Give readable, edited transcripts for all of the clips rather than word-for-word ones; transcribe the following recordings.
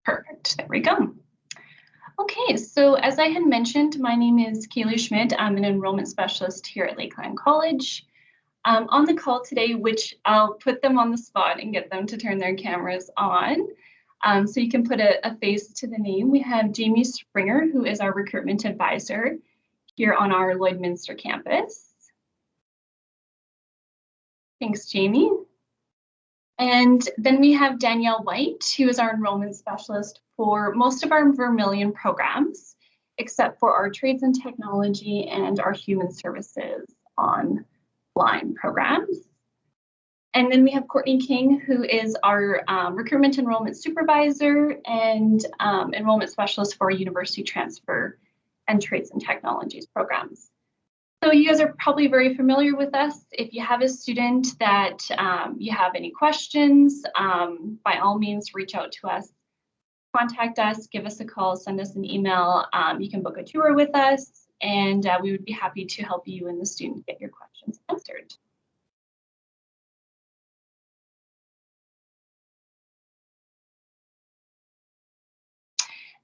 Perfect, there we go. Okay, so as I had mentioned, my name is Kaylee Schmidt. I'm an enrollment specialist here at Lakeland College. On the call today, which I'll put them on the spot and get them to turn their cameras on. So you can put a face to the name. We have Jamie Springer, who is our recruitment advisor here on our Lloydminster campus. Thanks, Jamie. And then we have Danielle White, who is our enrollment specialist for most of our Vermilion programs, except for our trades and technology and our human services online programs. And then we have Courtney King, who is our recruitment enrollment supervisor and enrollment specialist for university transfer and trades and technologies programs. So you guys are probably very familiar with us. If you have a student that you have any questions, by all means, reach out to us, contact us, give us a call, send us an email. You can book a tour with us, and we would be happy to help you and the student get your questions answered.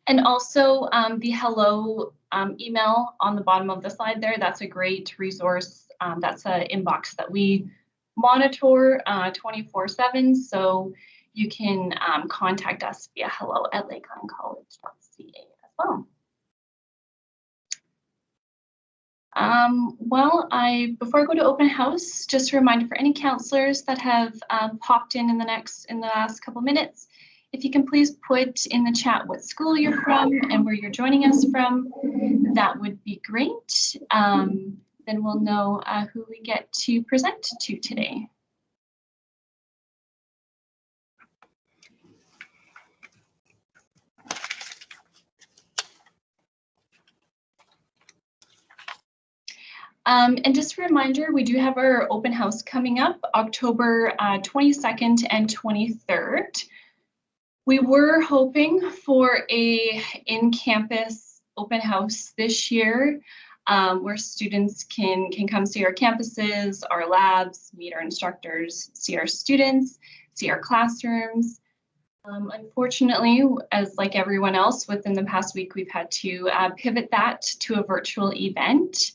And also the hello email on the bottom of the slide there, that's a great resource. That's an inbox that we monitor 24/7. So you can contact us via hello@lakelandcollege.ca as well. Before I go to open house, just a reminder for any counselors that have popped in the last couple minutes, if you can please put in the chat what school you're from and where you're joining us from, that would be great. Then we'll know who we get to present to today. And just a reminder, we do have our open house coming up October 22nd and 23rd. We were hoping for a in-campus open house this year where students can come see our campuses, our labs, meet our instructors, see our students, see our classrooms. Unfortunately, as like everyone else within the past week, we've had to pivot that to a virtual event.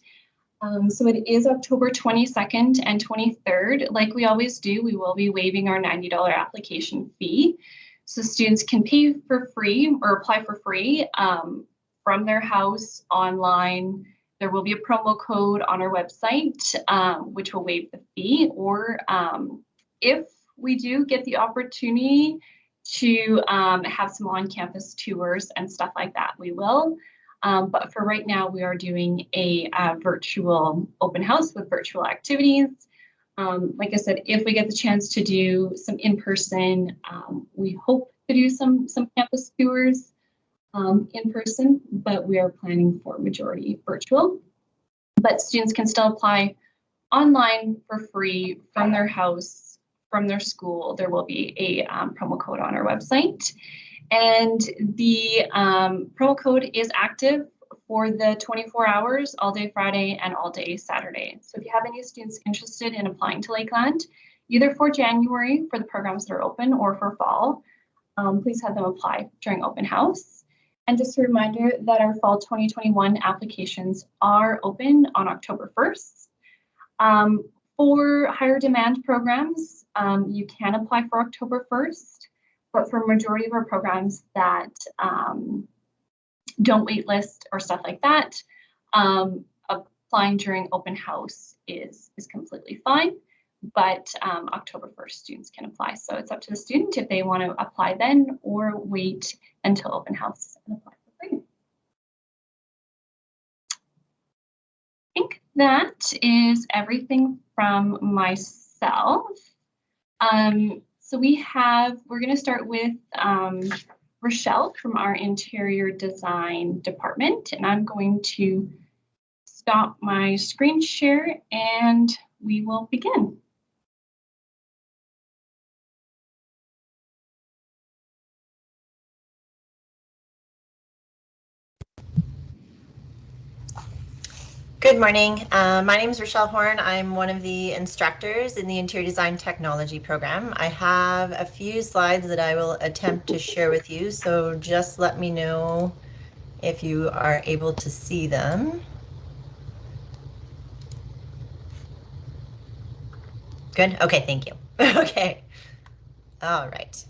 So it is October 22nd and 23rd. Like we always do, we will be waiving our $90 application fee. So students can pay for free or apply for free from their house online. There will be a promo code on our website, which will waive the fee. Or if we do get the opportunity to have some on-campus tours and stuff like that, we will. But for right now, we are doing a virtual open house with virtual activities. Like I said, if we get the chance to do some in-person, we hope to do some campus tours in person, but we are planning for majority virtual. But students can still apply online for free from their house, from their school. There will be a promo code on our website. And the promo code is active for the 24 hours, all day Friday and all day Saturday. So if you have any students interested in applying to Lakeland, either for January for the programs that are open or for fall, please have them apply during open house. And just a reminder that our fall 2021 applications are open on October 1st. For higher demand programs, you can apply for October 1st, but for majority of our programs that don't wait list or stuff like that, applying during open house is completely fine, but October 1st students can apply. So it's up to the student if they want to apply then or wait until open house and apply for free. I think that is everything from myself. So we're going to start with Rochelle from our interior design department, and I'm going to stop my screen share and we will begin. Good morning. My name is Rochelle Horn. I'm one of the instructors in the Interior Design Technology program. I have a few slides that I will attempt to share with you, so just let me know if you are able to see them. Good? Okay, thank you. Okay. All right.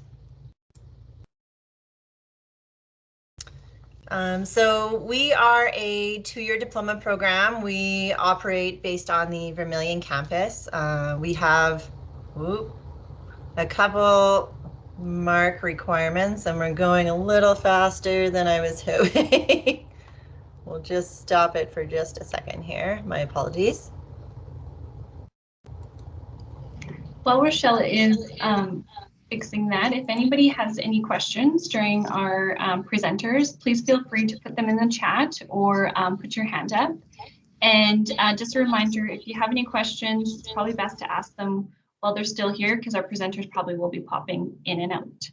So we are a 2-year diploma program. We operate based on the Vermilion campus. We have a couple mark requirements, and we're going a little faster than I was hoping. We'll just stop it for just a second here. My apologies. While Rochelle is fixing that, if anybody has any questions during our presenters, please feel free to put them in the chat or put your hand up. And just a reminder, if you have any questions, it's probably best to ask them while they're still here, because our presenters probably will be popping in and out.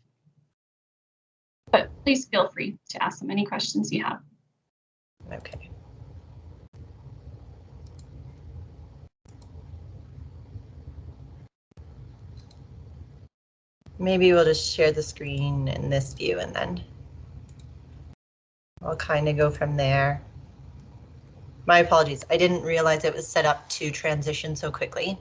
But please feel free to ask them any questions you have. Okay. Maybe we'll just share the screen in this view, and then we'll kind of go from there. My apologies. I didn't realize it was set up to transition so quickly.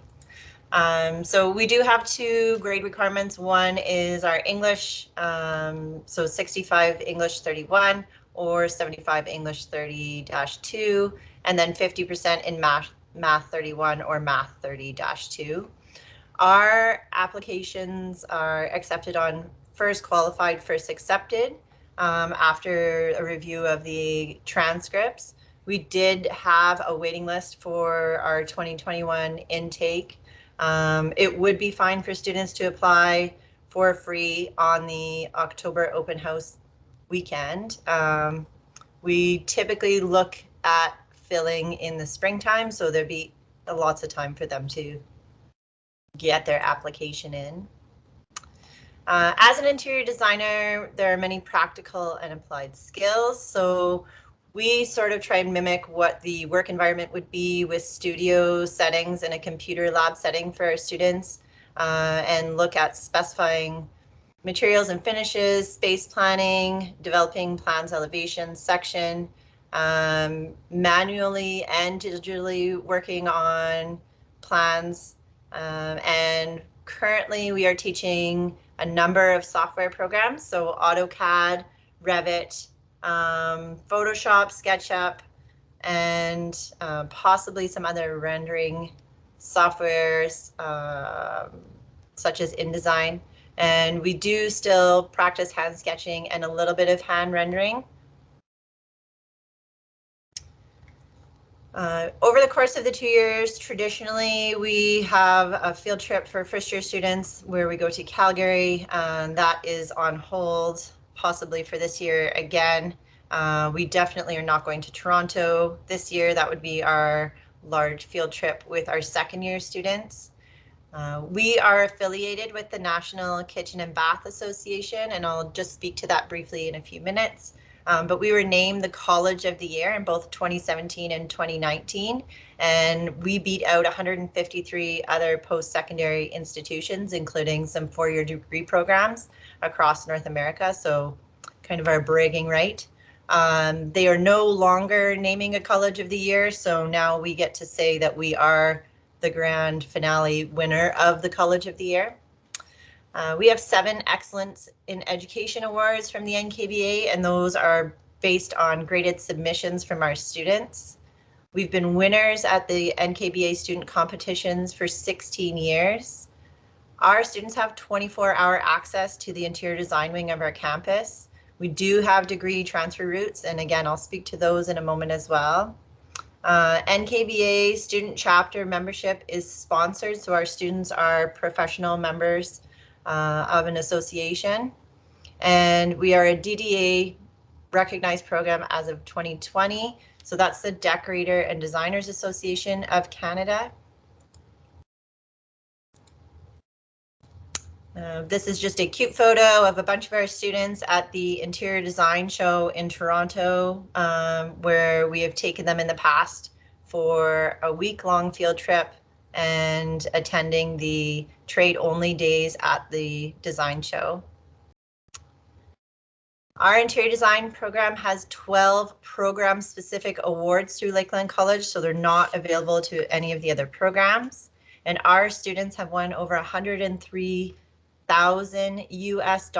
So we do have 2 grade requirements. One is our English, so 65 English 31 or 75 English 30-2, and then 50% in math 31 or math 30-2. Our applications are accepted on first qualified, first accepted. After a review of the transcripts, we did have a waiting list for our 2021 intake. It would be fine for students to apply for free on the October open house weekend. We typically look at filling in the springtime, so there'd be lots of time for them to get their application in. As an interior designer, there are many practical and applied skills. So we sort of try and mimic what the work environment would be with studio settings and a computer lab setting for our students, and look at specifying materials and finishes, space planning, developing plans, elevations, section, manually and digitally working on plans. And currently we are teaching a number of software programs, so AutoCAD, Revit, Photoshop, SketchUp, and possibly some other rendering softwares such as InDesign. And we do still practice hand sketching and a little bit of hand rendering. Over the course of the 2 years, traditionally, we have a field trip for first-year students where we go to Calgary, and that is on hold, possibly for this year again. We definitely are not going to Toronto this year. That would be our large field trip with our second-year students. We are affiliated with the National Kitchen and Bath Association, and I'll just speak to that briefly in a few minutes. But we were named the College of the Year in both 2017 and 2019, and we beat out 153 other post-secondary institutions, including some 4-year degree programs across North America, so kind of our bragging right. They are no longer naming a College of the Year, so now we get to say that we are the grand finale winner of the College of the Year. We have 7 Excellence in Education Awards from the NKBA, and those are based on graded submissions from our students. We've been winners at the NKBA student competitions for 16 years. Our students have 24-hour access to the interior design wing of our campus. We do have degree transfer routes, and again, I'll speak to those in a moment as well. NKBA student chapter membership is sponsored, so our students are professional members of an association, and we are a DDA recognized program as of 2020. So that's the Decorator and Designers Association of Canada. This is just a cute photo of a bunch of our students at the Interior Design Show in Toronto, where we have taken them in the past for a week-long field trip and attending the trade-only days at the design show. Our interior design program has 12 program-specific awards through Lakeland College, so they're not available to any of the other programs. And our students have won over $103,000 US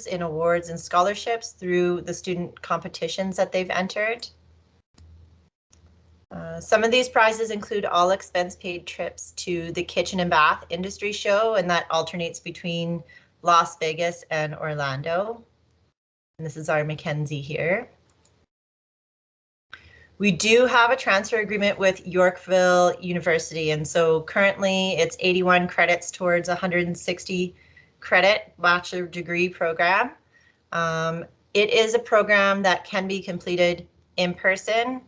in awards and scholarships through the student competitions that they've entered. Some of these prizes include all expense paid trips to the kitchen and bath industry show, and that alternates between Las Vegas and Orlando. And this is our Mackenzie here. We do have a transfer agreement with Yorkville University, and so currently it's 81 credits towards 160 credit bachelor degree program. It is a program that can be completed in person,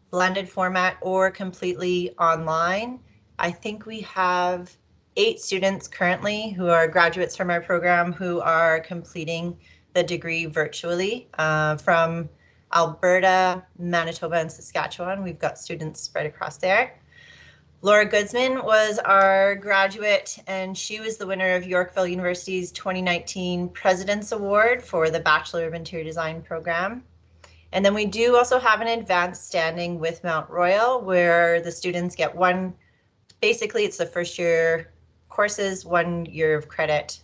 blended format, or completely online. I think we have 8 students currently who are graduates from our program who are completing the degree virtually from Alberta, Manitoba, and Saskatchewan. We've got students spread across there. Laura Goodsman was our graduate, and she was the winner of Yorkville University's 2019 President's Award for the Bachelor of Interior Design program. And then we do also have an advanced standing with Mount Royal, where the students get basically it's the first year courses, 1 year of credit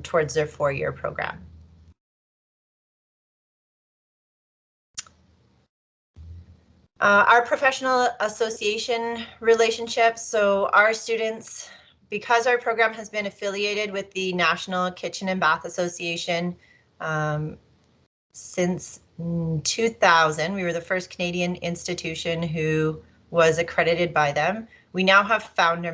towards their 4-year program. Our professional association relationships. So our students, because our program has been affiliated with the National Kitchen and Bath Association since 2000, we were the first Canadian institution who was accredited by them. We now have founder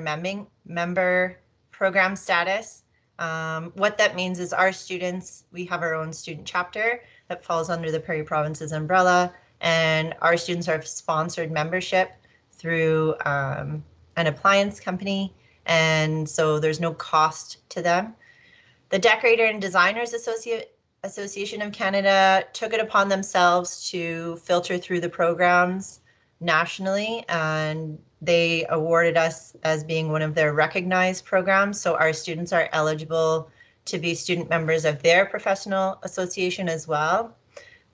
member program status. What that means is our students, we have our own student chapter that falls under the Prairie Province's umbrella. And our students are sponsored membership through an appliance company, and so there's no cost to them. The Decorator and Designers Association of Canada took it upon themselves to filter through the programs nationally, and they awarded us as being one of their recognized programs. So our students are eligible to be student members of their professional association as well.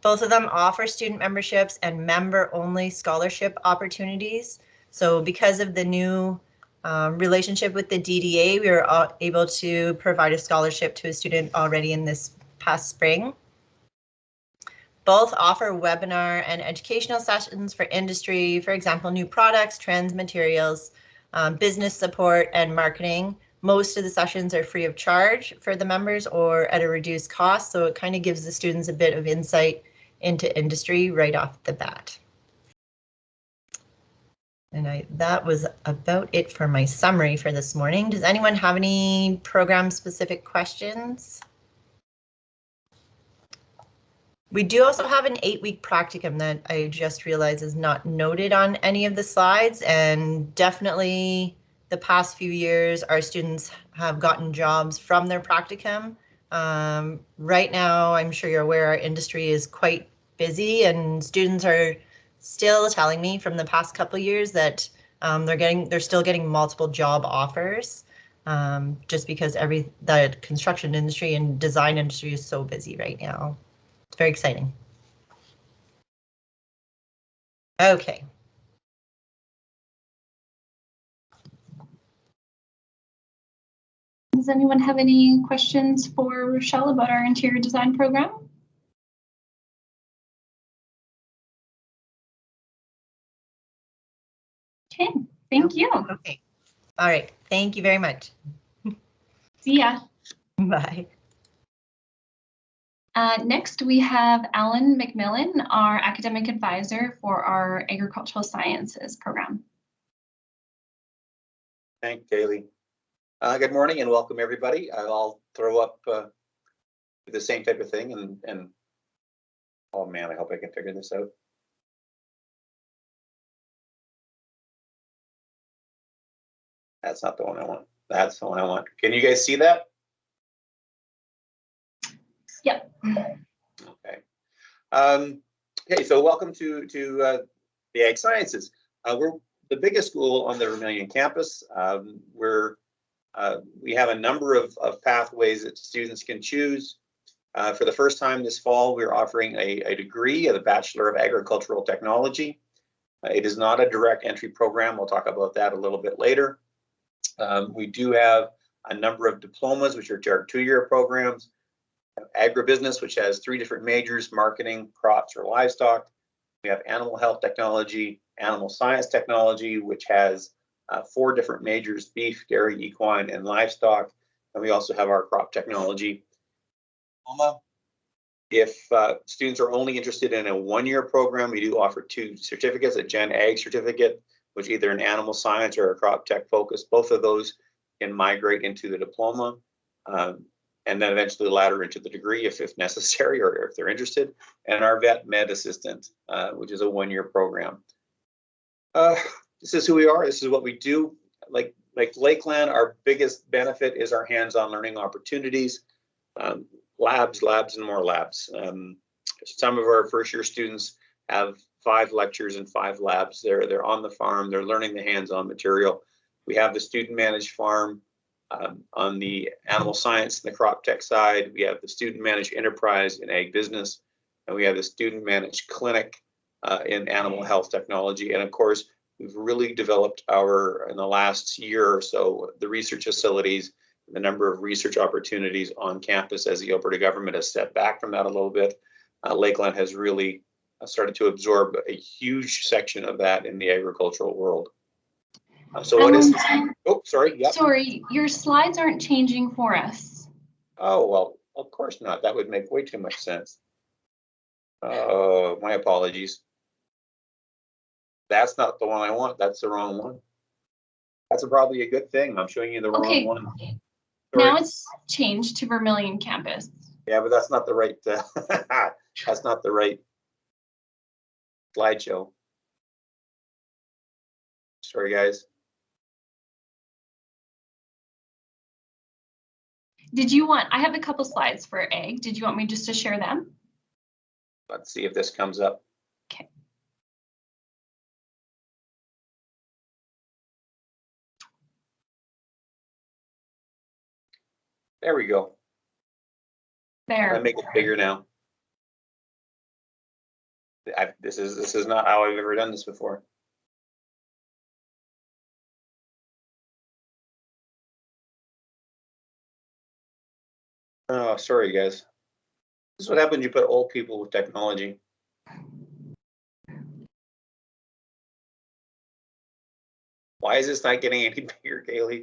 Both of them offer student memberships and member-only scholarship opportunities. So because of the new relationship with the DDA, we were able to provide a scholarship to a student already in this past spring. Both offer webinar and educational sessions for industry, for example, new products, trends, materials, business support, and marketing. Most of the sessions are free of charge for the members or at a reduced cost, so it kind of gives the students a bit of insight into industry right off the bat. And that was about it for my summary for this morning. Does anyone have any program specific questions? We do also have an 8-week practicum that I just realized is not noted on any of the slides, and definitely the past few years our students have gotten jobs from their practicum. Right now, I'm sure you're aware our industry is quite busy, and students are still telling me from the past couple of years that they're still getting multiple job offers just because the construction industry and design industry is so busy right now. It's very exciting. Okay. Does anyone have any questions for Rochelle about our interior design program? Okay, thank you. Okay. All right. Thank you very much. See ya. Bye. Next, we have Alan Mcmillan, our academic advisor for our agricultural sciences program. Thanks, Kaylee. Good morning and welcome everybody. I'll throw up the same type of thing and oh man, I hope I can figure this out. That's not the one I want. That's the one I want. Can you guys see that? Yep. Okay. Okay, so welcome to the Ag Sciences. the biggest school on the Vermilion campus. We have a number of pathways that students can choose. For the first time this fall, we're offering a degree, the Bachelor of Agricultural Technology. It is not a direct entry program. We'll talk about that a little bit later. We do have a number of diplomas, which are our 2-year programs. Agribusiness, which has 3 different majors: marketing, crops, or livestock. We have animal health technology, animal science technology, which has 4 different majors: beef, dairy, equine, and livestock. And we also have our crop technology diploma. If students are only interested in a 1-year program, we do offer 2 certificates: a Gen Ag certificate, which either an animal science or a crop tech focus. Both of those can migrate into the diploma, and then eventually ladder into the degree if necessary or if they're interested. And our Vet Med Assistant, which is a 1-year program. This is who we are. This is what we do. Like Lakeland, our biggest benefit is our hands-on learning opportunities. Labs, and more labs. Some of our first-year students have 5 lectures and 5 labs. They're on the farm. They're learning the hands-on material. We have the student-managed farm on the animal science and the crop tech side. We have the student-managed enterprise in ag business, and we have the student-managed clinic in animal health technology. And of course, we've really developed in the last year or so, the research facilities, the number of research opportunities on campus as the Alberta government has stepped back from that a little bit. Lakeland has really started to absorb a huge section of that in the agricultural world. So what is, oh, sorry. Yep. Sorry, your slides aren't changing for us. Oh, well, of course not. That would make way too much sense. Oh, my apologies. That's not the one I want. That's the wrong one. That's probably a good thing. I'm showing you the wrong one. Sorry. Now it's changed to Vermilion campus. Yeah, but that's not the right, that's not the right slideshow. Sorry, guys. I have a couple slides for ag. Did you want me just to share them? Let's see if this comes up. Okay. There we go. There. I make it bigger now. This is not how I've ever done this before. Oh, sorry, guys. This is what happens when you put old people with technology. Why is this not getting any bigger, Kaylee?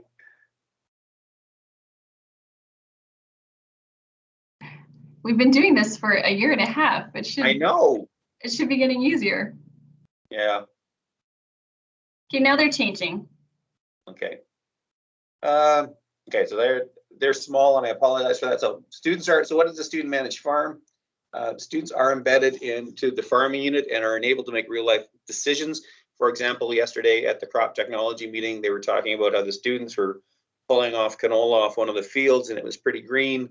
We've been doing this for a year and a half. I know. It should be getting easier. Yeah. Okay, now they're changing. Okay. Okay, so they're small, and I apologize for that. So so what is the student managed farm? Students are embedded into the farming unit and are enabled to make real life decisions. For example, yesterday at the crop technology meeting, they were talking about how the students were pulling off canola off one of the fields, and it was pretty green.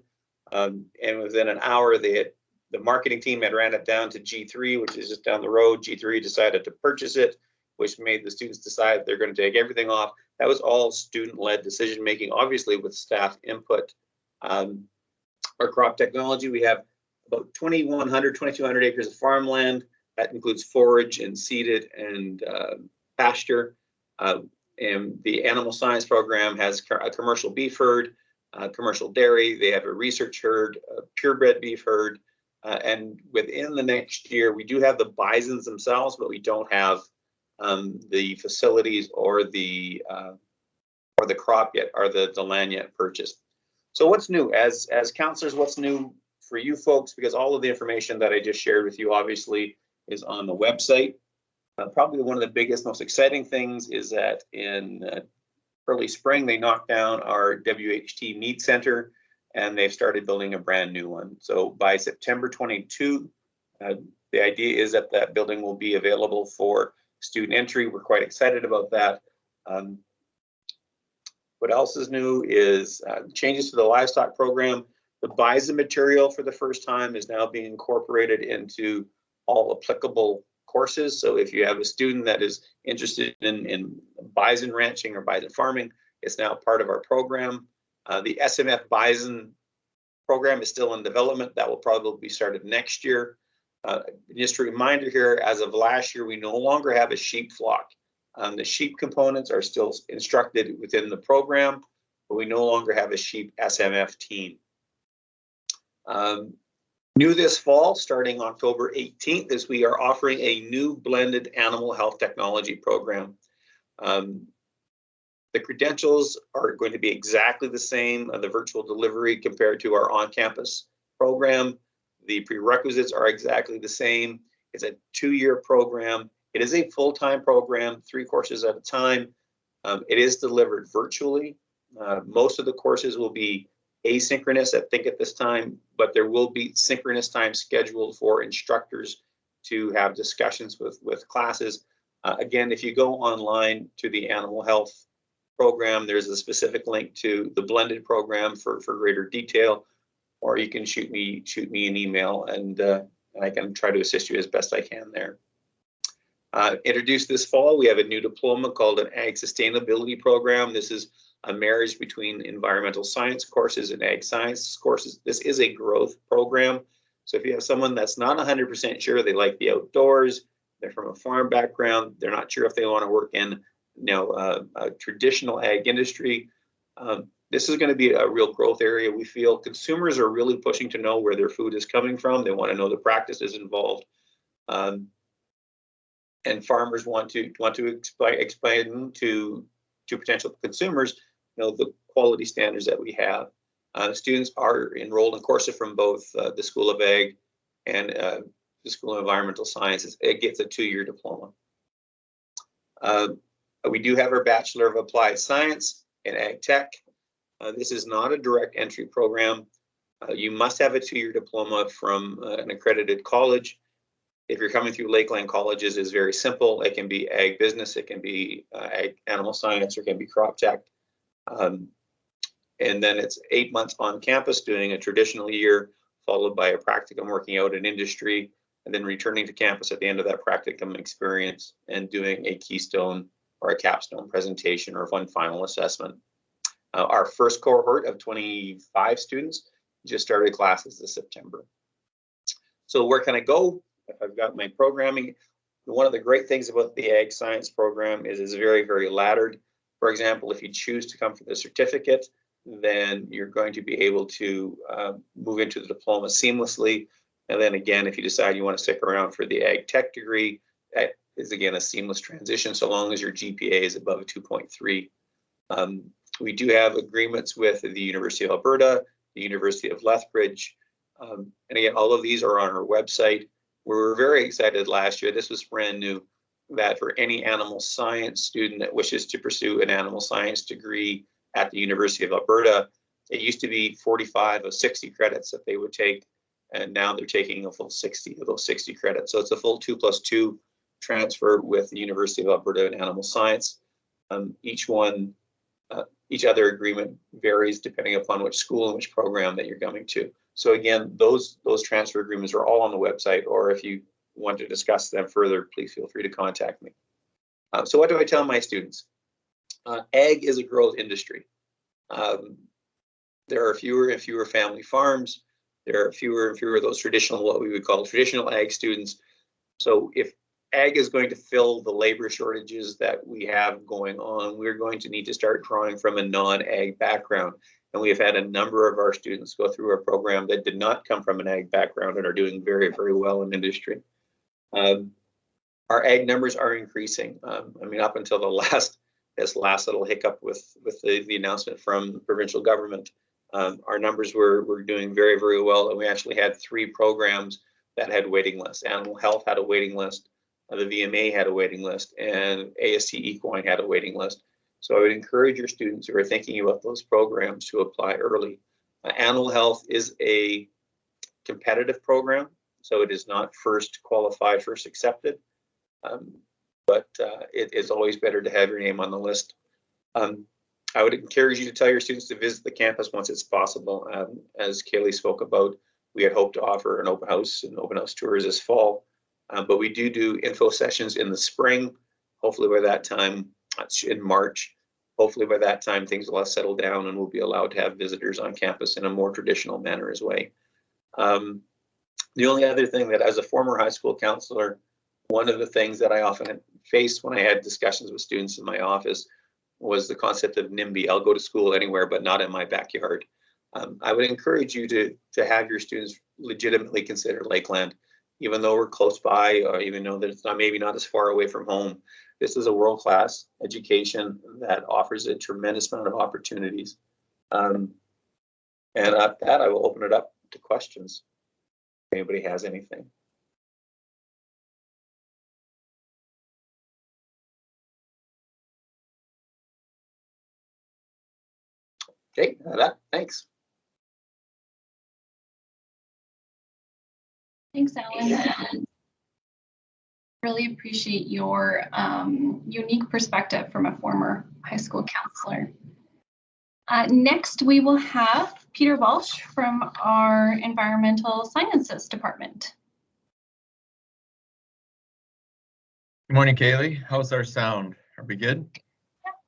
And within an hour, the marketing team had ran it down to G3, which is just down the road. G3 decided to purchase it, which made the students decide they're going to take everything off. That was all student-led decision-making, obviously with staff input. Our crop technology, we have about 2,200 acres of farmland. That includes forage and seeded and pasture. And the animal science program has a commercial beef herd, commercial dairy. They have a research herd, a purebred beef herd. And within the next year, we do have the bisons themselves, but we don't have the facilities or the crop yet, or the land yet purchased. So what's new as counselors? What's new for you folks? Because all of the information that I just shared with you obviously is on the website. Probably one of the biggest, most exciting things is that in early spring they knocked down our WHT Meat Center, and they've started building a brand new one. So by September 22, the idea is that that building will be available for student entry. We're quite excited about that. What else is new is changes to the livestock program. The bison material for the first time is now being incorporated into all applicable courses. So if you have a student that is interested in bison ranching or bison farming, it's now part of our program. The SMF bison program is still in development. That will probably be started next year. Just a reminder here, as of last year, we no longer have a sheep flock. The sheep components are still instructed within the program, but we no longer have a sheep SMF team. New this fall, starting October 18th, is we are offering a new blended animal health technology program. The credentials are going to be exactly the same, the virtual delivery compared to our on-campus program. The prerequisites are exactly the same. It's a 2-year program. It is a full-time program, 3 courses at a time. It is delivered virtually. Most of the courses will be asynchronous, I think, at this time, but there will be synchronous time scheduled for instructors to have discussions with classes. Again, if you go online to the animal health program, there's a specific link to the blended program for greater detail, or you can shoot me an email, and I can try to assist you as best I can there. Introduced this fall, we have a new diploma called an Ag Sustainability Program. This is a marriage between environmental science courses and ag science courses. This is a growth program. So if you have someone that's not 100% sure they like the outdoors, they're from a farm background, they're not sure if they want to work in a traditional ag industry, this is going to be a real growth area. We feel consumers are really pushing to know where their food is coming from. They want to know the practices involved. And farmers want to explain to potential consumers, the quality standards that we have. Students are enrolled in courses from both the School of Ag and the School of Environmental Sciences. It gets a 2-year diploma. We do have our Bachelor of Applied Science in Ag Tech. This is not a direct entry program. You must have a 2-year diploma from an accredited college. If you're coming through Lakeland colleges, it's very simple. It can be ag business, it can be ag animal science, or it can be crop tech. And then it's 8 months on campus doing a traditional year, followed by a practicum working out in industry, and then returning to campus at the end of that practicum experience and doing a keystone or a capstone presentation or one final assessment. Our first cohort of 25 students just started classes this September. So where can I go? If I've got my programming, one of the great things about the Ag Science program is it's very, very laddered. For example, if you choose to come for the certificate, then you're going to be able to move into the diploma seamlessly. And then again, if you decide you want to stick around for the Ag Tech degree, that is again a seamless transition so long as your GPA is above a 2.3. We do have agreements with the University of Alberta, the University of Lethbridge, and again, all of these are on our website. We were very excited last year, this was brand new, that for any animal science student that wishes to pursue an animal science degree at the University of Alberta, it used to be 45 of 60 credits that they would take, and now they're taking a full 60 of those 60 credits. So it's a full 2+2 transfer with the University of Alberta in animal science. Each other agreement varies depending upon which school and which program that you're going to. So again, those transfer agreements are all on the website, or if you want to discuss them further, please feel free to contact me. So what do I tell my students? Ag is a growth industry. There are fewer and fewer family farms. There are fewer and fewer of those traditional, what we would call traditional ag students. So if ag is going to fill the labor shortages that we have going on, we're going to need to start drawing from a non-ag background. And we have had a number of our students go through our program that did not come from an ag background and are doing very, very well in industry. Our ag numbers are increasing. I mean, up until this last little hiccup with the announcement from the provincial government, our numbers were doing very, very well. And we actually had 3 programs that had waiting lists. Animal Health had a waiting list, the VMA had a waiting list, and AST Equine had a waiting list. So I would encourage your students who are thinking about those programs to apply early. Animal Health is a competitive program, so it is not first qualified, first accepted, but it is always better to have your name on the list. I would encourage you to tell your students to visit the campus once it's possible. As Kaylee spoke about, we had hoped to offer an open house and open house tours this fall. But we do info sessions in the spring. Hopefully by that time, in March, hopefully by that time things will have settled down and we'll be allowed to have visitors on campus in a more traditional manner as well. The only other thing that, as a former high school counselor, one of the things that I often faced when I had discussions with students in my office was the concept of NIMBY. I'll go to school anywhere, but not in my backyard. I would encourage you to have your students legitimately consider Lakeland, even though we're close by, or even though that it's not, maybe not as far away from home. This is a world-class education that offers a tremendous amount of opportunities. And at that, I will open it up to questions. If anybody has anything. Okay, thanks. Thanks, Alan. Really appreciate your unique perspective from a former high school counselor. Next, we will have Peter Walsh from our Environmental Sciences Department. Good morning, Kaylee. How's our sound? Are we good?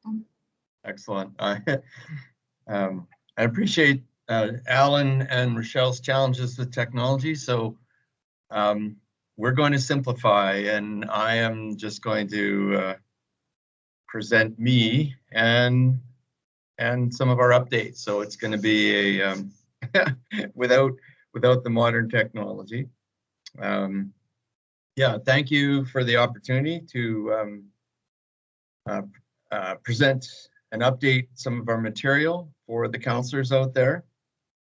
Yeah. Excellent. I appreciate Alan and Rochelle's challenges with technology. So we're going to simplify, and I am just going to present me and some of our updates. So it's going to be a without the modern technology. Yeah, thank you for the opportunity to present and update some of our material for the counselors out there.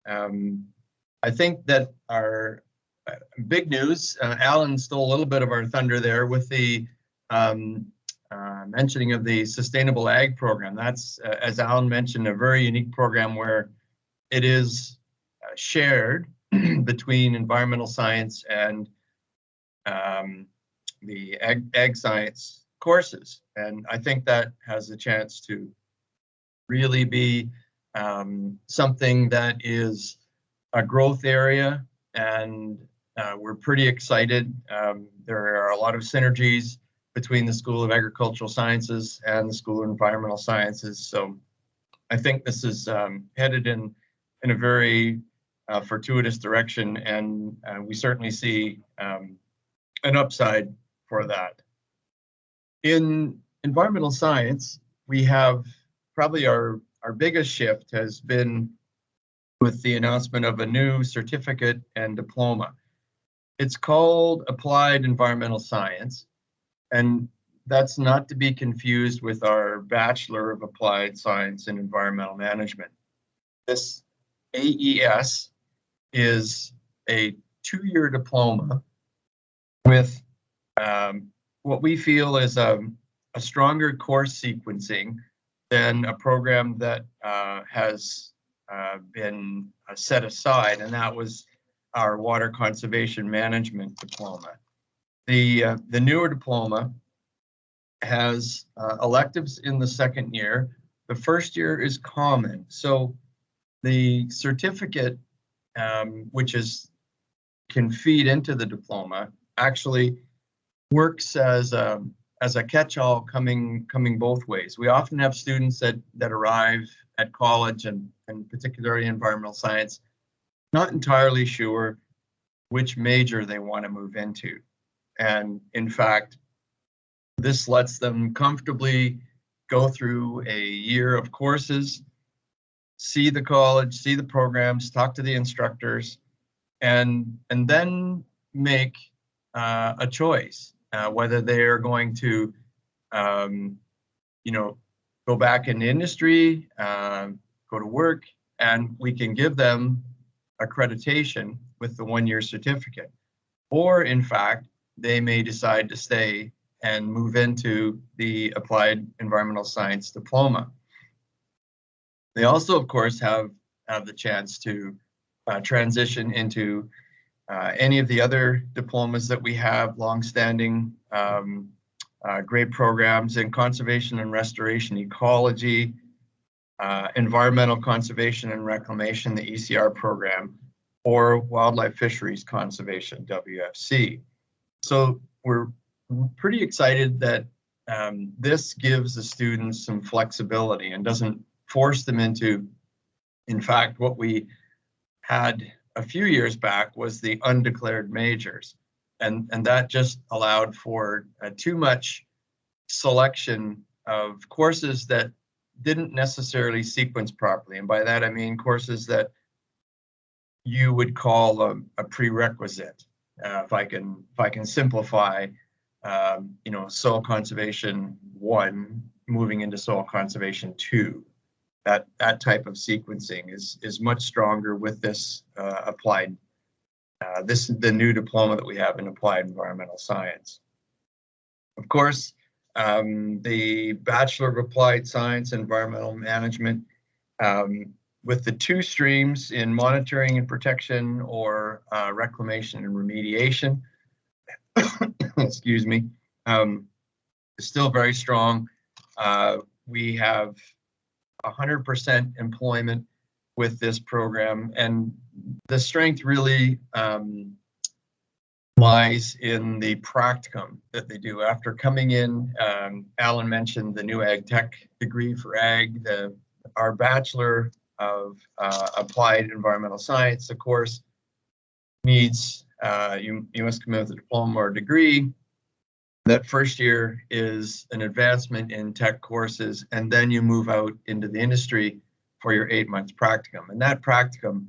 I think that our big news, Alan stole a little bit of our thunder there with the mentioning of the Sustainable Ag program. That's, as Alan mentioned, a very unique program where it is shared between environmental science and the ag science courses. And I think that has a chance to really be something that is a growth area, and we're pretty excited. There are a lot of synergies between the School of Agricultural Sciences and the School of Environmental Sciences. So I think this is headed in a very fortuitous direction, and we certainly see an upside for that. In environmental science, we have probably our biggest shift has been with the announcement of a new certificate and diploma. It's called Applied Environmental Science, and that's not to be confused with our Bachelor of Applied Science and Environmental Management. This AES is a 2-year diploma with what we feel is a stronger course sequencing than a program that has been set aside, and that was our Water Conservation Management diploma. The newer diploma has electives in the second year. The first year is common. So the certificate, which can feed into the diploma, actually works as a catch-all coming both ways. We often have students that arrive at college and particularly environmental science, not entirely sure which major they want to move into. And in fact, this lets them comfortably go through a year of courses, see the college, see the programs, talk to the instructors, and then make a choice, whether they are going to, go back in the industry, go to work, and we can give them accreditation with the 1-year certificate. Or in fact, they may decide to stay and move into the Applied Environmental Science diploma. They also, of course, have the chance to transition into any of the other diplomas that we have, longstanding great programs in conservation and restoration ecology, environmental conservation and reclamation, the ECR program, or wildlife fisheries conservation, WFC. So we're pretty excited that this gives the students some flexibility and doesn't force them into, in fact, what we had a few years back was the undeclared majors. And that just allowed for too much selection of courses that didn't necessarily sequence properly. And by that, I mean courses that you would call a prerequisite. If I can simplify, you know, soil conservation 1 moving into soil conservation 2. That type of sequencing is much stronger with this applied. This is the new diploma that we have in applied environmental science. Of course, the Bachelor of Applied Science and Environmental Management, with the 2 streams in monitoring and protection or reclamation and remediation, excuse me, is still very strong. We have 100% employment with this program, and the strength really lies in the practicum that they do after coming in. Alan mentioned the new ag tech degree for ag. Our Bachelor of Applied Environmental Science, of course, needs you must come in with a diploma or degree. That first year is an advancement in tech courses, and then you move out into the industry for your 8 months practicum. And that practicum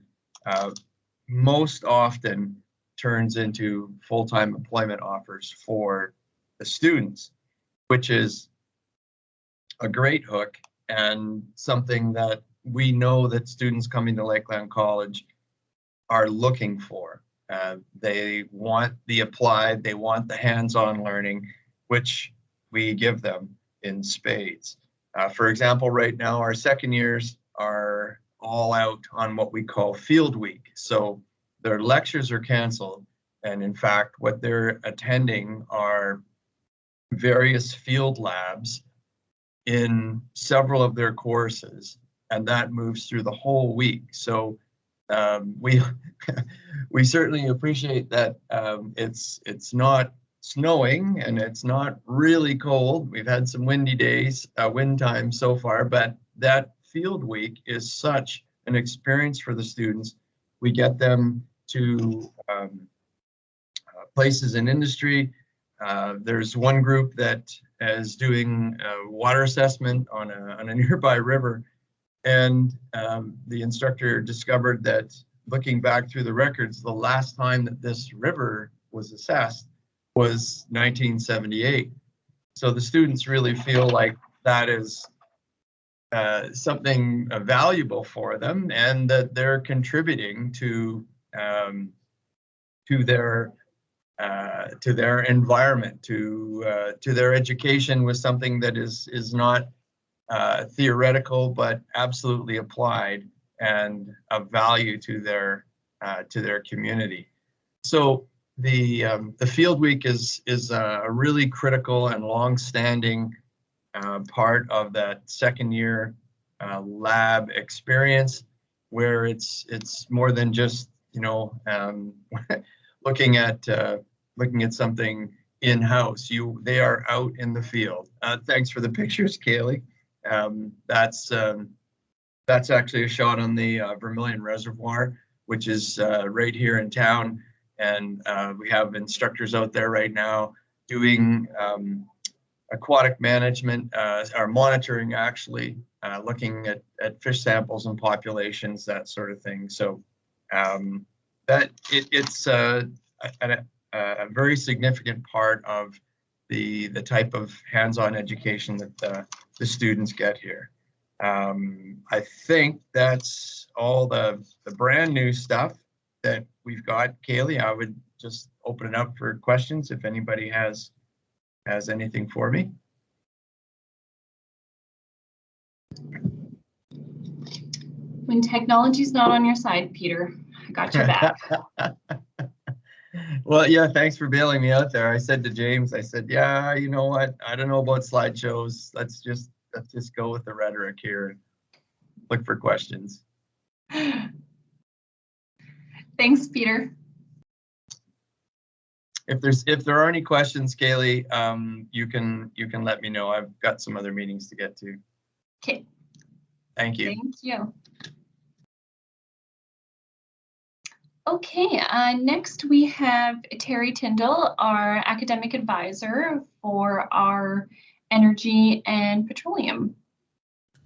most often turns into full-time employment offers for the students, which is a great hook and something that we know that students coming to Lakeland College are looking for. They want the applied, they want the hands-on learning, which we give them in spades. For example, right now, our second years are all out on what we call field week. So their lectures are canceled. And in fact, what they're attending are various field labs in several of their courses, and that moves through the whole week. So we certainly appreciate that it's not snowing and it's not really cold. We've had some windy days, wind time so far, but that field week is such an experience for the students. We get them to places in industry. There's one group that is doing a water assessment on a nearby river, and the instructor discovered that looking back through the records, the last time that this river was assessed was 1978. So the students really feel like that is something valuable for them, and that they're contributing to their environment, to their education with something that is not theoretical, but absolutely applied and of value to their community. So the field week is a really critical and long-standing part of that second year lab experience, where it's more than just, you know, looking at something in-house. They are out in the field. Thanks for the pictures, Kaylee. That's actually a shot on the Mcmillan Reservoir, which is right here in town. And we have instructors out there right now doing aquatic management, or monitoring, actually, looking at fish samples and populations, that sort of thing. So it's a very significant part of the type of hands-on education that the students get here. I think that's all the brand new stuff that we've got. Kaylee, I would just open it up for questions if anybody has anything for me. When technology's not on your side, Peter, I got your back. Well, yeah, thanks for bailing me out there. I said to James, I said, yeah, you know what? I don't know about slideshows. Let's just go with the rhetoric here and look for questions. Thanks, Peter. if there are any questions, Kaylee, you can let me know. I've got some other meetings to get to. Okay. Thank you. Thank you. Okay, next we have Terry Tindall, our academic advisor for our energy and petroleum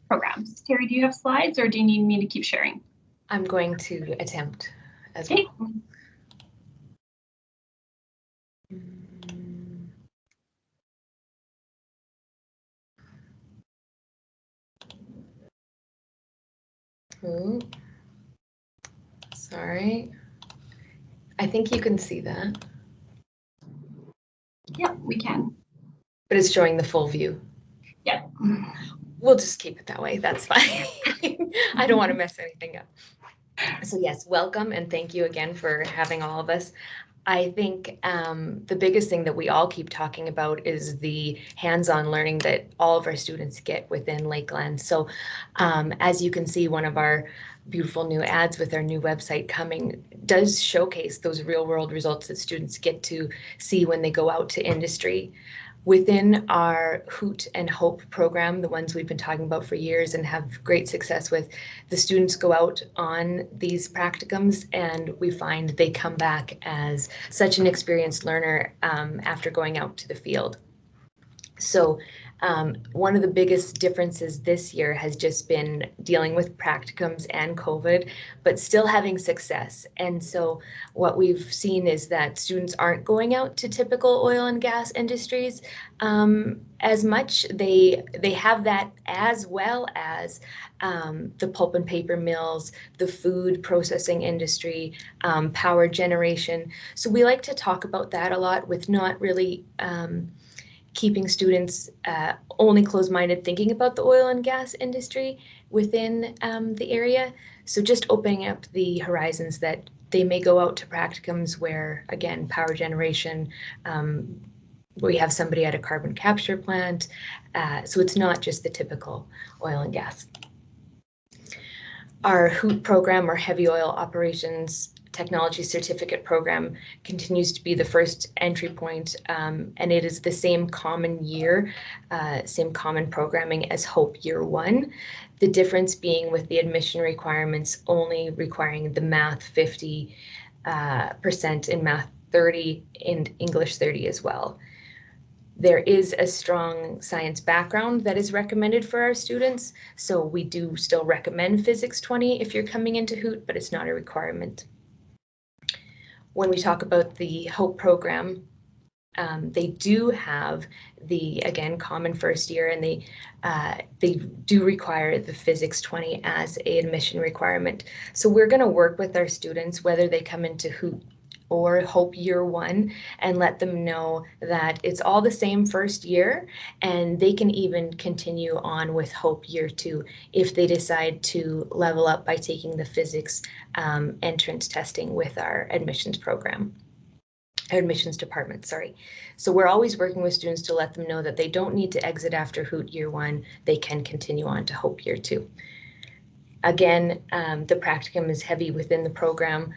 programs. Terry, do you have slides or do you need me to keep sharing? I'm going to attempt as well. Ooh. Sorry. I think you can see that. Yeah, we can. But it's showing the full view. Yeah. We'll just keep it that way. That's fine. I don't want to mess anything up. So yes, welcome and thank you again for having all of us. I think the biggest thing that we all keep talking about is the hands-on learning that all of our students get within Lakeland. So as you can see, one of our beautiful new ads with our new website coming does showcase those real-world results that students get to see when they go out to industry. Within our Hoot and Hope program, the ones we've been talking about for years and have great success with, the students go out on these practicums and we find they come back as such an experienced learner after going out to the field. So one of the biggest differences this year has just been dealing with practicums and COVID, but still having success. And so what we've seen is that students aren't going out to typical oil and gas industries as much. They have that as well as the pulp and paper mills, the food processing industry, power generation. So we like to talk about that a lot with not really keeping students only closed-minded thinking about the oil and gas industry within the area. So just opening up the horizons that they may go out to practicums where, again, power generation, we have somebody at a carbon capture plant. So it's not just the typical oil and gas. Our HOOT program, or Heavy Oil Operations Technology Certificate program, continues to be the first entry point, and it is the same common year, same common programming as Hope Year 1. The difference being with the admission requirements only requiring the math 50% and math 30 and English 30 as well. There is a strong science background that is recommended for our students, so we do still recommend Physics 20 if you're coming into HOOT, but it's not a requirement. When we talk about the HOPE program, they do have the, again, common first year, and they do require the Physics 20 as a admission requirement. So we're going to work with our students, whether they come into HOOT or Hope Year 1, and let them know that it's all the same first year, and they can even continue on with Hope Year 2 if they decide to level up by taking the physics entrance testing with our admissions program. Our admissions department, sorry. So we're always working with students to let them know that they don't need to exit after Hoot Year 1, they can continue on to Hope Year 2. Again, the practicum is heavy within the program,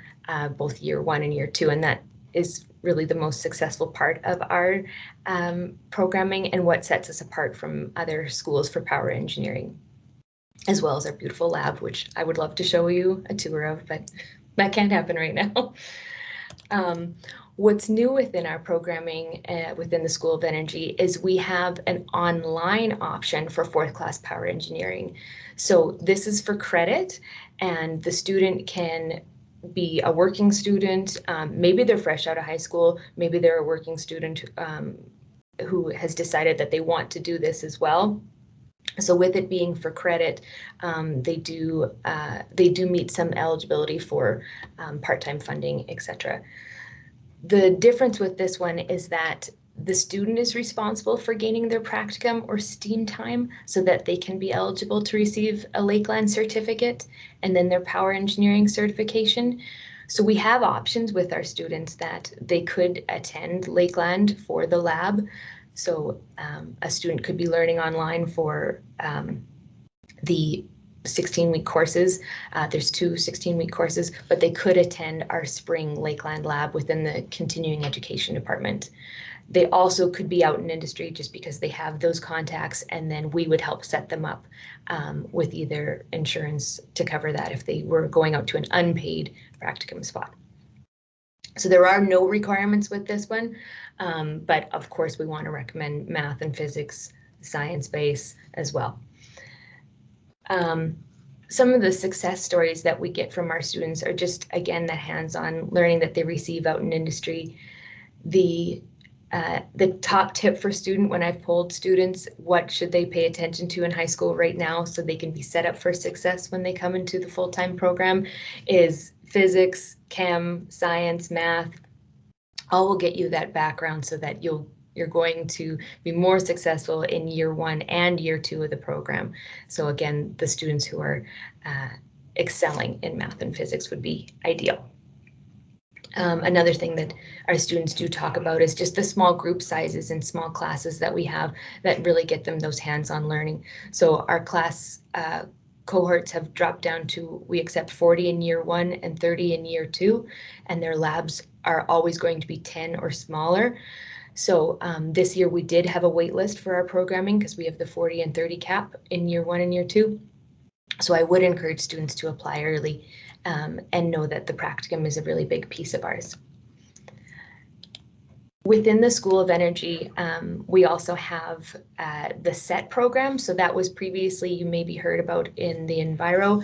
both Year 1 and Year 2, and that is really the most successful part of our programming and what sets us apart from other schools for power engineering, as well as our beautiful lab, which I would love to show you a tour of, but that can't happen right now. What's new within our programming within the School of Energy is we have an online option for 4th class power engineering. So this is for credit, and the student can be a working student. Maybe they're fresh out of high school. Maybe they're a working student who has decided that they want to do this as well. So with it being for credit, they do meet some eligibility for part-time funding, etc. The difference with this one is that the student is responsible for gaining their practicum or STEAM time so that they can be eligible to receive a Lakeland certificate and then their power engineering certification. So we have options with our students that they could attend Lakeland for the lab. So a student could be learning online for the 16-week courses. There's 2 16-week courses, but they could attend our spring Lakeland lab within the continuing education department. They also could be out in industry just because they have those contacts, and then we would help set them up with either insurance to cover that if they were going out to an unpaid practicum spot. So there are no requirements with this one, but of course we want to recommend math and physics, science base as well. Some of the success stories that we get from our students are just, again, the hands-on learning that they receive out in industry. The top tip for student, when I've polled students, what should they pay attention to in high school right now so they can be set up for success when they come into the full-time program, is physics, chem, science, math. All will get you that background so that you're going to be more successful in year 1 and year 2 of the program. So again, the students who are excelling in math and physics would be ideal. Another thing that our students do talk about is just the small group sizes and small classes that we have that really get them those hands-on learning. So our class cohorts have dropped down to, we accept 40 in year 1 and 30 in year 2, and their labs are always going to be 10 or smaller. So this year we did have a wait list for our programming because we have the 40 and 30 cap in year 1 and year 2. So I would encourage students to apply early and know that the practicum is a really big piece of ours. Within the School of Energy, we also have the SET program. So that was previously, you maybe heard about in the Enviro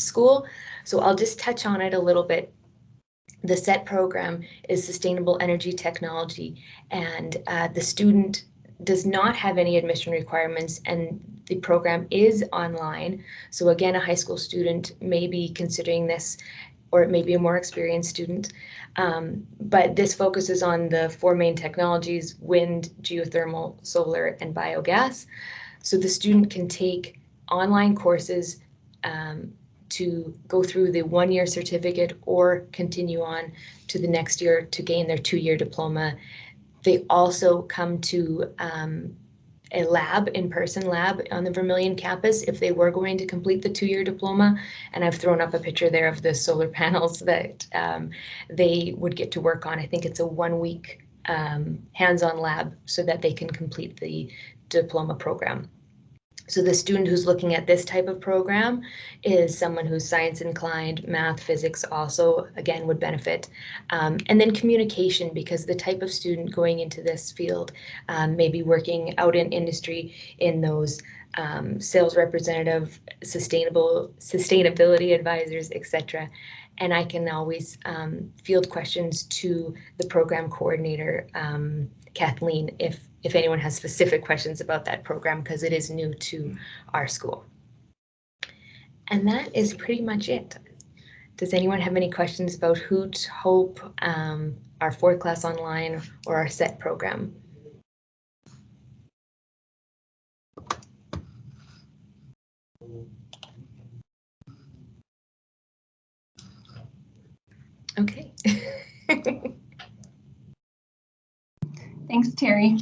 school. So I'll just touch on it a little bit. The SET program is Sustainable Energy Technology, and the student does not have any admission requirements, and the program is online. So again, a high school student may be considering this, or it may be a more experienced student. But this focuses on the 4 main technologies: wind, geothermal, solar, and biogas. So the student can take online courses to go through the 1-year certificate or continue on to the next year to gain their 2-year diploma. They also come to a lab, in-person lab on the Vermilion campus if they were going to complete the 2-year diploma. And I've thrown up a picture there of the solar panels that they would get to work on. I think it's a 1-week hands-on lab so that they can complete the diploma program. So the student who's looking at this type of program is someone who's science inclined, math, physics also, again, would benefit. And then communication, because the type of student going into this field may be working out in industry in those sales representative, sustainability advisors, etc. And I can always field questions to the program coordinator, Kathleen, if anyone has specific questions about that program, because it is new to our school. And that is pretty much it. Does anyone have any questions about Hoot, Hope, our 4th class online, or our SET program? Okay. Thanks, Terry.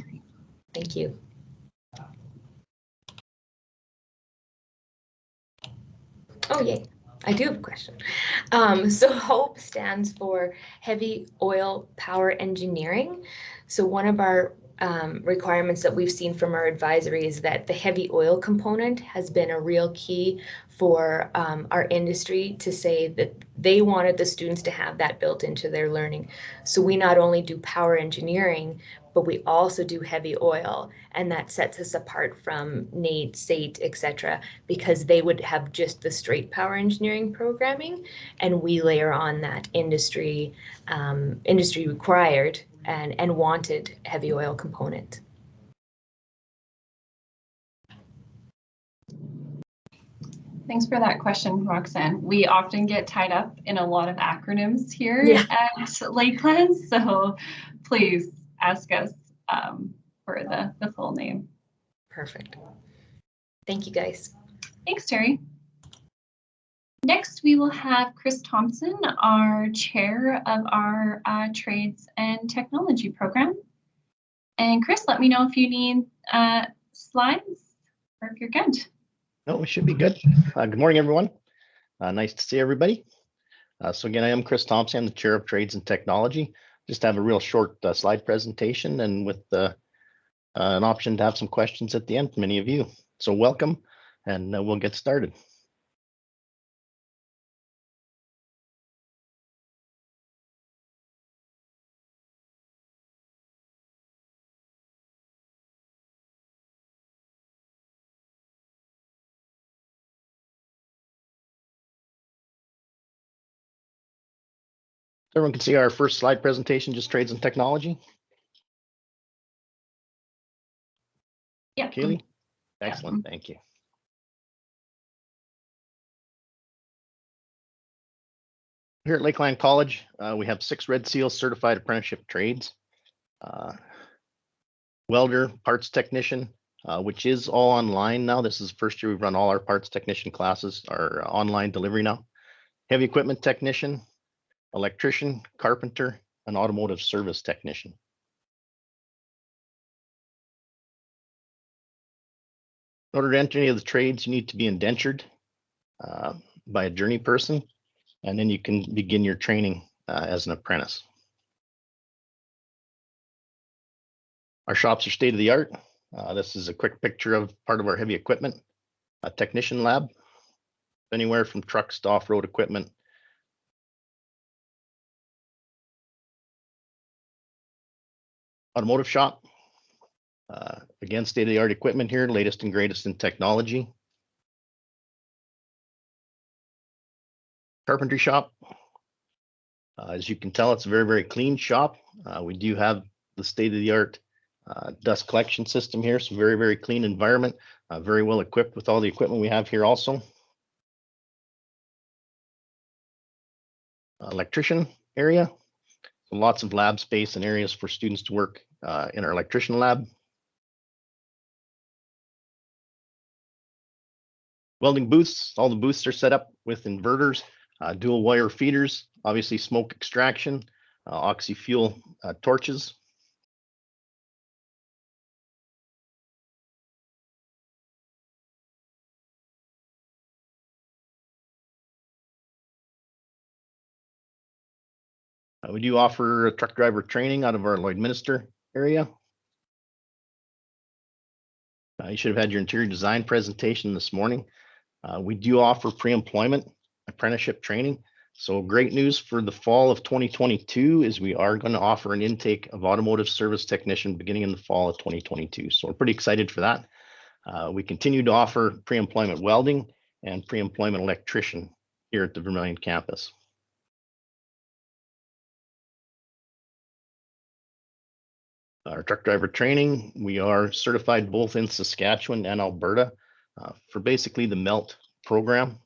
Thank you. Oh, yay. I do have a question. So HOPE stands for Heavy Oil Power Engineering. So one of our requirements that we've seen from our advisory is that the heavy oil component has been a real key for our industry to say that they wanted the students to have that built into their learning. So we not only do power engineering, but we also do heavy oil, and that sets us apart from NATE, SATE, etc., because they would have just the straight power engineering programming, and we layer on that industry required and wanted heavy oil component. Thanks for that question, Roxanne. We often get tied up in a lot of acronyms here at Lakeland, so please ask us for the full name. Perfect. Thank you, guys. Thanks, Terry. Next, we will have Chris Thompson, our chair of our Trades and Technology program. And Chris, let me know if you need slides or if you're good. No, we should be good. Good morning, everyone. Nice to see everybody. So again, I am Chris Thompson. I'm the Chair of Trades and Technology. Just have a real short slide presentation and with an option to have some questions at the end from any of you. So welcome, and we'll get started. Everyone can see our first slide presentation, just Trades and Technology. Yeah. Kaylee? Excellent, thank you. Here at Lakeland College, we have 6 Red Seal certified apprenticeship trades. Welder, parts technician, which is all online now. This is the first year we've run all our parts technician classes are online delivery now. Heavy equipment technician, electrician, carpenter, and automotive service technician. In order to enter any of the trades, you need to be indentured by a journey person, and then you can begin your training as an apprentice. Our shops are state of the art. This is a quick picture of part of our heavy equipment technician lab, anywhere from trucks to off-road equipment. Automotive shop, again, state-of-the-art equipment here, latest and greatest in technology. Carpentry shop, as you can tell, it's a very, very clean shop. We do have the state-of-the-art dust collection system here, so very, very clean environment, very well equipped with all the equipment we have here also. Electrician area, so lots of lab space and areas for students to work in our electrician lab. Welding booths, all the booths are set up with inverters, dual wire feeders, obviously smoke extraction, oxy fuel torches. We do offer truck driver training out of our Lloydminster area. You should have had your interior design presentation this morning. We do offer pre-employment apprenticeship training. So great news for the fall of 2022 is we are going to offer an intake of automotive service technician beginning in the fall of 2022. So we're pretty excited for that. We continue to offer pre-employment welding and pre-employment electrician here at the Vermilion campus. Our truck driver training, we are certified both in Saskatchewan and Alberta for basically the MELT program.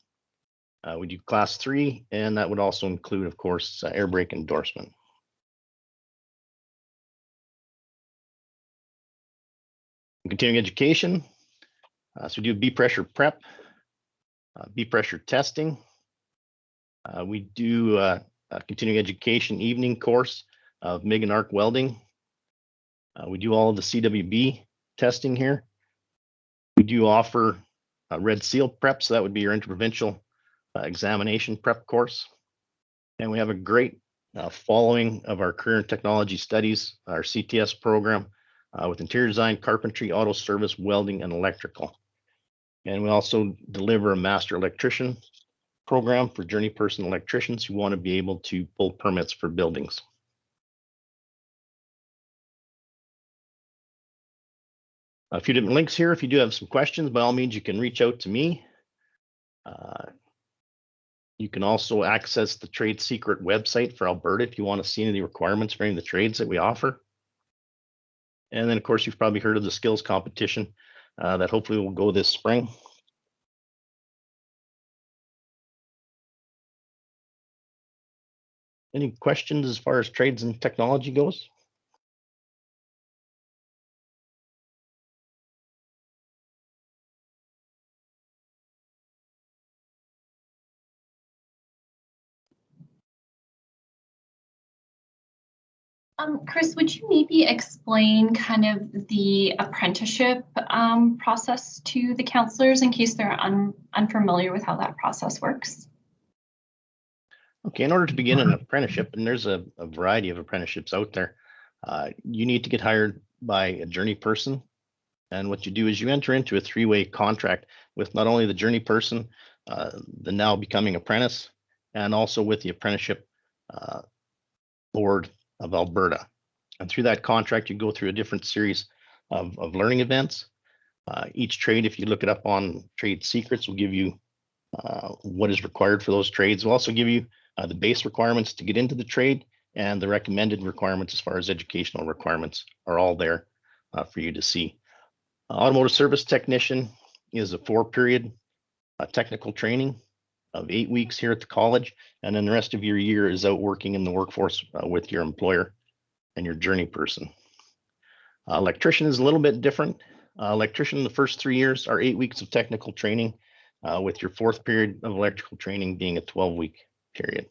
We do class 3, and that would also include, of course, air brake endorsement. Continuing education, so we do B pressure prep, B pressure testing. We do a continuing education evening course of MIG and arc welding. We do all of the CWB testing here. We do offer Red Seal prep, so that would be your interprovincial examination prep course. And we have a great following of our career and technology studies, our CTS program with interior design, carpentry, auto service, welding, and electrical. And we also deliver a master electrician program for journey person electricians who want to be able to pull permits for buildings. A few different links here. If you do have some questions, by all means, you can reach out to me. You can also access the Trade Secret website for Alberta if you want to see any of the requirements for any of the trades that we offer. And then, of course, you've probably heard of the skills competition that hopefully will go this spring. Any questions as far as trades and technology goes? Chris, would you maybe explain kind of the apprenticeship process to the counselors in case they're unfamiliar with how that process works? Okay, in order to begin an apprenticeship, and there's a variety of apprenticeships out there, you need to get hired by a journey person. And what you do is you enter into a three-way contract with not only the journey person, the now becoming apprentice, and also with the apprenticeship board of Alberta. And through that contract, you go through a different series of learning events. Each trade, if you look it up on Trade Secrets, will give you what is required for those trades. We'll also give you the base requirements to get into the trade, and the recommended requirements as far as educational requirements are all there for you to see. Automotive service technician is a 4-period technical training of 8 weeks here at the college, and then the rest of your year is out working in the workforce with your employer and your journey person. Electrician is a little bit different. Electrician, the first 3 years are 8 weeks of technical training, with your 4th period of electrical training being a 12-week period.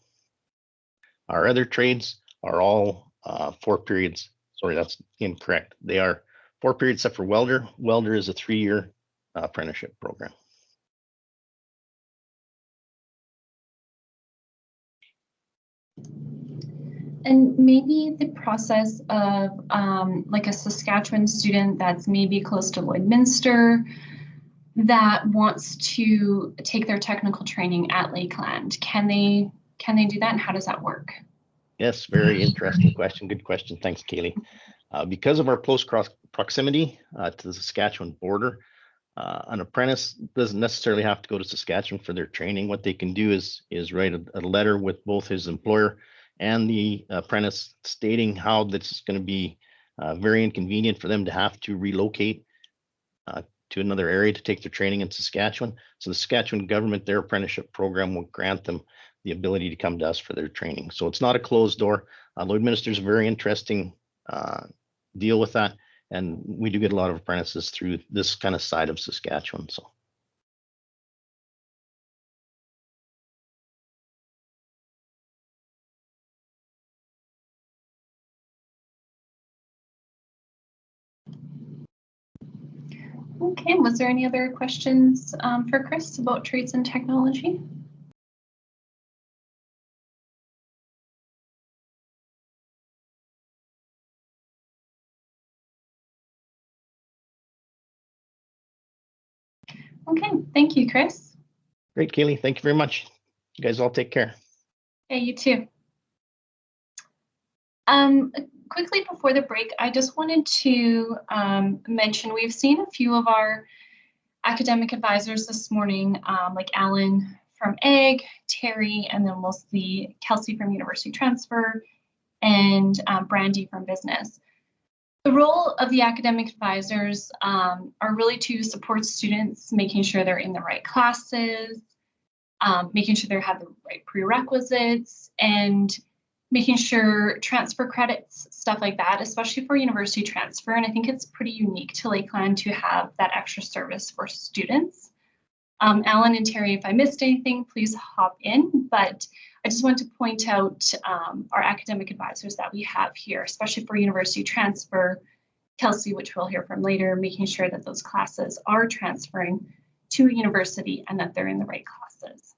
Our other trades are all 4 periods. Sorry, that's incorrect. They are 4 periods except for welder. Welder is a 3-year apprenticeship program. And maybe the process of like a Saskatchewan student that's maybe close to Lloydminster that wants to take their technical training at Lakeland. Can they do that, and how does that work? Yes, very interesting question. Good question. Thanks, Kaylee. Because of our close proximity to the Saskatchewan border, an apprentice doesn't necessarily have to go to Saskatchewan for their training. What they can do is write a letter with both his employer and the apprentice stating how this is going to be very inconvenient for them to have to relocate to another area to take their training in Saskatchewan. So the Saskatchewan government, their apprenticeship program will grant them the ability to come to us for their training. So it's not a closed door. Lloydminster is a very interesting deal with that. And we do get a lot of apprentices through this kind of side of Saskatchewan. So. Okay, was there any other questions for Chris about trades and technology? Okay, thank you, Chris. Great, Kaylee. Thank you very much. You guys all take care. Hey, you too. Quickly before the break, I just wanted to mention we've seen a few of our academic advisors this morning, like Alan from Aide, Terry, and then mostly Kelsey from University Transfer, and Brandy from Business. The role of the academic advisors are really to support students, making sure they're in the right classes, making sure they have the right prerequisites, and making sure transfer credits, stuff like that, especially for university transfer. And I think it's pretty unique to Lakeland to have that extra service for students. Alan and Terry, if I missed anything, please hop in. But I just want to point out our academic advisors that we have here, especially for university transfer. Kelsey, which we'll hear from later, making sure that those classes are transferring to a university and that they're in the right classes.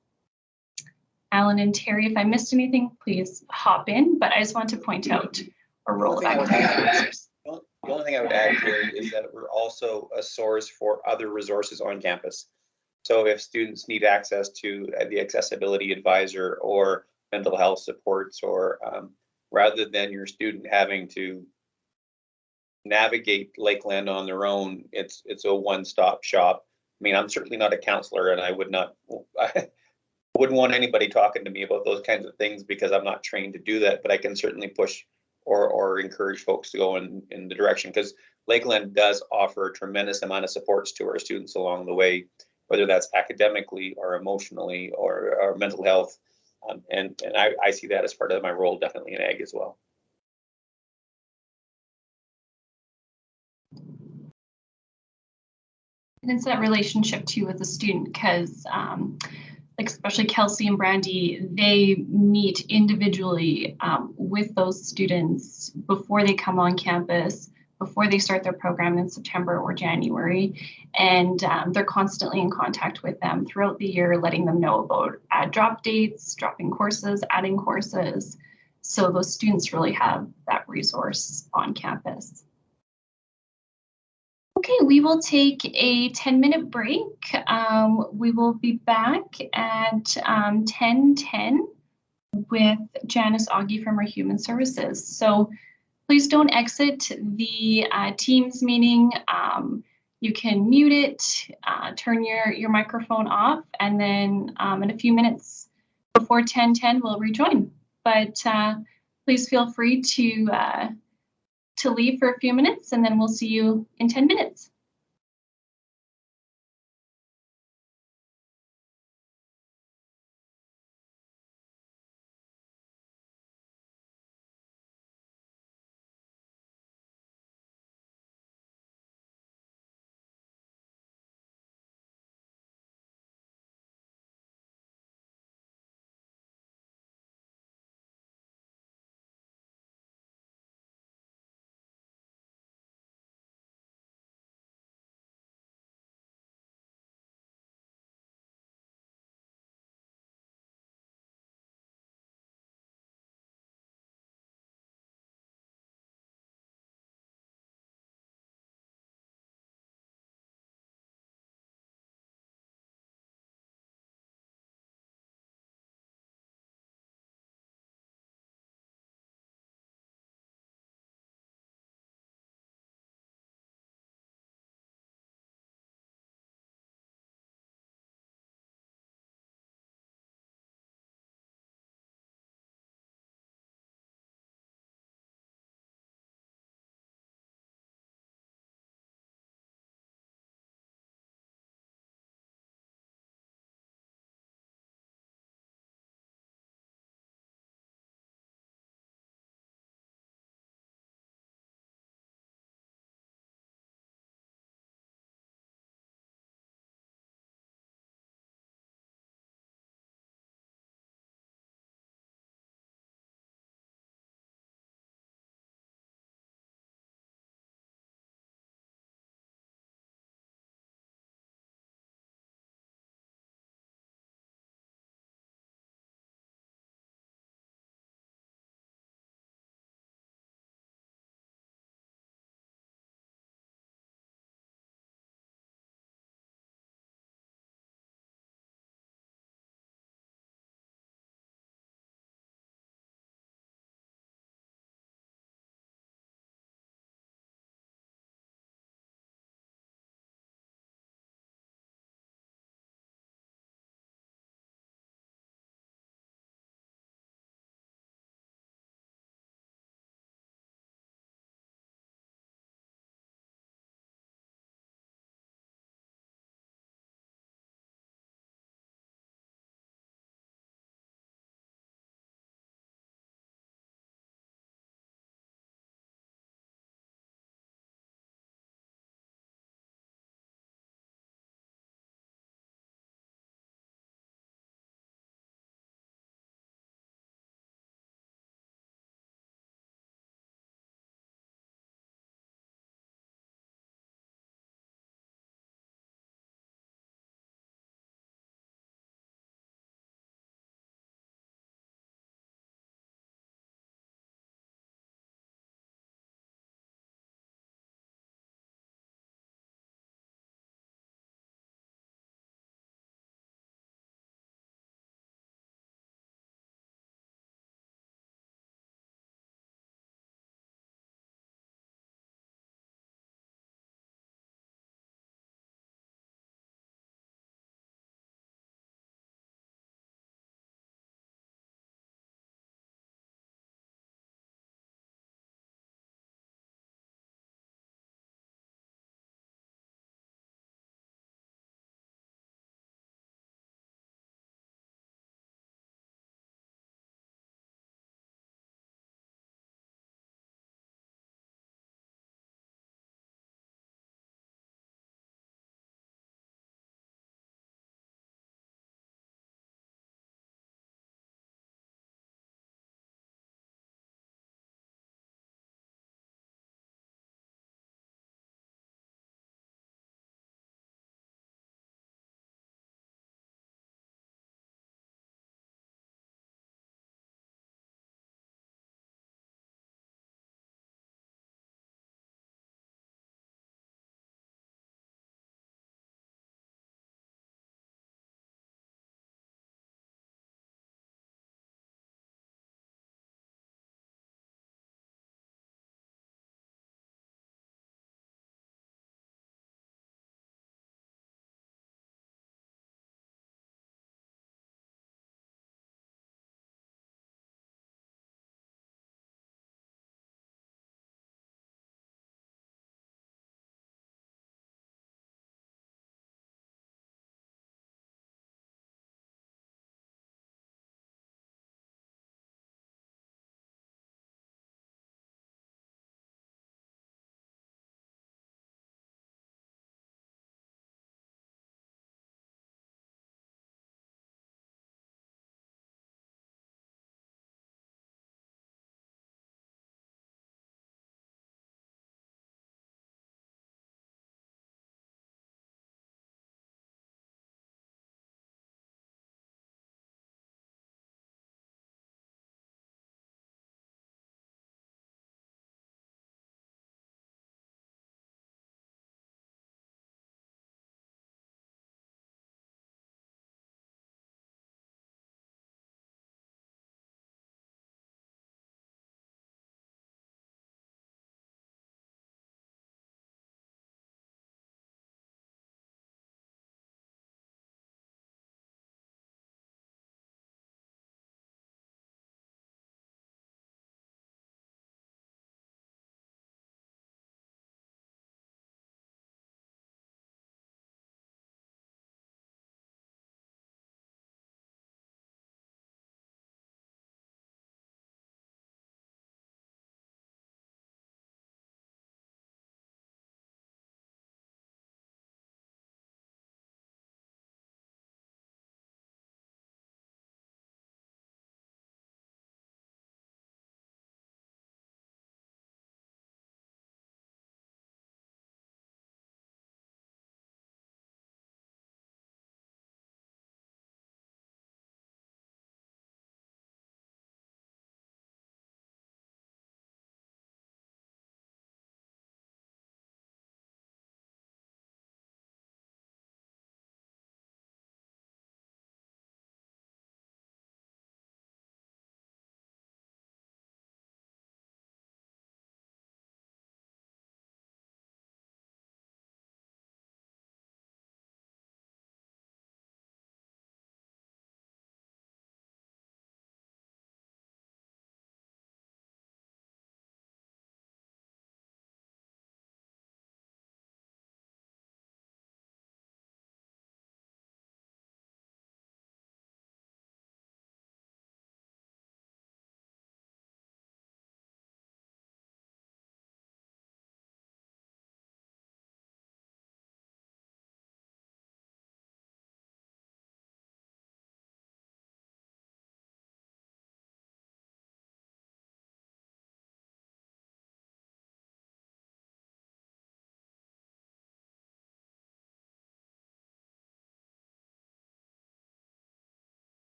Alan and Terry, if I missed anything, please hop in, but I just want to point out our role of academic advisors. The only thing I would add here is that we're also a source for other resources on campus. So if students need access to the accessibility advisor or mental health supports, or rather than your student having to navigate Lakeland on their own, it's a one-stop shop. I mean, I'm certainly not a counselor, and I wouldn't want anybody talking to me about those kinds of things because I'm not trained to do that, but I can certainly push or encourage folks to go in the direction, because Lakeland does offer a tremendous amount of supports to our students along the way, whether that's academically or emotionally or mental health. And I see that as part of my role, definitely in ag as well. And it's that relationship too with the student, because like especially Kelsey and Brandy, they meet individually with those students before they come on campus, before they start their program in September or January. And they're constantly in contact with them throughout the year, letting them know about drop dates, dropping courses, adding courses. So those students really have that resource on campus. Okay, we will take a 10-minute break. We will be back at 10:10 with Janice Augie from our Human Services. So please don't exit the Teams meeting. You can mute it, turn your microphone off, and then in a few minutes before 10:10 we'll rejoin. But please feel free to leave for a few minutes, and then we'll see you in 10 minutes.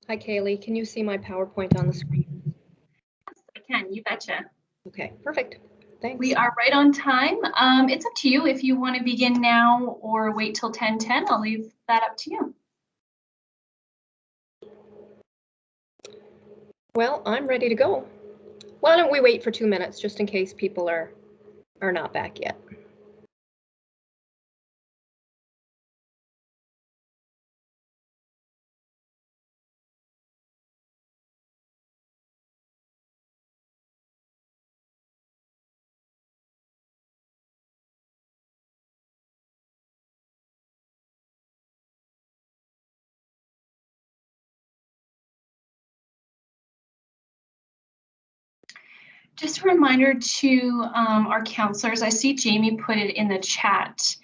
Hi, Kaylee. Can you see my PowerPoint on the screen? I can, you betcha. Okay, perfect. Thanks. We are right on time. It's up to you if you want to begin now or wait till 10:10. I'll leave that up to you. Well, I'm ready to go. Why don't we wait for 2 minutes just in case people are not back yet? Just a reminder to our counselors, I see Jamie put it in the chat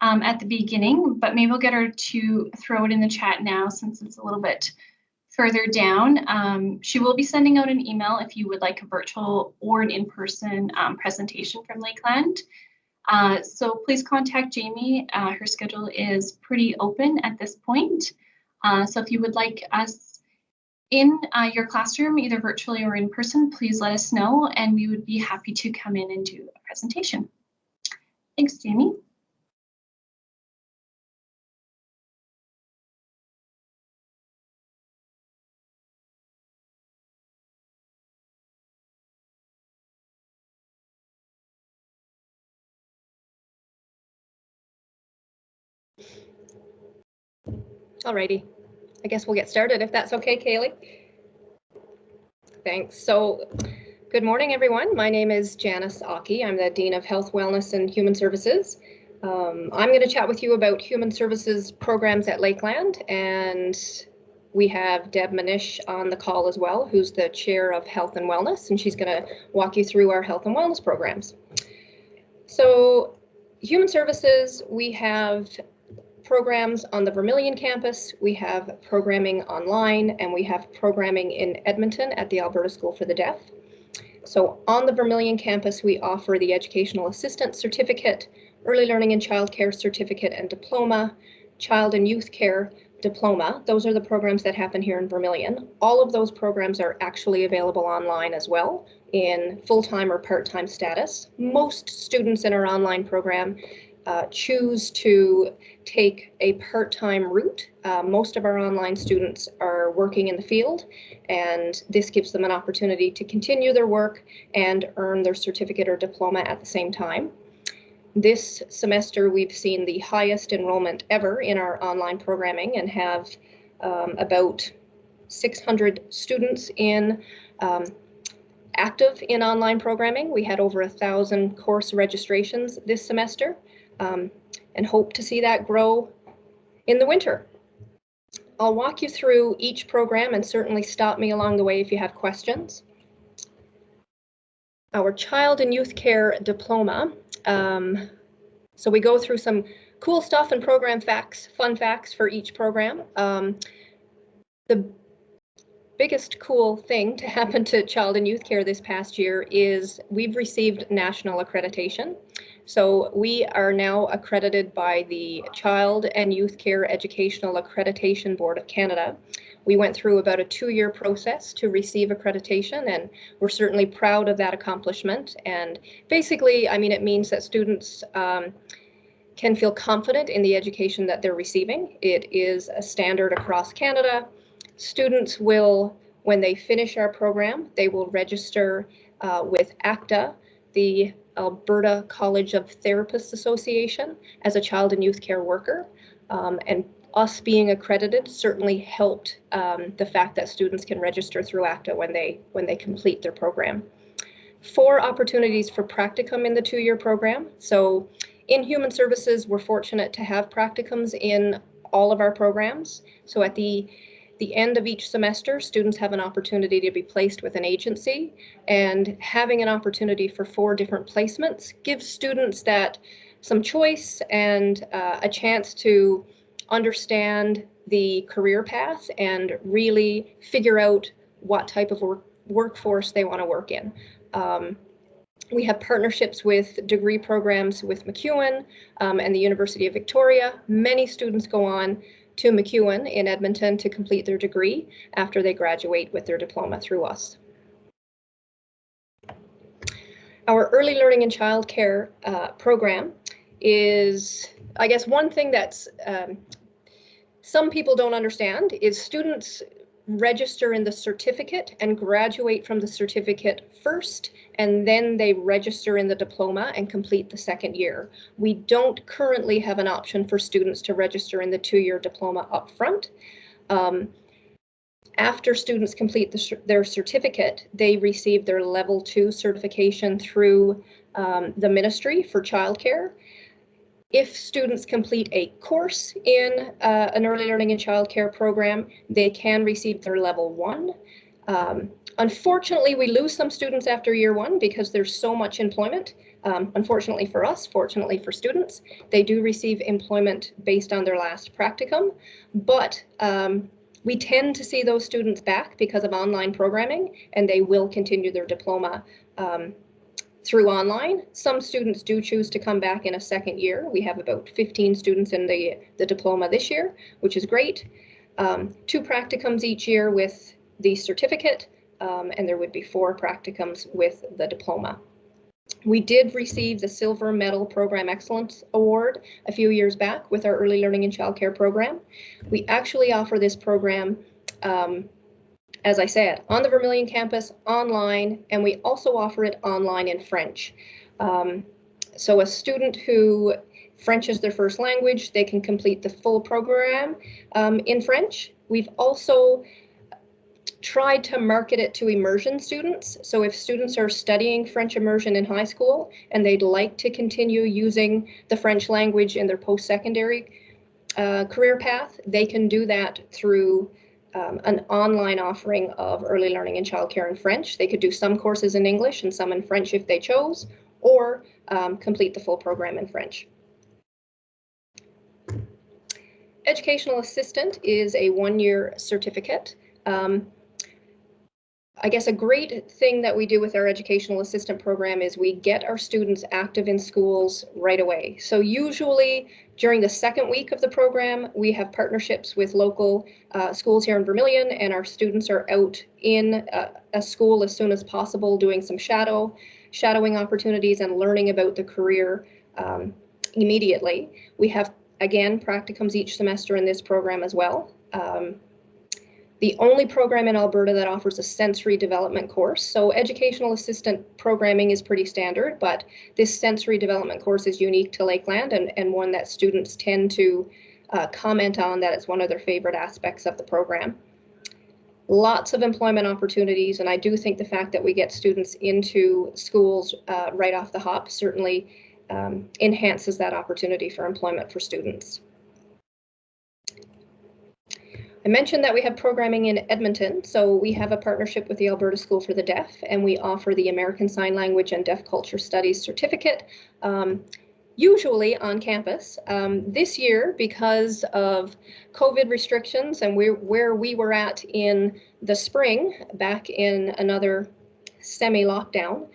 at the beginning, but maybe we'll get her to throw it in the chat now since it's a little bit further down. She will be sending out an email if you would like a virtual or an in-person presentation from Lakeland. So please contact Jamie. Her schedule is pretty open at this point. So if you would like us in your classroom, either virtually or in person, please let us know and we would be happy to come in and do a presentation. Thanks, Jamie. Alrighty, I guess we'll get started if that's okay, Kaylee. Thanks. So, good morning, everyone. My name is Janice Aki. I'm the Dean of Health, Wellness, and Human Services. I'm going to chat with you about human services programs at Lakeland, and we have Deb Manish on the call as well, who's the Chair of Health and Wellness, and she's going to walk you through our health and wellness programs. So, human services, we have programs on the Vermilion campus, we have programming online, and we have programming in Edmonton at the Alberta School for the Deaf. So on the Vermilion campus, we offer the Educational Assistant Certificate, Early Learning and Childcare Certificate and Diploma, Child and Youth Care Diploma. Those are the programs that happen here in Vermilion. All of those programs are actually available online as well in full-time or part-time status. Most students in our online program choose to take a part-time route. Most of our online students are working in the field, and this gives them an opportunity to continue their work and earn their certificate or diploma at the same time. This semester, we've seen the highest enrollment ever in our online programming and have about 600 students in active in online programming. We had over 1,000 course registrations this semester. And hope to see that grow in the winter. I'll walk you through each program and certainly stop me along the way if you have questions. Our Child and Youth Care Diploma. So we go through some cool stuff and program facts, fun facts for each program. The biggest cool thing to happen to Child and Youth Care this past year is we've received national accreditation. So we are now accredited by the Child and Youth Care Educational Accreditation Board of Canada. We went through about a 2-year process to receive accreditation, and we're certainly proud of that accomplishment. And basically, I mean, it means that students can feel confident in the education that they're receiving. It is a standard across Canada. Students will, when they finish our program, they will register with ACTA, the Alberta College of Therapists Association, as a child and youth care worker. And us being accredited certainly helped the fact that students can register through ACTA when they complete their program. 4 opportunities for practicum in the 2-year program. So in human services, we're fortunate to have practicums in all of our programs. So at the end of each semester, students have an opportunity to be placed with an agency, and having an opportunity for 4 different placements gives students that some choice and a chance to understand the career path and really figure out what type of workforce they want to work in. We have partnerships with degree programs with Mcmillan and the University of Victoria. Many students go on to McEwen in Edmonton to complete their degree after they graduate with their diploma through us. Our early learning and childcare program is, I guess, one thing that's some people don't understand is students register in the certificate and graduate from the certificate first, and then they register in the diploma and complete the second year. We don't currently have an option for students to register in the 2-year diploma up front. After students complete their certificate, they receive their level 2 certification through the ministry for childcare. If students complete a course in an early learning and childcare program, they can receive their level 1. Unfortunately, we lose some students after year 1 because there's so much employment. Unfortunately for us, fortunately for students, they do receive employment based on their last practicum, but we tend to see those students back because of online programming, and they will continue their diploma through online. Some students do choose to come back in a second year. We have about 15 students in the diploma this year, which is great. 2 practicums each year with the certificate, and there would be 4 practicums with the diploma. We did receive the Silver Medal Program Excellence Award a few years back with our early learning and childcare program. We actually offer this program, as I said, on the Vermilion campus, online, and we also offer it online in French. So a student who French is their first language, they can complete the full program in French. We've also tried to market it to immersion students. So if students are studying French immersion in high school and they'd like to continue using the French language in their post-secondary career path, they can do that through an online offering of early learning and childcare in French. They could do some courses in English and some in French if they chose, or complete the full program in French. Educational assistant is a 1-year certificate. I guess a great thing that we do with our educational assistant program is we get our students active in schools right away. So usually during the 2nd week of the program, we have partnerships with local schools here in Vermilion, and our students are out in a school as soon as possible doing some shadowing opportunities and learning about the career immediately. We have, again, practicums each semester in this program as well. The only program in Alberta that offers a sensory development course. So educational assistant programming is pretty standard, but this sensory development course is unique to Lakeland, and one that students tend to comment on that it's one of their favorite aspects of the program. Lots of employment opportunities, and I do think the fact that we get students into schools right off the hop certainly enhances that opportunity for employment for students. I mentioned that we have programming in Edmonton, so we have a partnership with the Alberta School for the Deaf, and we offer the American Sign Language and Deaf Culture Studies certificate, usually on campus. This year, because of COVID restrictions and where we were at in the spring, back in another semi-lockdown,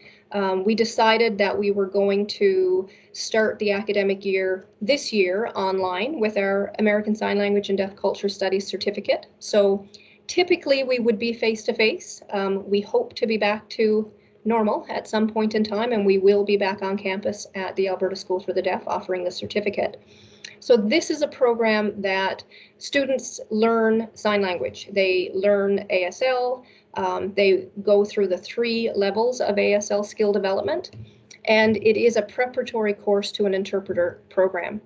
we decided that we were going to start the academic year this year online with our American Sign Language and Deaf Culture Studies certificate. So typically we would be face-to-face. We hope to be back to normal at some point in time, and we will be back on campus at the Alberta School for the Deaf offering the certificate. So this is a program that students learn sign language. They learn ASL, they go through the 3 levels of ASL skill development, and it is a preparatory course to an interpreter program.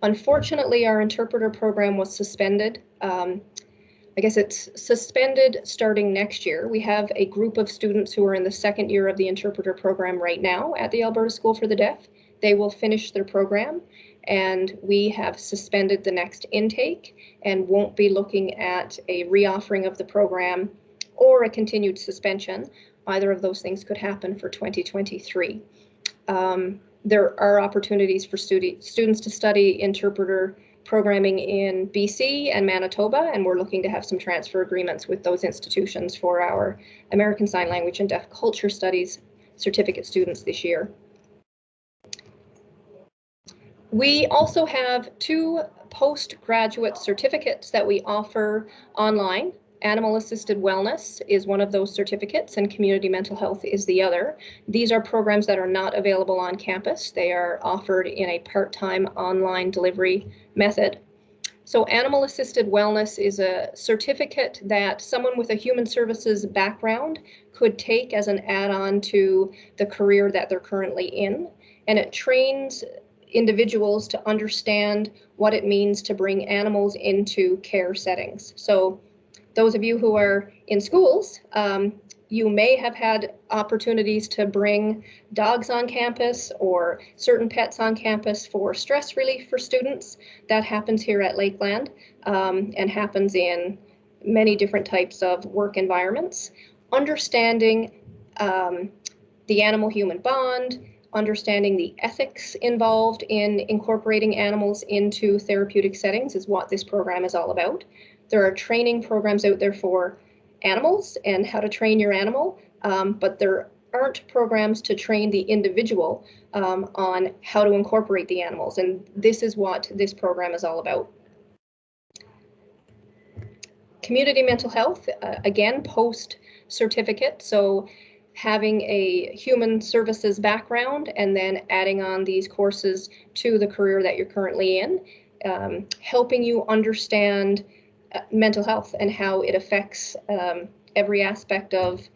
Unfortunately, our interpreter program was suspended. I guess it's suspended starting next year. We have a group of students who are in the 2nd year of the interpreter program right now at the Alberta School for the Deaf. They will finish their program, and we have suspended the next intake and won't be looking at a reoffering of the program or a continued suspension. Either of those things could happen for 2023. There are opportunities for students to study interpreter programming in BC and Manitoba, and we're looking to have some transfer agreements with those institutions for our American Sign Language and Deaf Culture Studies certificate students this year. We also have 2 postgraduate certificates that we offer online. Animal Assisted Wellness is one of those certificates and Community Mental Health is the other. These are programs that are not available on campus. They are offered in a part-time online delivery method. So Animal Assisted Wellness is a certificate that someone with a human services background could take as an add-on to the career that they're currently in. And it trains individuals to understand what it means to bring animals into care settings. So those of you who are in schools, you may have had opportunities to bring dogs on campus or certain pets on campus for stress relief for students. That happens here at Lakeland and happens in many different types of work environments. Understanding the animal-human bond, understanding the ethics involved in incorporating animals into therapeutic settings is what this program is all about. There are training programs out there for animals and how to train your animal, but there aren't programs to train the individual on how to incorporate the animals, and this is what this program is all about. Community mental health, again, post-certificate, so having a human services background and then adding on these courses to the career that you're currently in, helping you understand mental health and how it affects every aspect of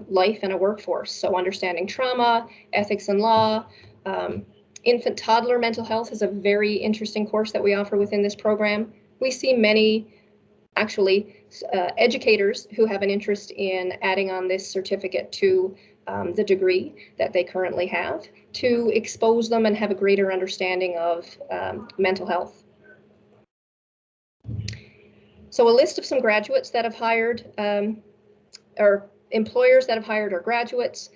life in a workforce. So understanding trauma, ethics and law, infant toddler mental health is a very interesting course that we offer within this program. We see many actually educators who have an interest in adding on this certificate to the degree that they currently have to expose them and have a greater understanding of mental health. So a list of some graduates that have hired, or employers that have hired our graduates.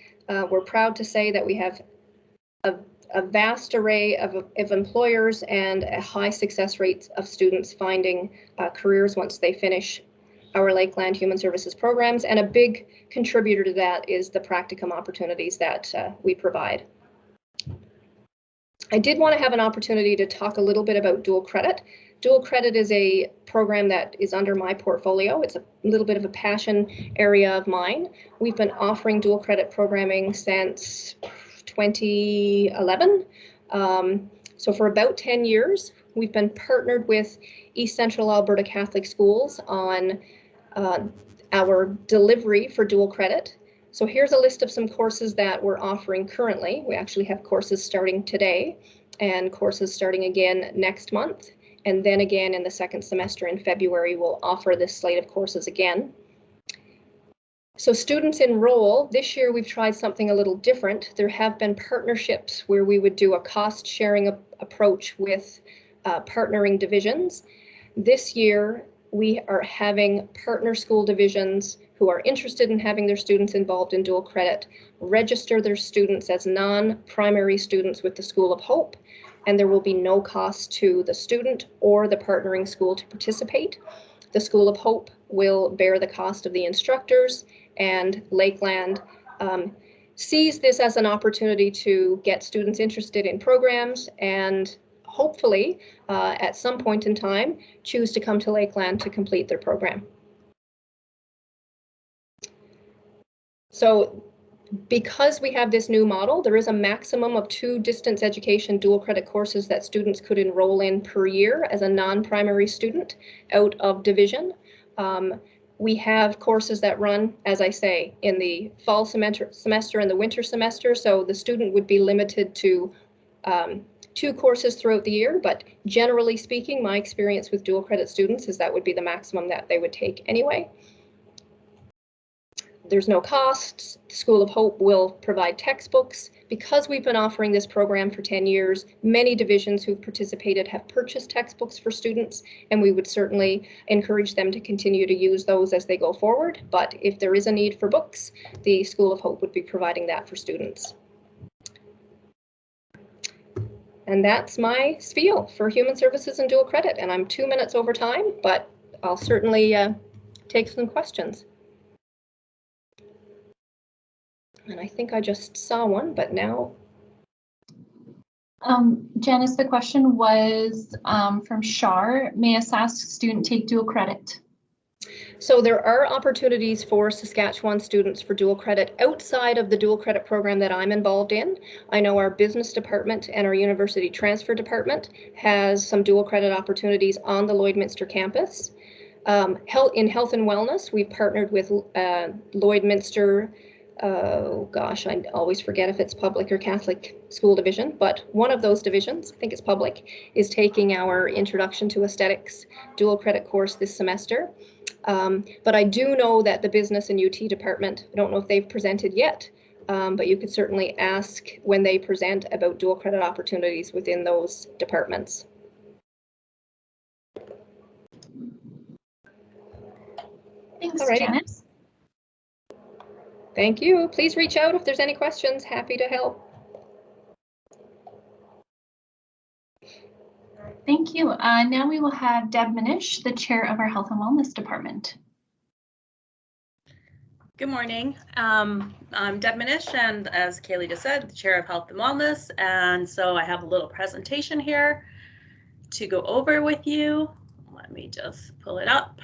We're proud to say that we have a vast array of employers and a high success rate of students finding careers once they finish our Lakeland Human Services programs. And a big contributor to that is the practicum opportunities that we provide. I did want to have an opportunity to talk a little bit about dual credit. Dual credit is a program that is under my portfolio. It's a little bit of a passion area of mine. We've been offering dual credit programming since 2011. So for about 10 years, we've been partnered with East Central Alberta Catholic Schools on our delivery for dual credit. So here's a list of some courses that we're offering currently. We actually have courses starting today and courses starting again next month. And then again in the second semester in February, we'll offer this slate of courses again. So students enroll. This year we've tried something a little different. There have been partnerships where we would do a cost sharing approach with partnering divisions. This year we are having partner school divisions who are interested in having their students involved in dual credit register their students as non-primary students with the School of Hope, and there will be no cost to the student or the partnering school to participate. The School of Hope will bear the cost of the instructors, and Lakeland sees this as an opportunity to get students interested in programs and hopefully at some point in time choose to come to Lakeland to complete their program. So because we have this new model, there is a maximum of 2 distance education dual credit courses that students could enroll in per year as a non-primary student out of division. We have courses that run, as I say, in the fall semester and the winter semester, so the student would be limited to 2 courses throughout the year, but generally speaking, my experience with dual credit students is that would be the maximum that they would take anyway. There's no costs. The School of Hope will provide textbooks. Because we've been offering this program for 10 years, many divisions who've participated have purchased textbooks for students, and we would certainly encourage them to continue to use those as they go forward. But if there is a need for books, the School of Hope would be providing that for students. And that's my spiel for human services and dual credit. And I'm 2 minutes over time, but I'll certainly take some questions. And I think I just saw one, but now Janice, the question was from Shar. May a Sask student take dual credit? So there are opportunities for Saskatchewan students for dual credit outside of the dual credit program that I'm involved in. I know our business department and our university transfer department has some dual credit opportunities on the Lloydminster campus. In health and wellness, we've partnered with Lloydminster. Oh gosh, I always forget if it's public or Catholic school division, but one of those divisions, I think it's public, is taking our Introduction to Aesthetics dual credit course this semester. But I do know that the business and UT department, I don't know if they've presented yet, but you could certainly ask when they present about dual credit opportunities within those departments. Thanks, Alrighty. Janice. Thank you. Please reach out if there's any questions. Happy to help. Thank you. Now we will have Deb Minish, the chair of our Health and Wellness Department. Good morning. I'm Deb Minish, and as Kaylee just said, the chair of Health and Wellness. And so I have a little presentation here to go over with you. Let me just pull it up.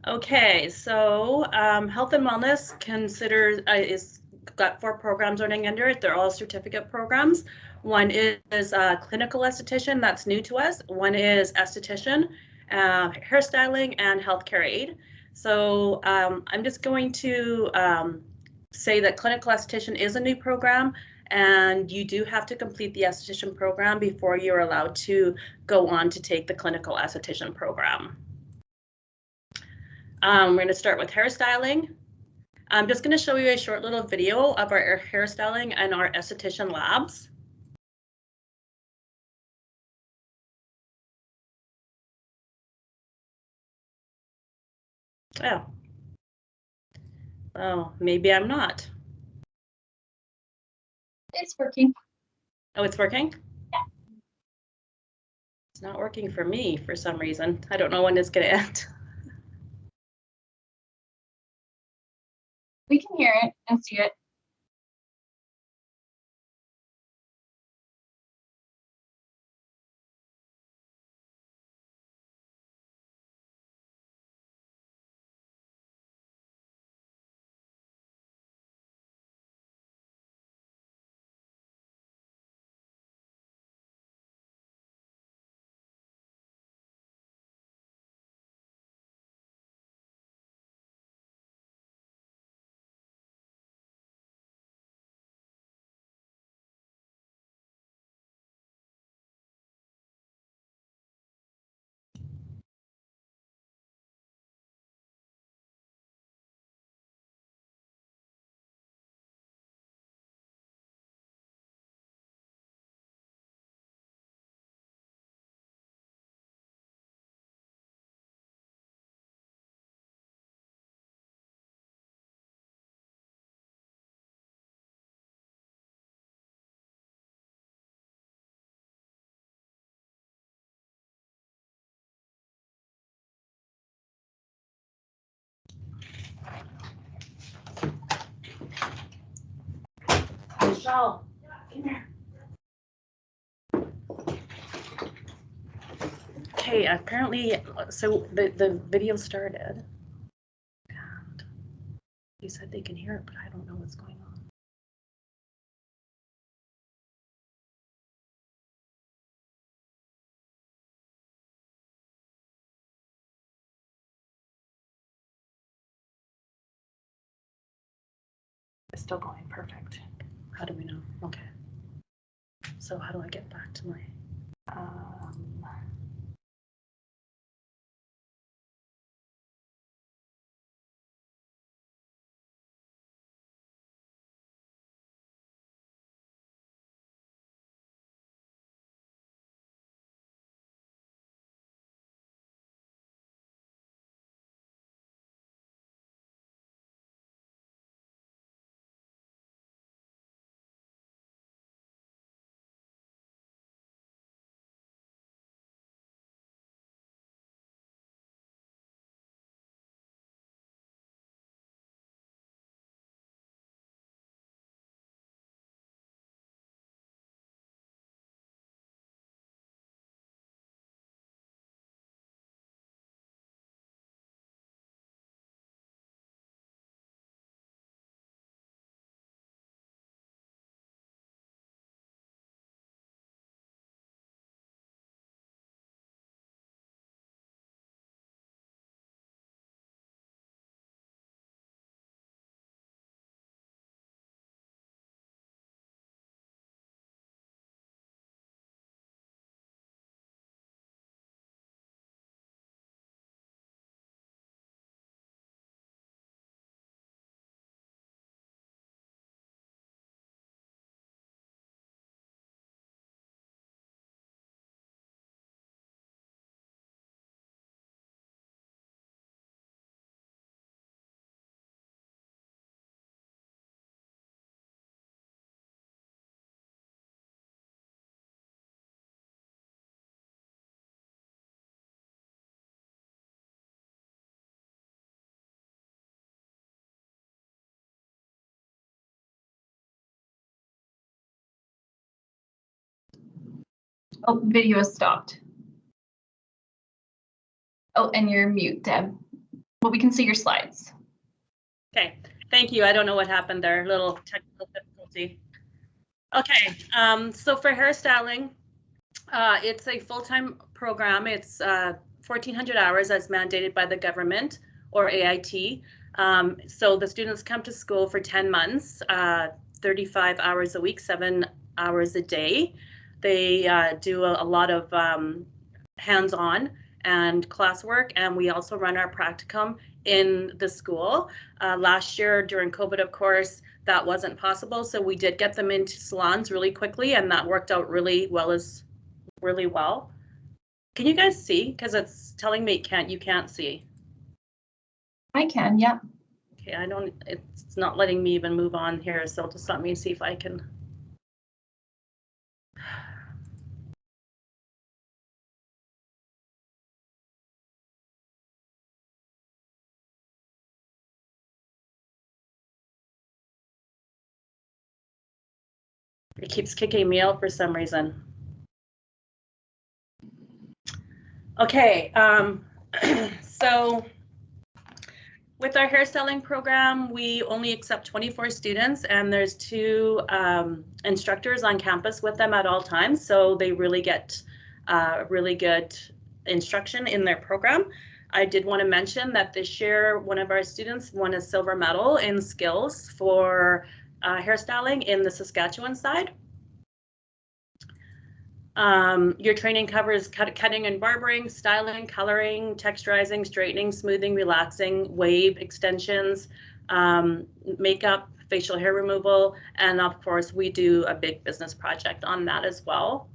Okay, so Health and Wellness considers is got 4 programs running under it. They're all certificate programs. One is clinical esthetician, that's new to us. One is esthetician, hairstyling, and healthcare aide. So I'm just going to say that clinical esthetician is a new program, and you do have to complete the esthetician program before you're allowed to go on to take the clinical esthetician program. We're going to start with hairstyling. I'm just going to show you a short little video of our hairstyling and our esthetician labs. Oh, maybe I'm not. It's working. Oh, it's working? Yeah. It's not working for me for some reason. I don't know when it's going to end. We can hear it and see it. Michelle, come here. Okay, apparently, so the video started. And you said they can hear it, but I don't know what's going on. It's still going perfect. How do we know? Okay. So how do I get back to my Oh, video is stopped. Oh, and you're mute, Deb. But we can see your slides. Okay, thank you. I don't know what happened there, little technical difficulty. Okay, so for hairstyling, it's a full-time program. It's 1,400 hours as mandated by the government or AIT. So the students come to school for 10 months, 35 hours a week, 7 hours a day. They do a lot of hands-on and classwork, and we also run our practicum in the school. Last year during COVID, of course, that wasn't possible, so we did get them into salons really quickly, and that worked out really well. Can you guys see? Because it's telling me you can't see. I can, yeah. Okay, it's not letting me even move on here, so just let me see if I can. It keeps kicking me out for some reason. Okay, so with our hairstyling program, we only accept 24 students, and there's 2 instructors on campus with them at all times, so they really get really good instruction in their program. I did want to mention that this year, one of our students won a silver medal in skills for hairstyling in the Saskatchewan side. Your training covers cutting and barbering, styling, coloring, texturizing, straightening, smoothing, relaxing, wave, extensions, makeup, facial hair removal, and of course we do a big business project on that as well.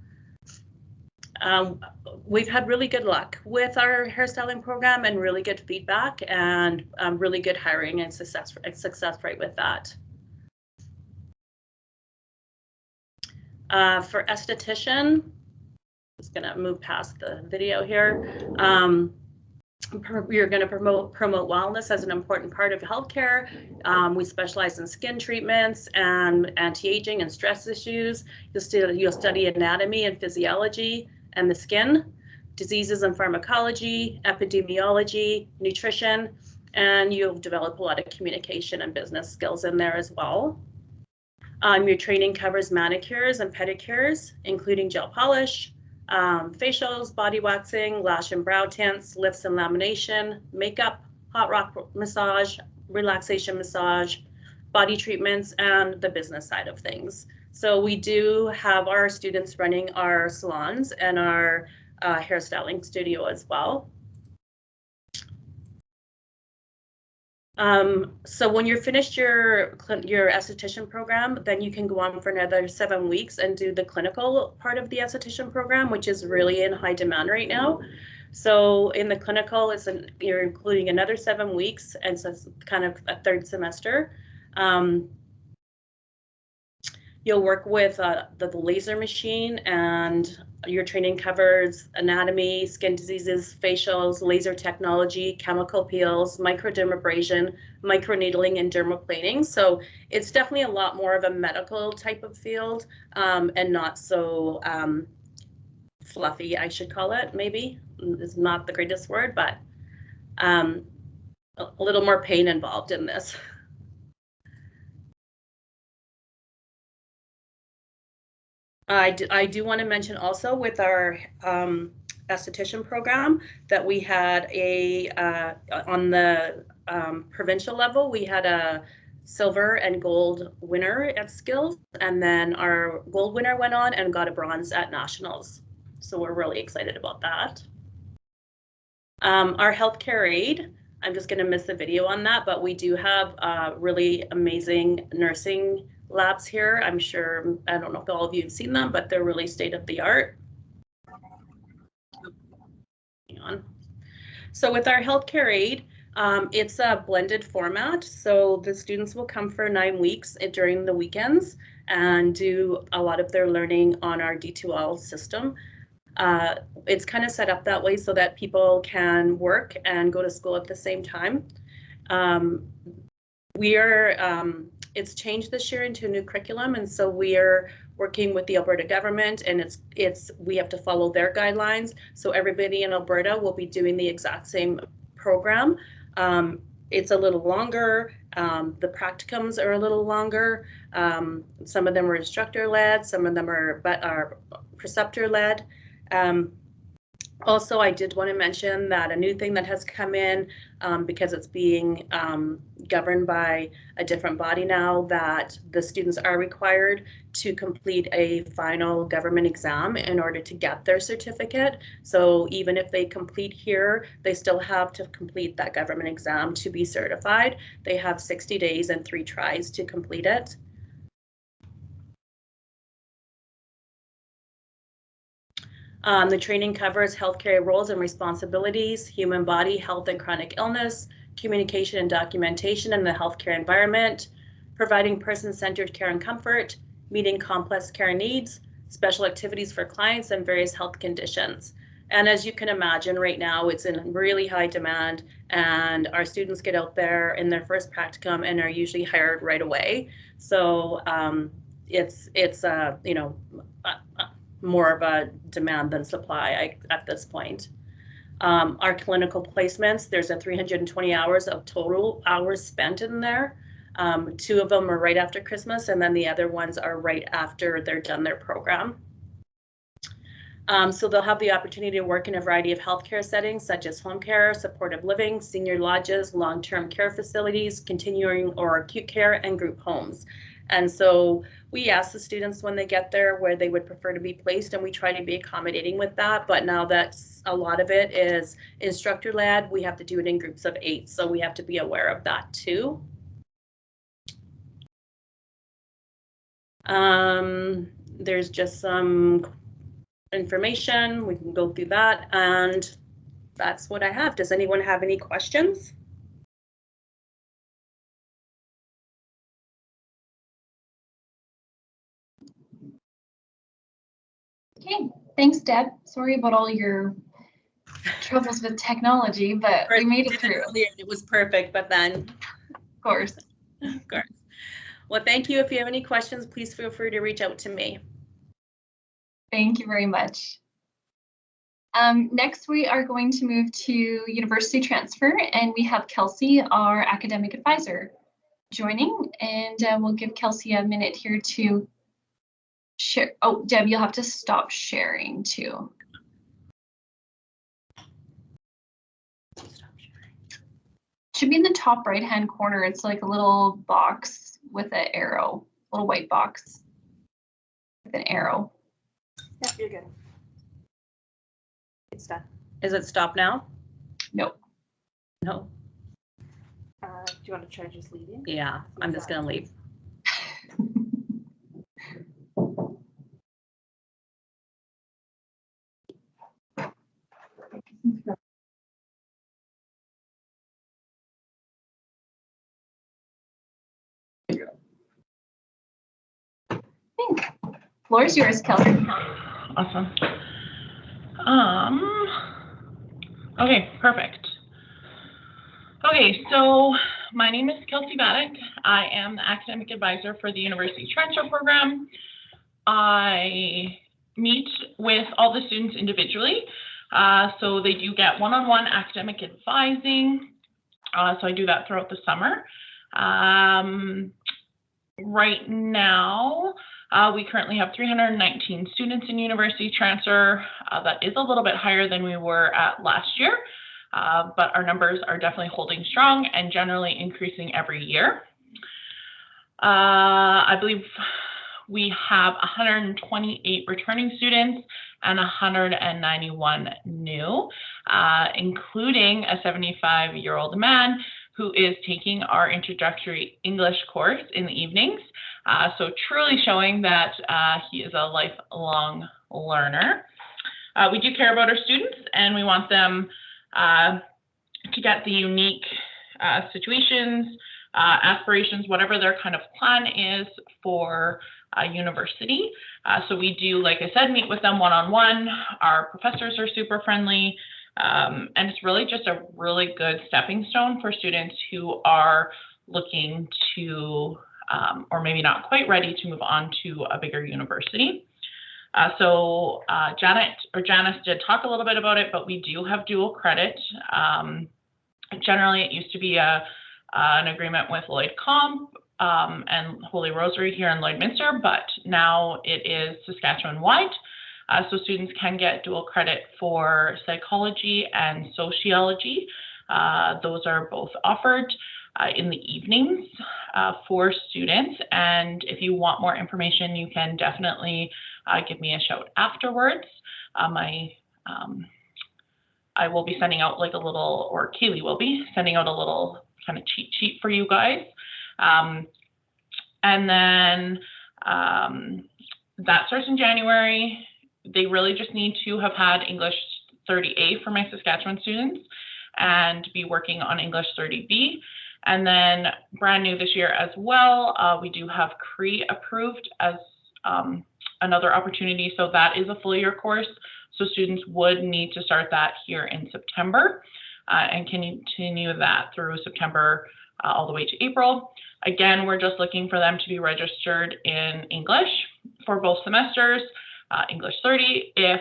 We've had really good luck with our hairstyling program and really good feedback and really good hiring and success rate with that. For esthetician, just gonna move past the video here. We're going to promote wellness as an important part of healthcare. We specialize in skin treatments and anti-aging and stress issues. You'll study anatomy and physiology and the skin, diseases and pharmacology, epidemiology, nutrition, and you'll develop a lot of communication and business skills in there as well. Your training covers manicures and pedicures, including gel polish, facials, body waxing, lash and brow tints, lifts and lamination, makeup, hot rock massage, relaxation massage, body treatments, and the business side of things. So we do have our students running our salons and our hairstyling studio as well. So when you're finished your esthetician program, then you can go on for another 7 weeks and do the clinical part of the esthetician program, which is really in high demand right now. So in the clinical, you're including another 7 weeks, and so it's kind of a 3rd semester. You'll work with the laser machine, and your training covers anatomy, skin diseases, facials, laser technology, chemical peels, microdermabrasion, microneedling, and dermaplaning. So it's definitely a lot more of a medical type of field, and not so fluffy, I should call it, maybe. It's not the greatest word, but a little more pain involved in this. I do want to mention also with our esthetician program that we had on the provincial level, we had a silver and gold winner at skills, and then our gold winner went on and got a bronze at nationals. So we're really excited about that. Our healthcare aide, I'm just going to miss the video on that, but we do have really amazing nursing labs here. I'm sure, I don't know if all of you have seen them, but they're really state of the art. Hang on. So with our healthcare aide, it's a blended format. So the students will come for 9 weeks during the weekends and do a lot of their learning on our D2L system. It's kind of set up that way so that people can work and go to school at the same time. We are It's changed this year into a new curriculum, and so we are working with the Alberta government, and we have to follow their guidelines. So everybody in Alberta will be doing the exact same program. It's a little longer. The practicums are a little longer. Some of them are instructor-led, some of them are preceptor-led. Also, I did want to mention that a new thing that has come in, because it's being governed by a different body now, that the students are required to complete a final government exam in order to get their certificate. So even if they complete here, they still have to complete that government exam to be certified. They have 60 days and 3 tries to complete it. The training covers healthcare roles and responsibilities, human body, health and chronic illness, communication and documentation in the healthcare environment, providing person-centered care and comfort, meeting complex care needs, special activities for clients and various health conditions. And as you can imagine, right now it's in really high demand, and our students get out there in their first practicum and are usually hired right away. So it's you know, more of a demand than supply at this point. Our clinical placements, there's a 320 hours of total hours spent in there. 2 of them are right after Christmas, and then the other ones are right after they're done their program. So they'll have the opportunity to work in a variety of healthcare settings, such as home care, supportive living, senior lodges, long-term care facilities, continuing or acute care, and group homes. And so we ask the students when they get there where they would prefer to be placed, and we try to be accommodating with that. But now that's a lot of it is instructor-led, we have to do it in groups of 8. So we have to be aware of that too. There's just some information. We can go through that, and that's what I have. Does anyone have any questions? Okay, thanks, Deb. Sorry about all your troubles with technology, but we made it through. It was perfect, but then, of course. Of course. Well, thank you. If you have any questions, please feel free to reach out to me. Thank you very much. Next, we are going to move to university transfer, and we have Kelsey, our academic advisor, joining, and we'll give Kelsey a minute here to share. Oh, Deb, you'll have to stop sharing too. Should be in the top right-hand corner. It's like a little box with an arrow, a little white box with an arrow. Yeah, you're good. It's done. Is it stopped now? No. No. Do you want to try just leaving? Yeah, I'm just gonna leave. Floor is yours, Kelsey. Awesome. Okay, perfect. Okay, so my name is Kelsey Maddock. I am the academic advisor for the University Transfer Program. I meet with all the students individually, so they do get one-on-one academic advising. So I do that throughout the summer. Right now, we currently have 319 students in university transfer. That is a little bit higher than we were at last year, but our numbers are definitely holding strong and generally increasing every year. I believe we have 128 returning students and 191 new, including a 75-year-old man who is taking our introductory English course in the evenings. So truly showing that he is a lifelong learner. We do care about our students, and we want them to get the unique situations, aspirations, whatever their kind of plan is for university. So we do, like I said, meet with them one-on-one. Our professors are super friendly. And it's really just a really good stepping stone for students who are looking to or maybe not quite ready to move on to a bigger university. Janice did talk a little bit about it, but we do have dual credit. Generally, it used to be an agreement with Lloyd Comp and Holy Rosary here in Lloydminster, but now it is Saskatchewan-wide. So students can get dual credit for psychology and sociology. Those are both offered in the evenings for students. And if you want more information, you can definitely give me a shout afterwards. I will be sending out like a little, or Kaylee will be sending out a little kind of cheat sheet for you guys. And then that starts in January. They really just need to have had English 30A for my Saskatchewan students and be working on English 30B. And then brand new this year as well, we do have CRE approved as another opportunity. So that is a full year course. So students would need to start that here in September and continue that through September all the way to April. Again, we're just looking for them to be registered in English for both semesters, English 30. If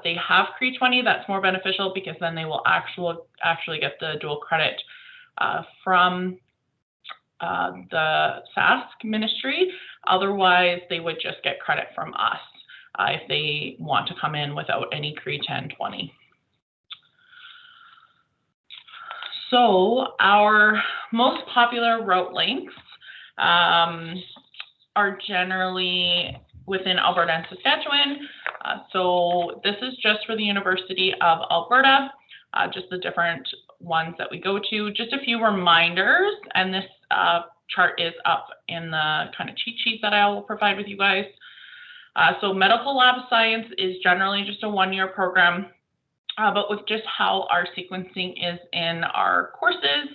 they have CRE 20, that's more beneficial because then they will actually get the dual credit from the Sask ministry. Otherwise, they would just get credit from us if they want to come in without any CRE 10-20. So our most popular route links are generally within Alberta and Saskatchewan. So this is just for the University of Alberta, just the different ones that we go to. Just a few reminders, and this chart is up in the kind of cheat sheet that I will provide with you guys. So medical lab science is generally just a one-year program, but with just how our sequencing is in our courses,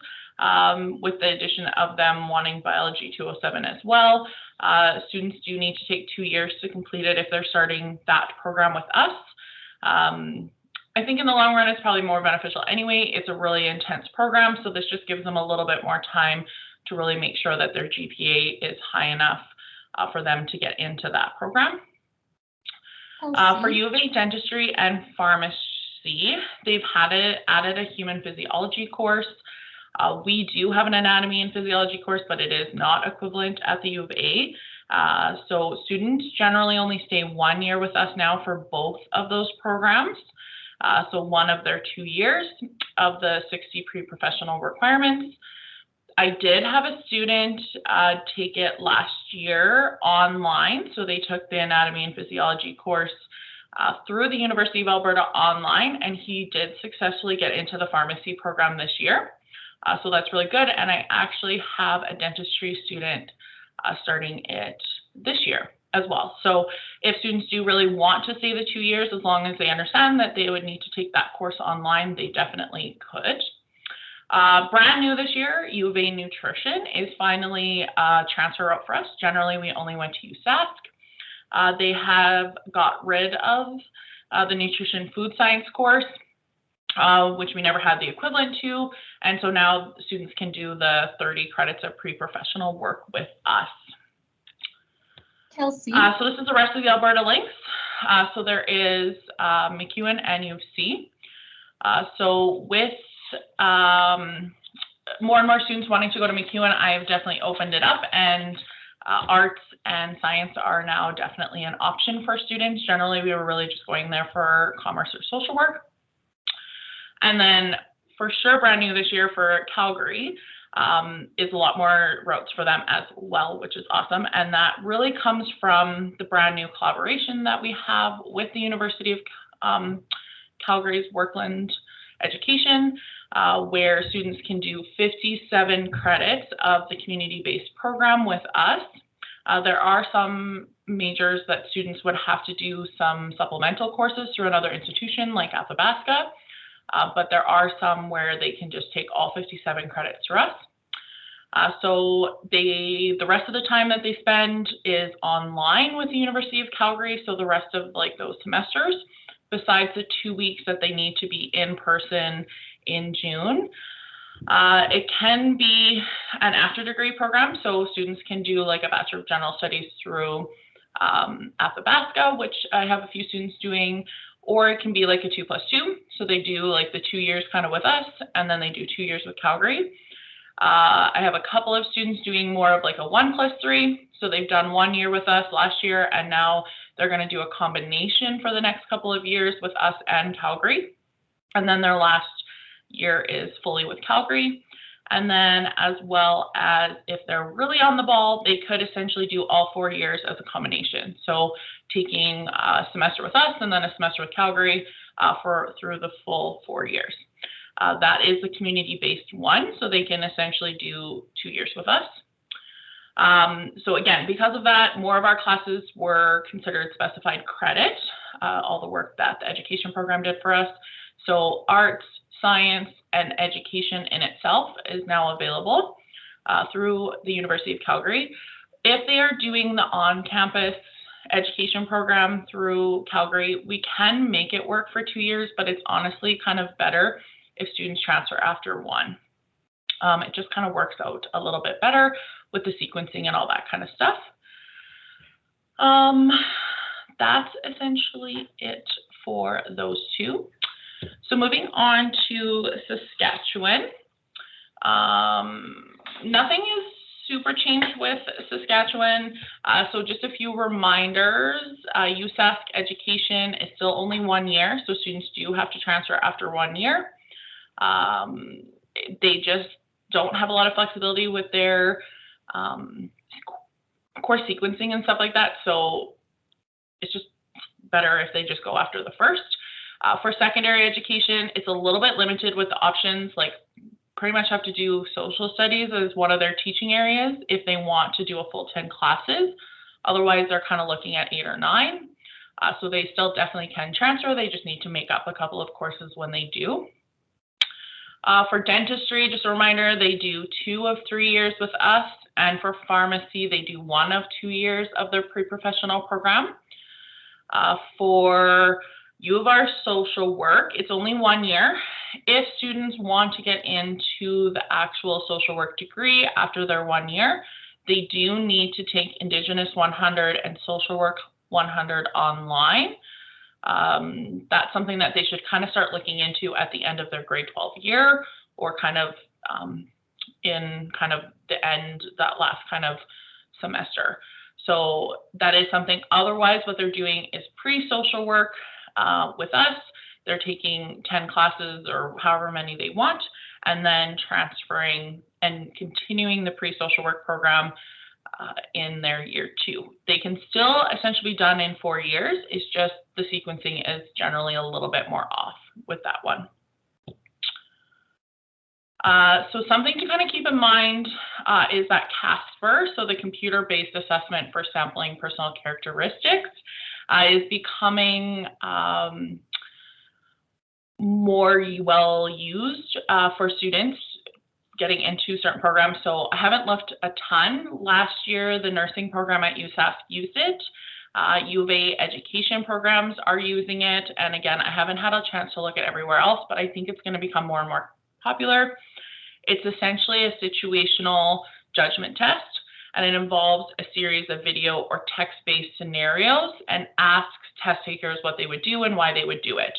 with the addition of them wanting biology 207 as well, students do need to take 2 years to complete it if they're starting that program with us. I think in the long run, it's probably more beneficial anyway. It's a really intense program, so this just gives them a little bit more time to really make sure that their GPA is high enough for them to get into that program. For U of A dentistry and pharmacy, they've added a human physiology course. We do have an anatomy and physiology course, but it is not equivalent at the U of A. So students generally only stay 1 year with us now for both of those programs. So one of their 2 years of the 60 pre-professional requirements. I did have a student take it last year online. So they took the anatomy and physiology course through the University of Alberta online, and he did successfully get into the pharmacy program this year. So that's really good. And I actually have a dentistry student starting it this year as well. So if students do really want to stay the 2 years, as long as they understand that they would need to take that course online, they definitely could. Brand new this year, U of A Nutrition is finally a transfer route for us. Generally, we only went to USask. They have got rid of the Nutrition Food Science course, which we never had the equivalent to. And so now students can do the 30 credits of pre-professional work with us. Kelsey. So this is the rest of the Alberta links. So there is Mcmillan and U of C. So with more and more students wanting to go to Mcmillan, I have definitely opened it up, and arts and science are now definitely an option for students. Generally, we were really just going there for commerce or social work. And then for sure, brand new this year for Calgary is a lot more routes for them as well, which is awesome. And that really comes from the brand new collaboration that we have with the University of Calgary's Workland Education, where students can do 57 credits of the community-based program with us. There are some majors that students would have to do some supplemental courses through another institution like Athabasca, but there are some where they can just take all 57 credits through us. So the rest of the time that they spend is online with the University of Calgary, so the rest of like those semesters, besides the 2 weeks that they need to be in person in June. It can be an after degree program, so students can do like a Bachelor of General Studies through Athabasca, which I have a few students doing, or it can be like a 2+2. So they do like the 2 years kind of with us, and then they do 2 years with Calgary. I have a couple of students doing more of like a 1+3. So they've done 1 year with us last year, and now they're going to do a combination for the next couple of years with us and Calgary. And then their last year is fully with Calgary. And then as well as if they're really on the ball, they could essentially do all 4 years as a combination. So taking a semester with us and then a semester with Calgary through the full 4 years. That is the community-based one, so they can essentially do 2 years with us. So again, because of that, more of our classes were considered specified credit, all the work that the education program did for us. So arts, science, and education in itself is now available through the University of Calgary. If they are doing the on-campus education program through Calgary, we can make it work for 2 years, but it's honestly kind of better if students transfer after 1. It just kind of works out a little bit better with the sequencing and all that kind of stuff. That's essentially it for those two. So moving on to Saskatchewan, nothing is super changed with Saskatchewan. So just a few reminders, USask education is still only 1 year, so students do have to transfer after 1 year. They just don't have a lot of flexibility with their course sequencing and stuff like that, so it's just better if they just go after the first. For secondary education, it's a little bit limited with the options, like pretty much have to do social studies as one of their teaching areas if they want to do a full 10 classes. Otherwise, they're kind of looking at 8 or 9. So they still definitely can transfer. They just need to make up a couple of courses when they do. For dentistry, just a reminder, they do 2 of 3 years with us. And for pharmacy, they do 1 of 2 years of their pre-professional program. For U of R social work, it's only 1 year. If students want to get into the actual social work degree after their 1 year, they do need to take Indigenous 100 and Social Work 100 online. That's something that they should kind of start looking into at the end of their grade 12 year, or kind of in kind of the end, that last kind of semester. So that is something. Otherwise, what they're doing is pre-social work with us. They're taking 10 classes or however many they want, and then transferring and continuing the pre-social work program in their year 2. They can still essentially be done in 4 years. It's just the sequencing is generally a little bit more off with that one. So something to kind of keep in mind is that CASPER, so the computer-based assessment for sampling personal characteristics, is becoming more well used for students getting into certain programs. So I haven't looked a ton. Last year, the nursing program at USask used it. U of A education programs are using it. And again, I haven't had a chance to look at everywhere else, but I think it's going to become more and more popular. It's essentially a situational judgment test, and it involves a series of video or text-based scenarios and asks test takers what they would do and why they would do it.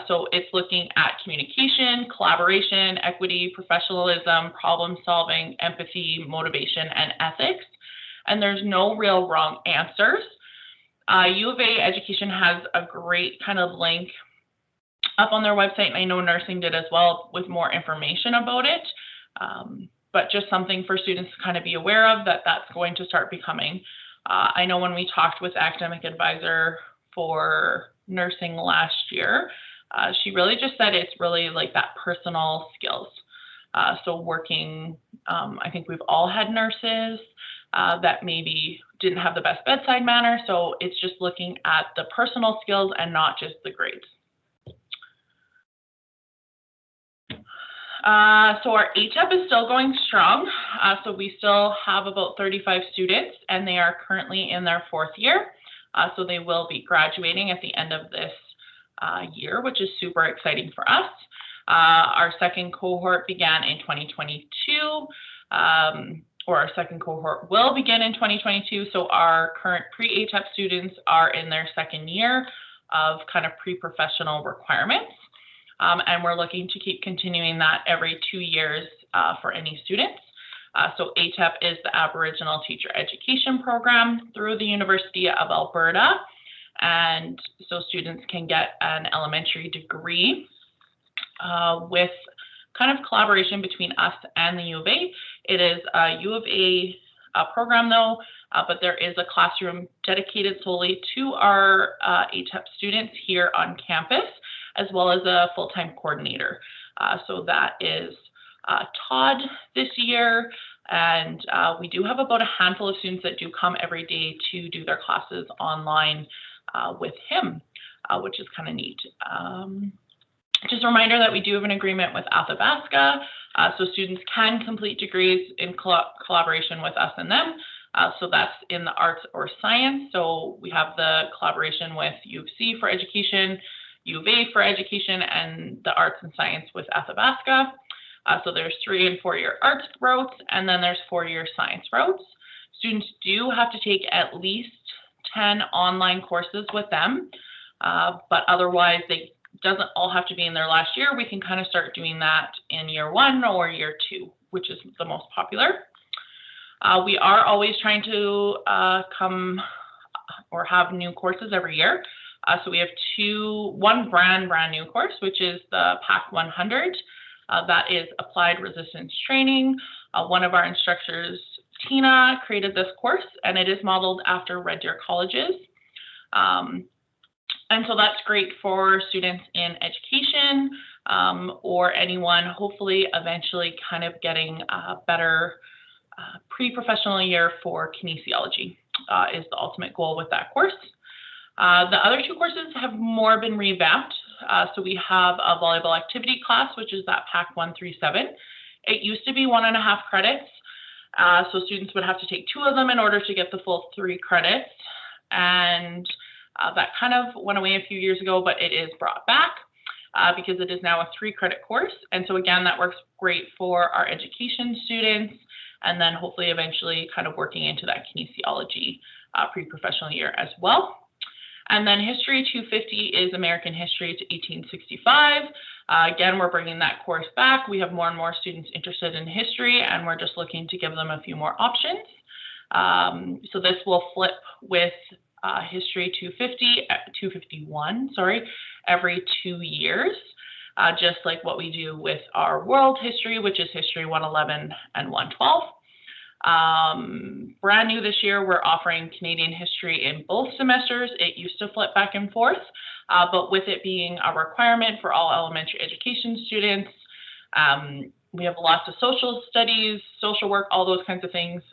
So it's looking at communication, collaboration, equity, professionalism, problem solving, empathy, motivation, and ethics. And there's no real wrong answers. U of A Education has a great kind of link up on their website, and I know nursing did as well, with more information about it. But just something for students to kind of be aware of, that that's going to start becoming. I know when we talked with academic advisor for nursing last year, she really just said it's really like that personal skills. So working, I think we've all had nurses that maybe didn't have the best bedside manner. So it's just looking at the personal skills and not just the grades. So our HEP is still going strong. So we still have about 35 students, and they are currently in their 4th year. So they will be graduating at the end of this year, which is super exciting for us. Our second cohort began in 2022, or our second cohort will begin in 2022. So our current pre-ATEP students are in their second year of kind of pre-professional requirements. And we're looking to keep continuing that every 2 years for any students. So ATEP is the Aboriginal Teacher Education Program through the University of Alberta. And so students can get an elementary degree with kind of collaboration between us and the U of A. It is a U of A program though, but there is a classroom dedicated solely to our ATEP students here on campus, as well as a full-time coordinator. So that is Todd this year, and we do have about a handful of students that do come every day to do their classes online with him, which is kind of neat. Just a reminder that we do have an agreement with Athabasca, so students can complete degrees in collaboration with us and them. So that's in the arts or science. So we have the collaboration with U of C for education, U of A for education, and the arts and science with Athabasca. So there's 3- and 4-year arts routes, and then there's 4-year science routes. Students do have to take at least 10 online courses with them, but otherwise they doesn't all have to be in their last year. We can kind of start doing that in year 1 or year 2, which is the most popular. We are always trying to come or have new courses every year. So we have one brand new course, which is the PAC 100. That is Applied Resistance Training. One of our instructors, Tina, created this course, and it is modeled after Red Deer colleges. And so that's great for students in education or anyone hopefully eventually kind of getting a better pre-professional year for kinesiology is the ultimate goal with that course. The other 2 courses have more been revamped. So we have a volleyball activity class, which is that PAC 137. It used to be 1.5 credits. So students would have to take 2 of them in order to get the full 3 credits. And that kind of went away a few years ago, but it is brought back because it is now a 3-credit course. And so again, that works great for our education students, and then hopefully eventually kind of working into that kinesiology pre-professional year as well. And then History 250 is American history to 1865. Again, we're bringing that course back. We have more and more students interested in history, and we're just looking to give them a few more options. So this will flip with History 251, every 2 years, just like what we do with our world history, which is History 111 and 112. Brand new this year, we're offering Canadian history in both semesters. It used to flip back and forth, but with it being a requirement for all elementary education students, we have lots of social studies, social work, all those kinds of things.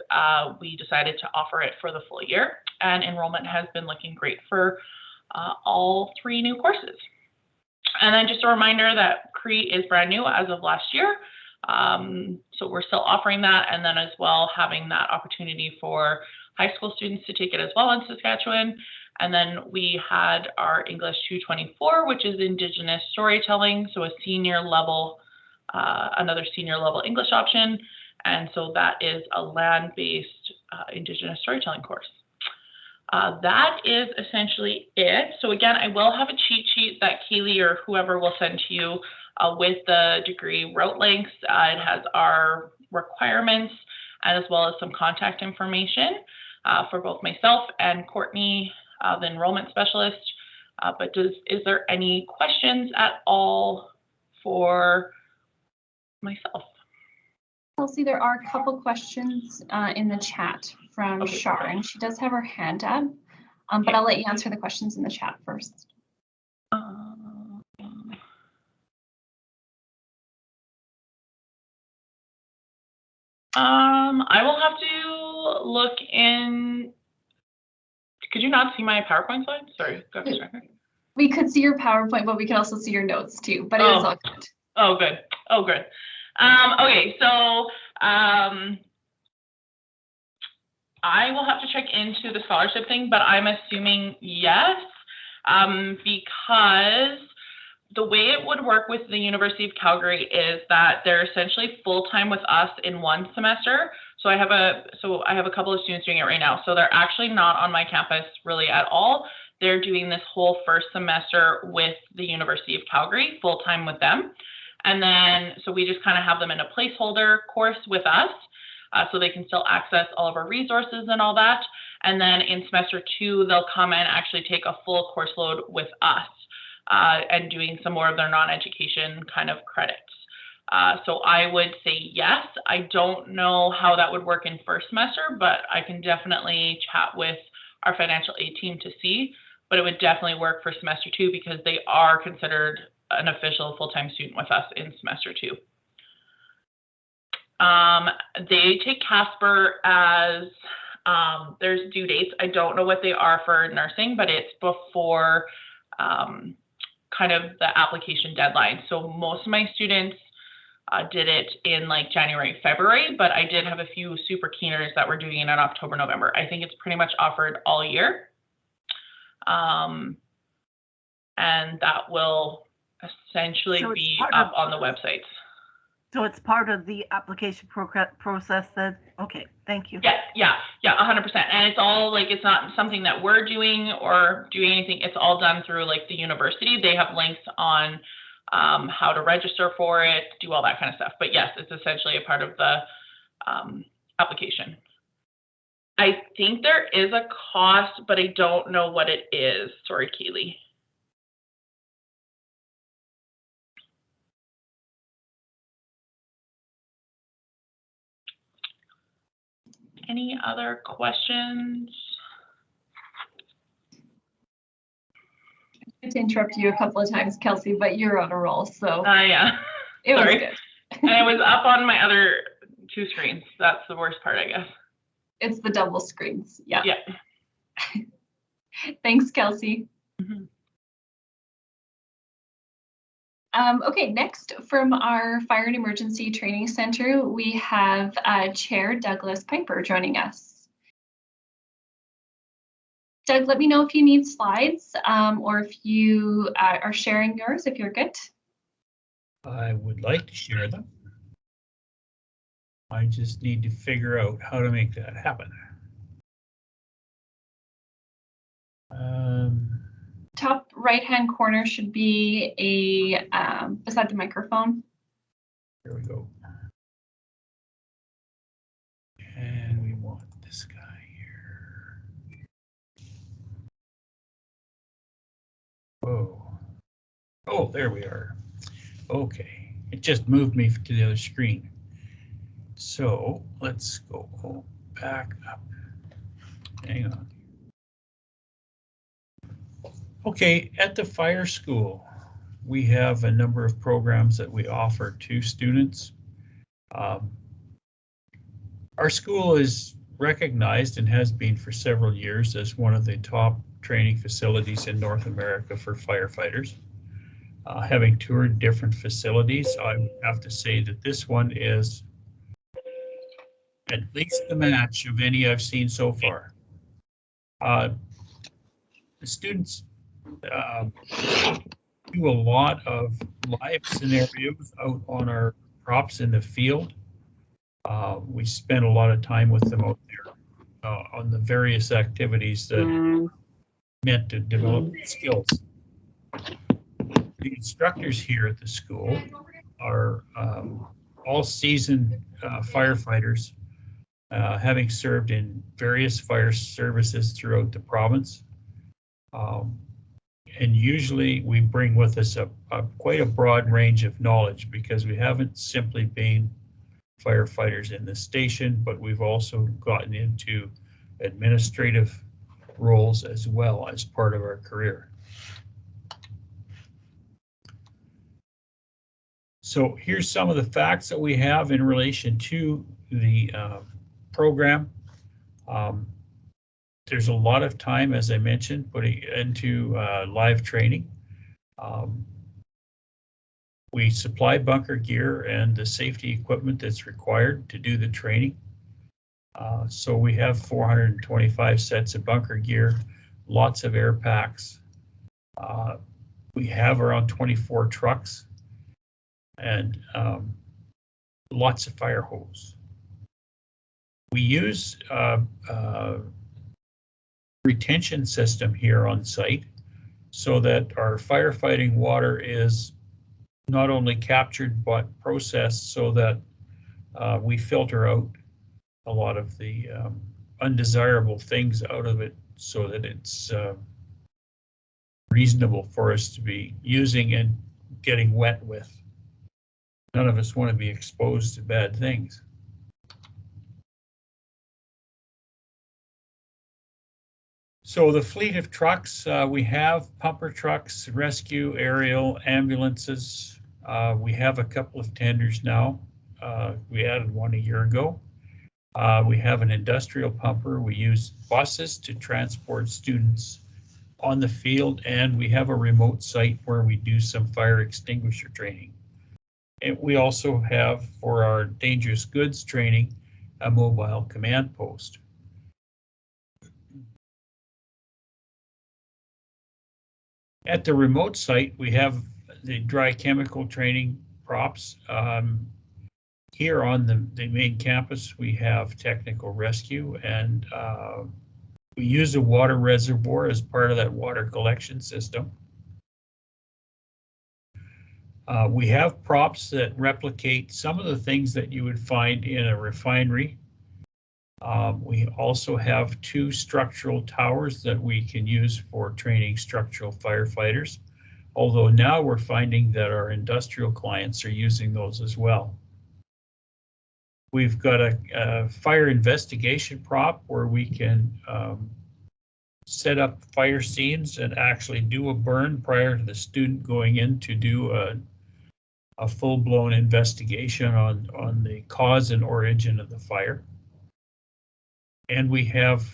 We decided to offer it for the full year, and enrollment has been looking great for all 3 new courses. And then just a reminder that CRE is brand new as of last year. So we're still offering that, and then as well having that opportunity for high school students to take it as well in Saskatchewan. And then we had our English 224, which is Indigenous storytelling, so a senior level, another senior level English option. And so that is a land-based Indigenous storytelling course. That is essentially it. So again, I will have a cheat sheet that Kaylee or whoever will send to you with the degree route links. It has our requirements and as well as some contact information for both myself and Courtney, the enrollment specialist. But is there any questions at all for myself? Kelsey, there are a couple questions in the chat from Shar, and she does have her hand up, but I'll let you answer the questions in the chat first. I will have to look in. Could you not see my PowerPoint slide? Sorry, got distracted. We could see your PowerPoint, but we could also see your notes too, but it is all good. Oh, good. Oh, good. Okay, so I will have to check into the scholarship thing, but I'm assuming yes, because the way it would work with the University of Calgary is that they're essentially full-time with us in one semester. So I have a couple of students doing it right now. So they're actually not on my campus really at all. They're doing this whole first semester with the University of Calgary, full-time with them. And then, so we just kind of have them in a placeholder course with us, so they can still access all of our resources and all that. And then in semester 2, they'll come and actually take a full course load with us, and doing some more of their non-education kind of credits. So I would say yes. I don't know how that would work in first semester, but I can definitely chat with our financial aid team to see. But it would definitely work for semester 2 because they are considered an official full-time student with us in semester 2. They take Casper as there's due dates. I don't know what they are for nursing, but it's before kind of the application deadline. So most of my students did it in like January, February, but I did have a few super keeners that were doing it in October, November. I think it's pretty much offered all year. And that will essentially be up on the websites. So it's part of the application process then? Okay, thank you. Yeah, 100%. And it's all like, it's not something that we're doing or doing anything. It's all done through like the university. They have links on how to register for it, do all that kind of stuff. But yes, it's essentially a part of the application. I think there is a cost, but I don't know what it is. Sorry, Keely. Any other questions? I had to interrupt you a couple of times, Kelsey, but you're on a roll, so Yeah. it was Sorry. good. And it was up on my other 2 screens. That's the worst part, I guess. It's the double screens. Yeah. Yeah. Thanks, Kelsey. Mm-hmm. Okay, next from our Fire and Emergency Training Center, we have Chair Douglas Piper joining us. Doug, let me know if you need slides or if you are sharing yours, if you're good. I would like to share them. I just need to figure out how to make that happen. Top right-hand corner should be a beside the microphone. Here we go. And we want this guy here. Whoa. Oh, there we are. Okay, it just moved me to the other screen. So let's go back up. Hang on. Okay, at the fire school, we have a number of programs that we offer to students. Our school is recognized and has been for several years as one of the top training facilities in North America for firefighters. Having toured different facilities, I would have to say that this one is at least the match of any I've seen so far. The students do a lot of live scenarios out on our props in the field. We spend a lot of time with them out there on the various activities that are meant to develop skills. The instructors here at the school are all seasoned firefighters, having served in various fire services throughout the province. And usually we bring with us quite a broad range of knowledge because we haven't simply been firefighters in the station, but we've also gotten into administrative roles as well as part of our career. So here's some of the facts that we have in relation to the program. There's a lot of time, as I mentioned, putting into live training. We supply bunker gear and the safety equipment that's required to do the training. So we have 425 sets of bunker gear, lots of air packs. We have around 24 trucks and lots of fire hose. We use retention system here on site so that our firefighting water is not only captured but processed so that we filter out a lot of the undesirable things out of it so that it's reasonable for us to be using and getting wet with. None of us want to be exposed to bad things. So the fleet of trucks, we have pumper trucks, rescue, aerial, ambulances. We have a couple of tenders now. We added one a year ago. We have an industrial pumper. We use buses to transport students on the field, and we have a remote site where we do some fire extinguisher training. And we also have, for our dangerous goods training, a mobile command post. At the remote site, we have the dry chemical training props. Here on the main campus, we have technical rescue, and we use a water reservoir as part of that water collection system. We have props that replicate some of the things that you would find in a refinery. We also have 2 structural towers that we can use for training structural firefighters, although now we're finding that our industrial clients are using those as well. We've got a fire investigation prop where we can set up fire scenes and actually do a burn prior to the student going in to do a full-blown investigation on the cause and origin of the fire. And we have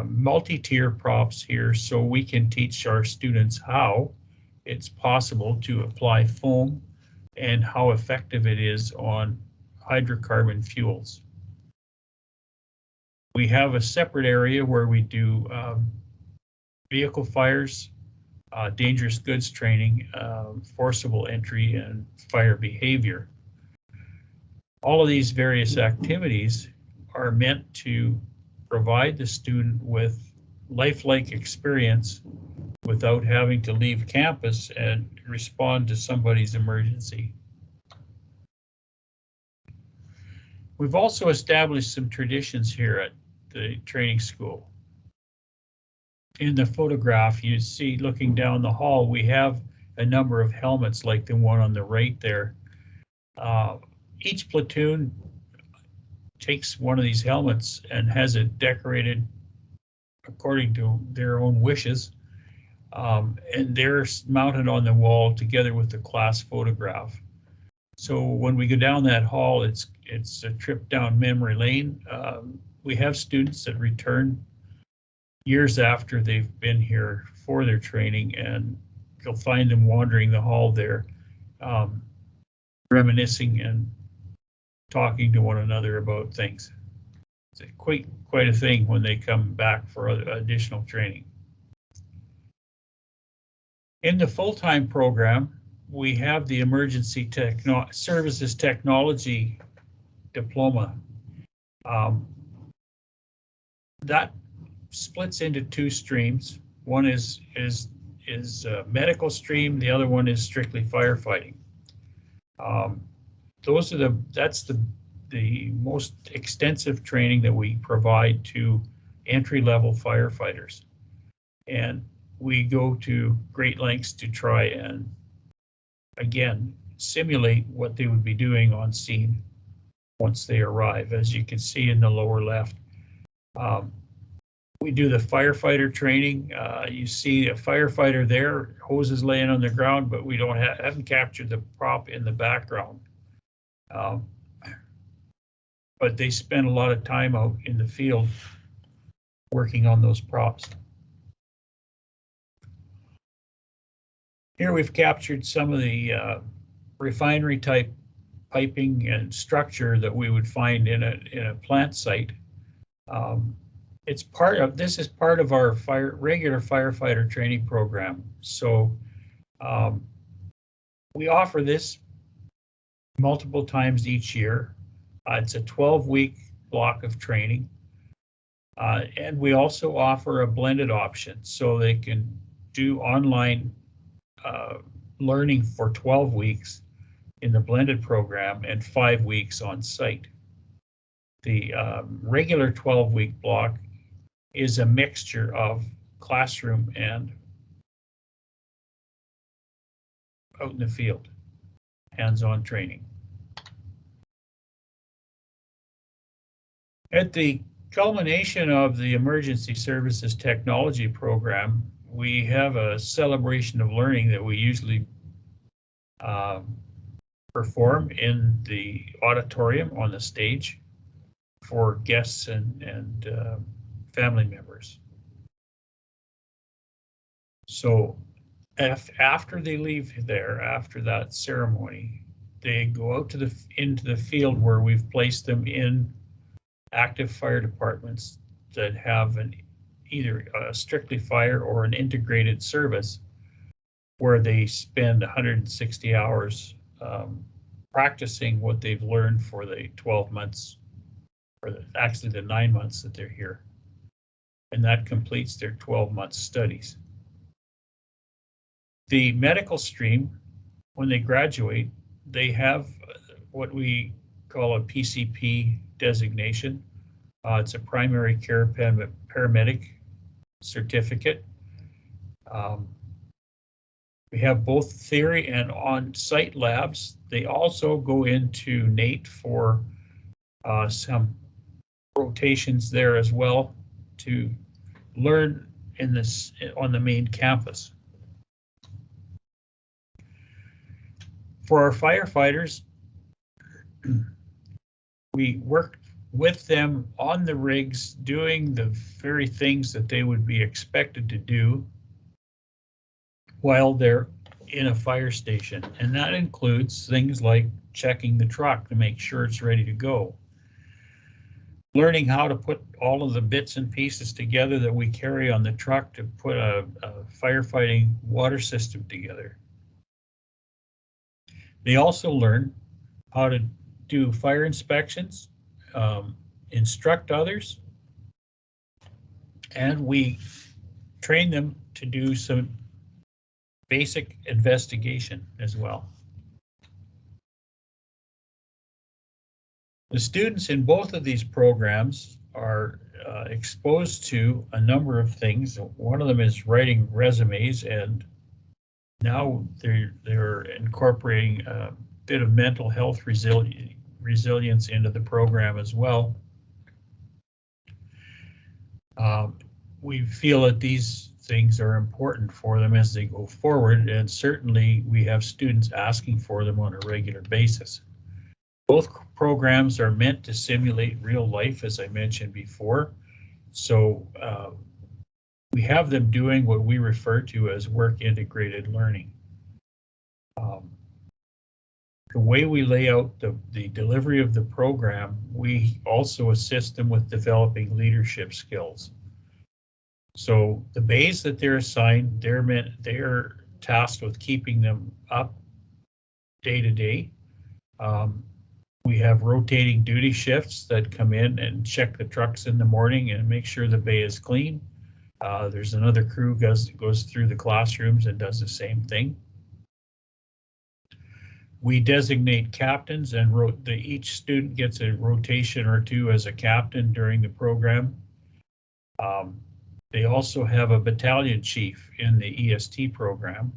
multi-tier props here so we can teach our students how it's possible to apply foam and how effective it is on hydrocarbon fuels. We have a separate area where we do vehicle fires, dangerous goods training, forcible entry, and fire behavior. All of these various activities are meant to provide the student with lifelike experience without having to leave campus and respond to somebody's emergency. We've also established some traditions here at the training school. In the photograph you see looking down the hall, we have a number of helmets like the one on the right there. Each platoon takes one of these helmets and has it decorated according to their own wishes. And they're mounted on the wall together with the class photograph. So when we go down that hall, it's a trip down memory lane. We have students that return years after they've been here for their training, and you'll find them wandering the hall there, reminiscing and talking to one another about things. It's quite a thing when they come back for additional training. In the full-time program, we have the Emergency Services Technology Diploma. That splits into 2 streams. One is a medical stream. The other one is strictly firefighting. That's the most extensive training that we provide to entry-level firefighters, and we go to great lengths to try and again simulate what they would be doing on scene once they arrive. As you can see in the lower left, we do the firefighter training. You see a firefighter there, hoses laying on the ground, but we haven't captured the prop in the background. But they spend a lot of time out in the field working on those props. Here we've captured some of the refinery type piping and structure that we would find in a plant site. This is part of our regular firefighter training program. So We offer this multiple times each year. It's a 12-week block of training. And we also offer a blended option, so they can do online learning for 12 weeks in the blended program and 5 weeks on site. The regular 12-week block is a mixture of classroom and out in the field, hands-on training. At the culmination of the Emergency Services Technology Program, we have a celebration of learning that we usually perform in the auditorium on the stage for guests and family members. So after they leave there, after that ceremony, they go out to into the field where we've placed them in active fire departments that have either a strictly fire or an integrated service, where they spend 160 hours practicing what they've learned for the 12 months, or actually the 9 months that they're here. And that completes their 12-month studies. The medical stream, when they graduate, they have what we call a PCP designation. It's a primary care paramedic certificate. We have both theory and on-site labs. They also go into NATE for some rotations there as well to learn on the main campus. For our firefighters, we work with them on the rigs, doing the very things that they would be expected to do while they're in a fire station. And that includes things like checking the truck to make sure it's ready to go. Learning how to put all of the bits and pieces together that we carry on the truck to put a firefighting water system together. They also learn how to do fire inspections, instruct others, and we train them to do some basic investigation as well. The students in both of these programs are exposed to a number of things. One of them is writing resumes, and now they're incorporating a bit of mental health resilience into the program as well. We feel that these things are important for them as they go forward, and certainly we have students asking for them on a regular basis. Both programs are meant to simulate real life, as I mentioned before. So we have them doing what we refer to as work integrated learning. The way we lay out the delivery of the program, we also assist them with developing leadership skills. So the bays that they're assigned, they're tasked with keeping them up day to day. We have rotating duty shifts that come in and check the trucks in the morning and make sure the bay is clean. There's another crew goes through the classrooms and does the same thing. We designate captains, and each student gets a rotation or two as a captain during the program. They also have a battalion chief in the EST program,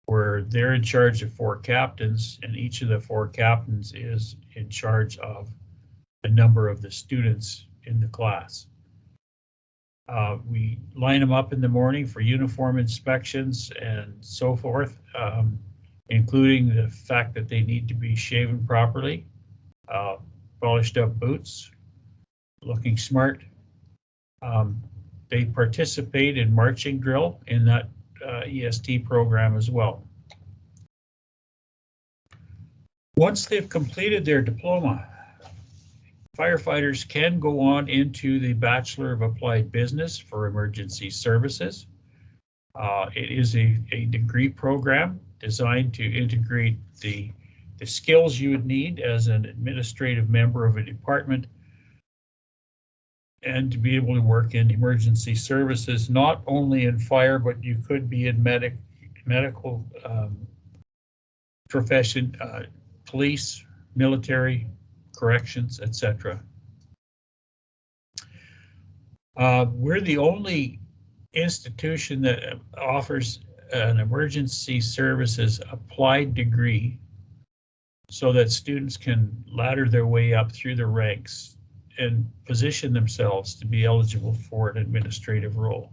where they're in charge of 4 captains, and each of the 4 captains is in charge of a number of the students in the class. We line them up in the morning for uniform inspections and so forth, including the fact that they need to be shaven properly, polished up boots, looking smart. They participate in marching drill in that EST program as well. Once they've completed their diploma, firefighters can go on into the Bachelor of Applied Business for Emergency Services. It is a degree program designed to integrate the skills you would need as an administrative member of a department and to be able to work in emergency services, not only in fire, but you could be in medical profession, police, military, corrections, etc. We're the only institution that offers an emergency services applied degree so that students can ladder their way up through the ranks and position themselves to be eligible for an administrative role.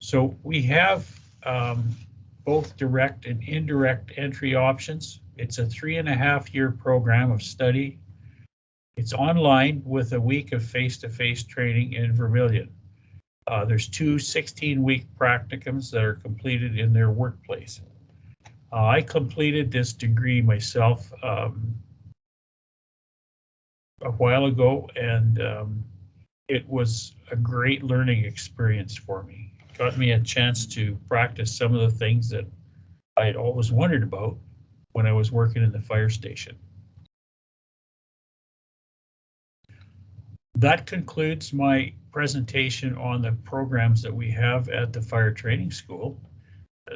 So we have both direct and indirect entry options. It's a 3.5-year program of study. It's online with a week of face-to-face training in Vermilion. There's 2 16-week practicums that are completed in their workplace. I completed this degree myself a while ago, and it was a great learning experience for me. It got me a chance to practice some of the things that I had always wondered about when I was working in the fire station. That concludes my presentation on the programs that we have at the Fire Training School.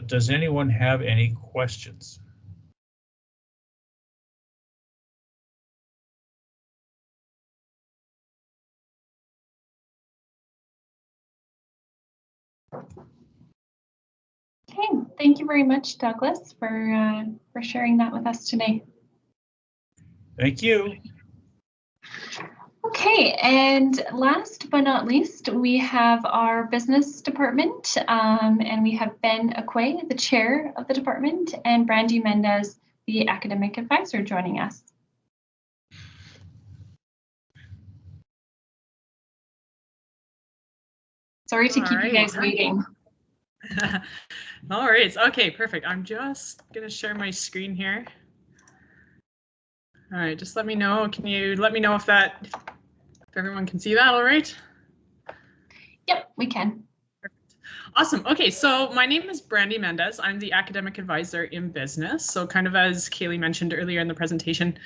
Does anyone have any questions? Okay, thank you very much, Douglas, for sharing that with us today. Thank you. Okay, and last but not least, we have our business department, and we have Ben Aquay, the chair of the department, and Brandy Mendez, the academic advisor, joining us. Sorry to keep you guys waiting. No worries. Okay, perfect. I'm just gonna share my screen here. All right, just let me know. Can you let me know if everyone can see that all right? Yep, we can. Perfect. Awesome. Okay, so my name is Brandy Mendez. I'm the academic advisor in business. So kind of as Kaylee mentioned earlier in the presentation,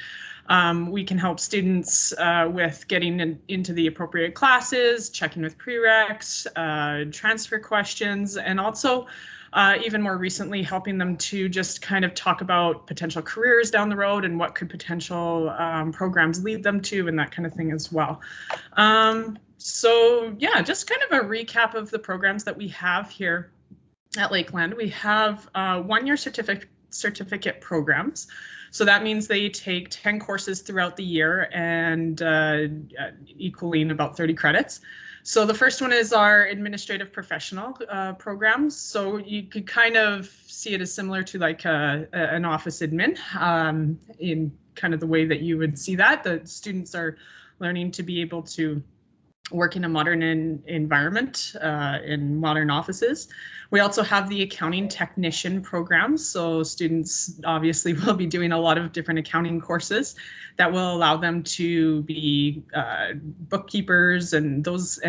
we can help students with getting into the appropriate classes, checking with prereqs, transfer questions, and also even more recently helping them to just kind of talk about potential careers down the road and what could potential programs lead them to and that kind of thing as well. So yeah, just kind of a recap of the programs that we have here at Lakeland. We have 1-year certificate programs. So that means they take 10 courses throughout the year and equaling about 30 credits. So the first one is our administrative professional programs. So you could kind of see it as similar to like an office admin in kind of the way that you would see that. The students are learning to be able to work in a modern environment in modern offices. We also have the accounting technician programs. So students obviously will be doing a lot of different accounting courses that will allow them to be bookkeepers and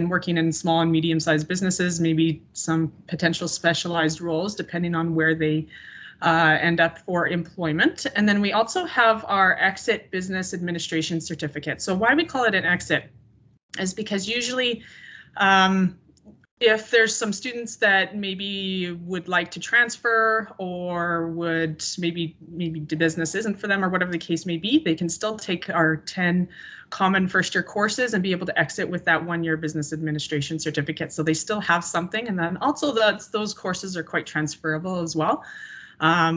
working in small and medium-sized businesses, maybe some potential specialized roles depending on where they end up for employment. And then we also have our exit business administration certificate. So why we call it an exit is because usually if there's some students that maybe would like to transfer or would maybe the business isn't for them or whatever the case may be, they can still take our 10 common first-year courses and be able to exit with that 1-year business administration certificate. So they still have something, and then also those courses are quite transferable as well,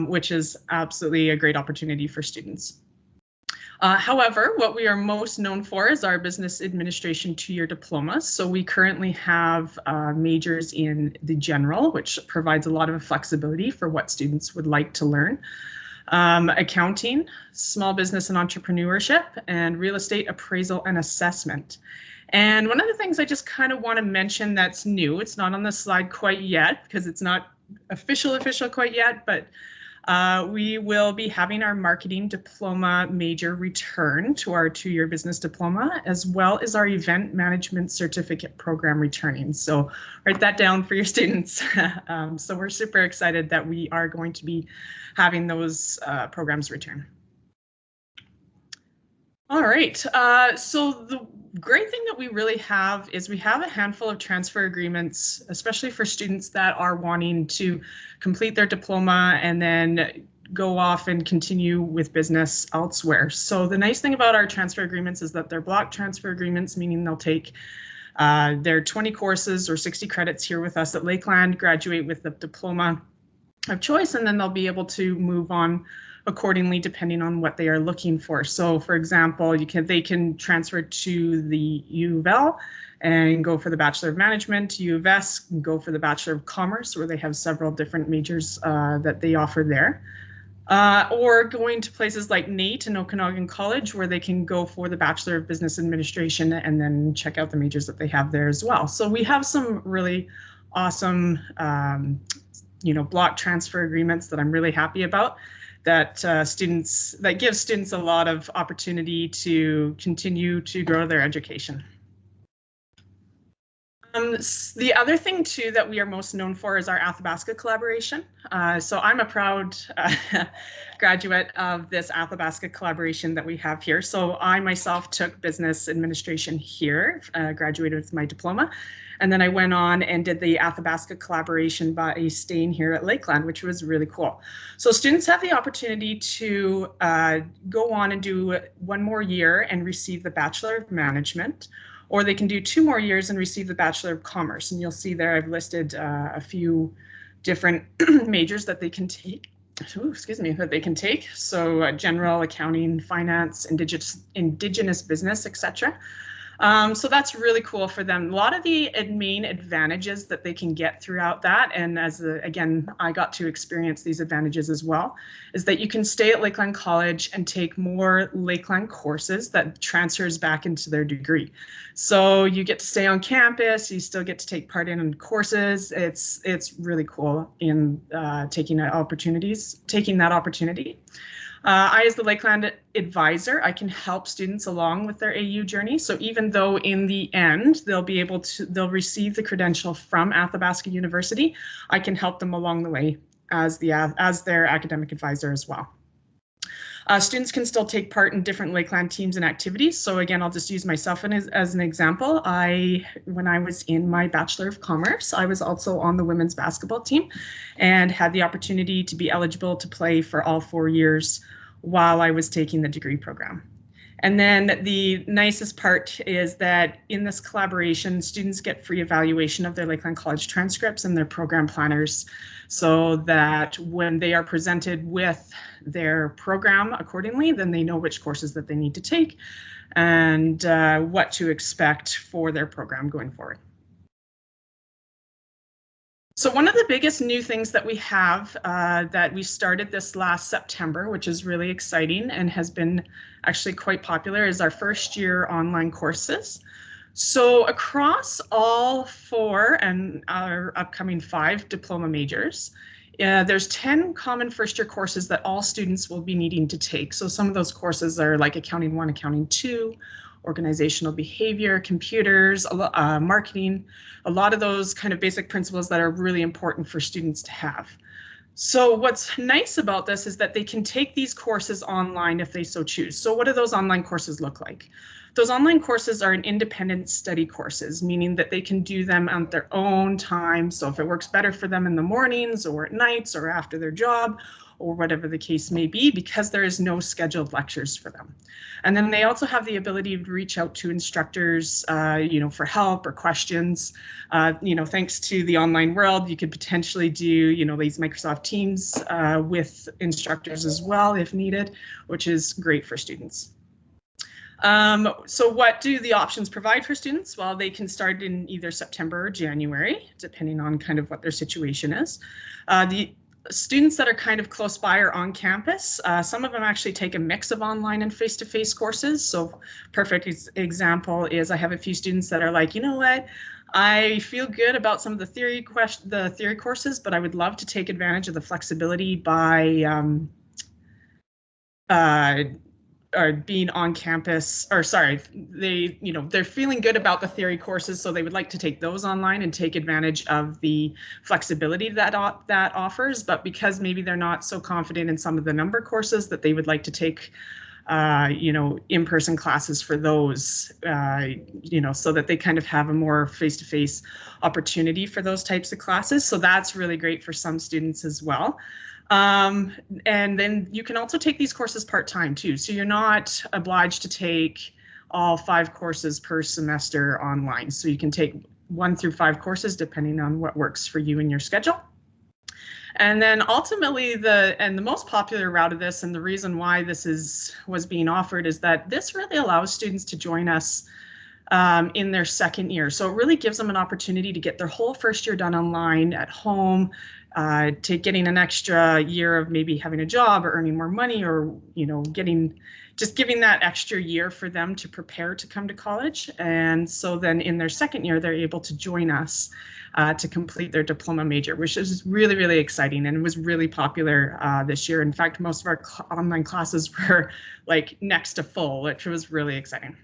which is absolutely a great opportunity for students. However, what we are most known for is our business administration 2-year diplomas. So we currently have majors in the general, which provides a lot of flexibility for what students would like to learn. Accounting, small business and entrepreneurship, and real estate appraisal and assessment. And one of the things I just kind of want to mention that's new, it's not on the slide quite yet because it's not official quite yet, but We will be having our marketing diploma major return to our 2-year business diploma, as well as our event management certificate program returning. So write that down for your students. So we're super excited that we are going to be having those programs return. All right, so the great thing that we really have is we have a handful of transfer agreements, especially for students that are wanting to complete their diploma and then go off and continue with business elsewhere. So the nice thing about our transfer agreements is that they're block transfer agreements, meaning they'll take their 20 courses or 60 credits here with us at Lakeland, graduate with the diploma of choice, and then they'll be able to move on accordingly depending on what they are looking for. So for example, they can transfer to the U of L and go for the Bachelor of Management, U of S and go for the Bachelor of Commerce, where they have several different majors that they offer there. Or going to places like NAIT and Okanagan College, where they can go for the Bachelor of Business Administration and then check out the majors that they have there as well. So we have some really awesome block transfer agreements that I'm really happy about, that give students a lot of opportunity to continue to grow their education. The other thing too that we are most known for is our Athabasca Collaboration. So I'm a proud graduate of this Athabasca Collaboration that we have here. So I myself took business administration here, graduated with my diploma, and then I went on and did the Athabasca Collaboration by staying here at Lakeland, which was really cool. So students have the opportunity to go on and do 1 more year and receive the Bachelor of Management, or they can do 2 more years and receive the Bachelor of Commerce. And you'll see there I've listed a few different majors that they can take. So general, accounting, finance, indigenous business, etc. So that's really cool for them. A lot of the main advantages that they can get throughout that, and again, I got to experience these advantages as well, is that you can stay at Lakeland College and take more Lakeland courses that transfers back into their degree. So you get to stay on campus, you still get to take part in courses. It's really cool in taking that opportunity. I, as the Lakeland advisor, I can help students along with their AU journey. So even though in the end they'll receive the credential from Athabasca University, I can help them along the way as their academic advisor as well. Students can still take part in different Lakeland teams and activities. So again, I'll just use myself as an example. When I was in my Bachelor of Commerce, I was also on the women's basketball team and had the opportunity to be eligible to play for all 4 years while I was taking the degree program. And then the nicest part is that in this collaboration, students get free evaluation of their Lakeland College transcripts and their program planners, so that when they are presented with their program accordingly, then they know which courses that they need to take and what to expect for their program going forward. So one of the biggest new things that we have that we started this last September, which is really exciting and has been actually quite popular, is our 1st-year online courses. So across all 4 and our upcoming 5 diploma majors, there's 10 common 1st-year courses that all students will be needing to take. So some of those courses are like Accounting 1, Accounting 2, organizational behavior, computers, marketing, a lot of those kind of basic principles that are really important for students to have. So what's nice about this is that they can take these courses online if they so choose. So what do those online courses look like? Those online courses are independent study courses, meaning that they can do them on their own time. So if it works better for them in the mornings or at nights or after their job, or whatever the case may be, because there is no scheduled lectures for them. And then they also have the ability to reach out to instructors, for help or questions. Thanks to the online world, you could potentially do, these Microsoft Teams with instructors as well if needed, which is great for students. So what do the options provide for students? Well, they can start in either September or January, depending on kind of what their situation is. students that are kind of close by or on campus, some of them actually take a mix of online and face-to-face courses. So perfect example is I have a few students that are like, you know what, I feel good about some of the theory courses, but I would love to take advantage of the flexibility by or being on campus, or sorry, they're feeling good about the theory courses, so they would like to take those online and take advantage of the flexibility that offers. But because maybe they're not so confident in some of the number courses, that they would like to take in-person classes for those, so that they kind of have a more face-to-face opportunity for those types of classes. So that's really great for some students as well. And then you can also take these courses part-time too. So you're not obliged to take all 5 courses per semester online. So you can take 1 through 5 courses depending on what works for you and your schedule. And then ultimately the most popular route of this, and the reason why this was being offered, is that this really allows students to join us in their second year. So it really gives them an opportunity to get their whole first year done online at home, to getting an extra year of maybe having a job or earning more money, or giving that extra year for them to prepare to come to college. And so then in their second year, they're able to join us to complete their diploma major, which is really, really exciting, and it was really popular this year. In fact, most of our online classes were like next to full, which was really exciting.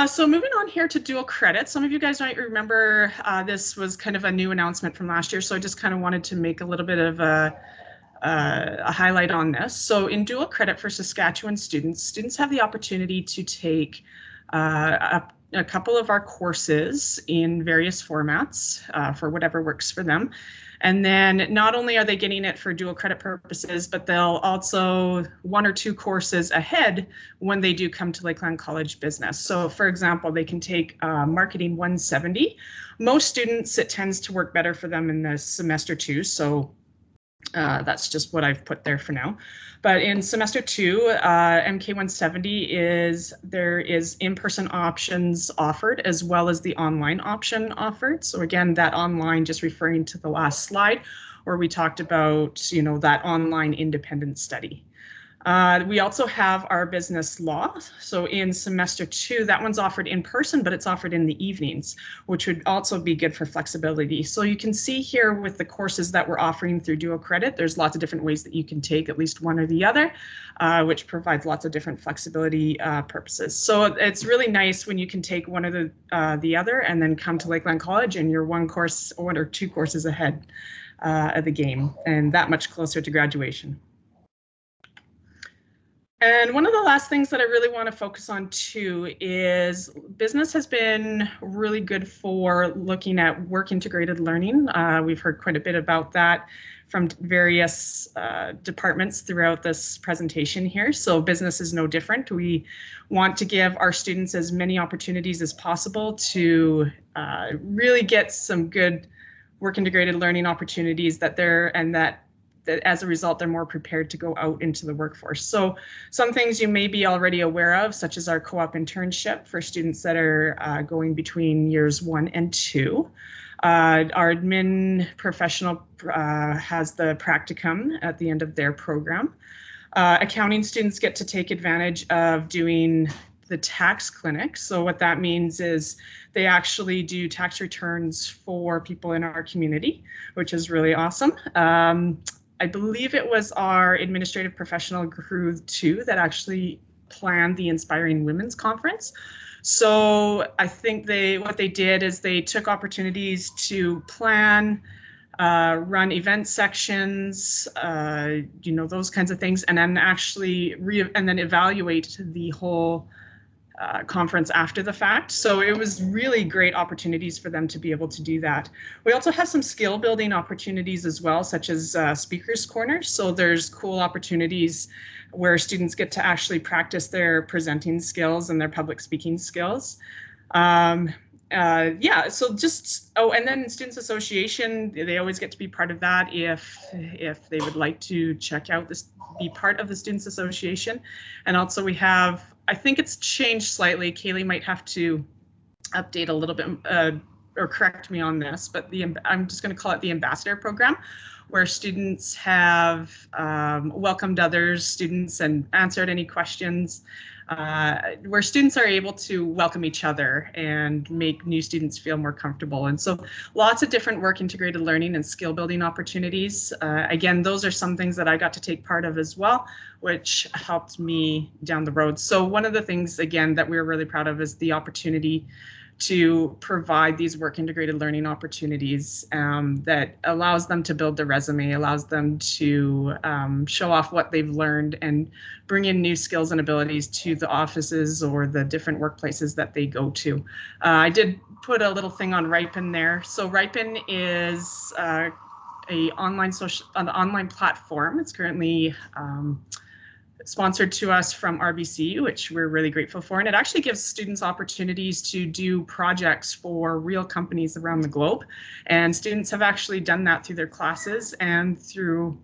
So moving on here to dual credit. Some of you guys might remember this was kind of a new announcement from last year, so I just kind of wanted to make a little bit of a highlight on this. So in dual credit for Saskatchewan students have the opportunity to take a couple of our courses in various formats for whatever works for them. And then not only are they getting it for dual credit purposes, but they'll also 1 or 2 courses ahead when they do come to Lakeland College Business. So for example, they can take Marketing 170. Most students, it tends to work better for them in the semester 2. So that's just what I've put there for now. But in semester 2, MK 170 there is in-person options offered as well as the online option offered. So again, that online, just referring to the last slide where we talked about, that online independent study. We also have our business law. So in semester 2, that one's offered in person, but it's offered in the evenings, which would also be good for flexibility. So you can see here with the courses that we're offering through dual credit, there's lots of different ways that you can take at least one or the other, which provides lots of different flexibility purposes. So it's really nice when you can take one or the other and then come to Lakeland College and you're 1 or 2 courses ahead of the game, and that much closer to graduation. And one of the last things that I really want to focus on too is business has been really good for looking at work integrated learning. We've heard quite a bit about that from various departments throughout this presentation here. So business is no different. We want to give our students as many opportunities as possible to really get some good work integrated learning opportunities that as a result, they're more prepared to go out into the workforce. So some things you may be already aware of, such as our co-op internship for students that are going between years 1 and 2. Our admin professional has the practicum at the end of their program. Accounting students get to take advantage of doing the tax clinic. So what that means is they actually do tax returns for people in our community, which is really awesome. I believe it was our administrative professional crew too that actually planned the Inspiring Women's Conference. So I think what they did is they took opportunities to plan, run event sections, those kinds of things, and then actually evaluate the whole conference after the fact. So it was really great opportunities for them to be able to do that. We also have some skill building opportunities as well, such as speakers corners. So there's cool opportunities where students get to actually practice their presenting skills and their public speaking skills. And then Students Association, they always get to be part of that if they would like to check out be part of the Students Association. And also we have, I think it's changed slightly. Kaylee might have to update a little bit or correct me on this, but I'm just going to call it the ambassador program, where students have welcomed others, students, and answered any questions, where students are able to welcome each other and make new students feel more comfortable. And so lots of different work integrated learning and skill building opportunities. Again, those are some things that I got to take part of as well, which helped me down the road. So one of the things, again, that we're really proud of is the opportunity to provide these work integrated learning opportunities that allows them to build their resume, allows them to show off what they've learned and bring in new skills and abilities to the offices or the different workplaces that they go to. I did put a little thing on Ripen there. So Ripen is an online platform. It's currently sponsored to us from RBC, which we're really grateful for. And it actually gives students opportunities to do projects for real companies around the globe. And students have actually done that through their classes and through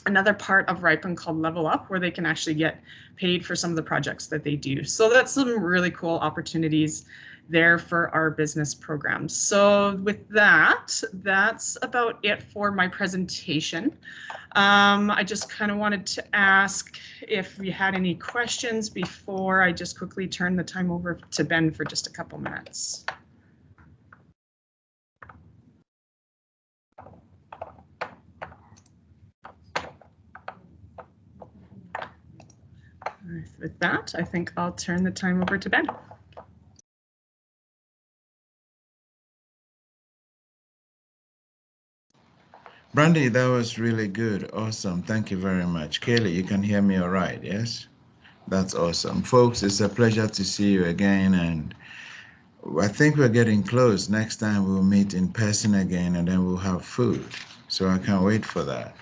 another part of Ripen called Level Up, where they can actually get paid for some of the projects that they do. So that's some really cool opportunities there for our business programs. So with that, that's about it for my presentation. I just kind of wanted to ask if we had any questions before I just quickly turn the time over to Ben for just a couple minutes. With that, I think I'll turn the time over to Ben. Brandy, that was really good. Awesome. Thank you very much. Kaylee, you can hear me all right, yes? That's awesome. Folks, it's a pleasure to see you again. And I think we're getting close. Next time we'll meet in person again, and then we'll have food. So I can't wait for that.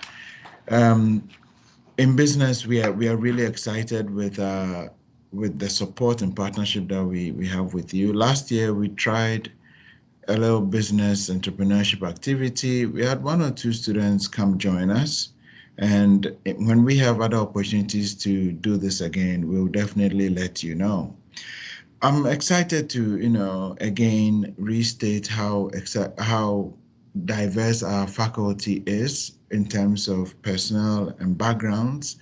In business, we are really excited with the support and partnership that we have with you. Last year, we tried a little business entrepreneurship activity. We had 1 or 2 students come join us. And when we have other opportunities to do this again, we'll definitely let you know. I'm excited to, again, restate how diverse our faculty is in terms of personnel and backgrounds.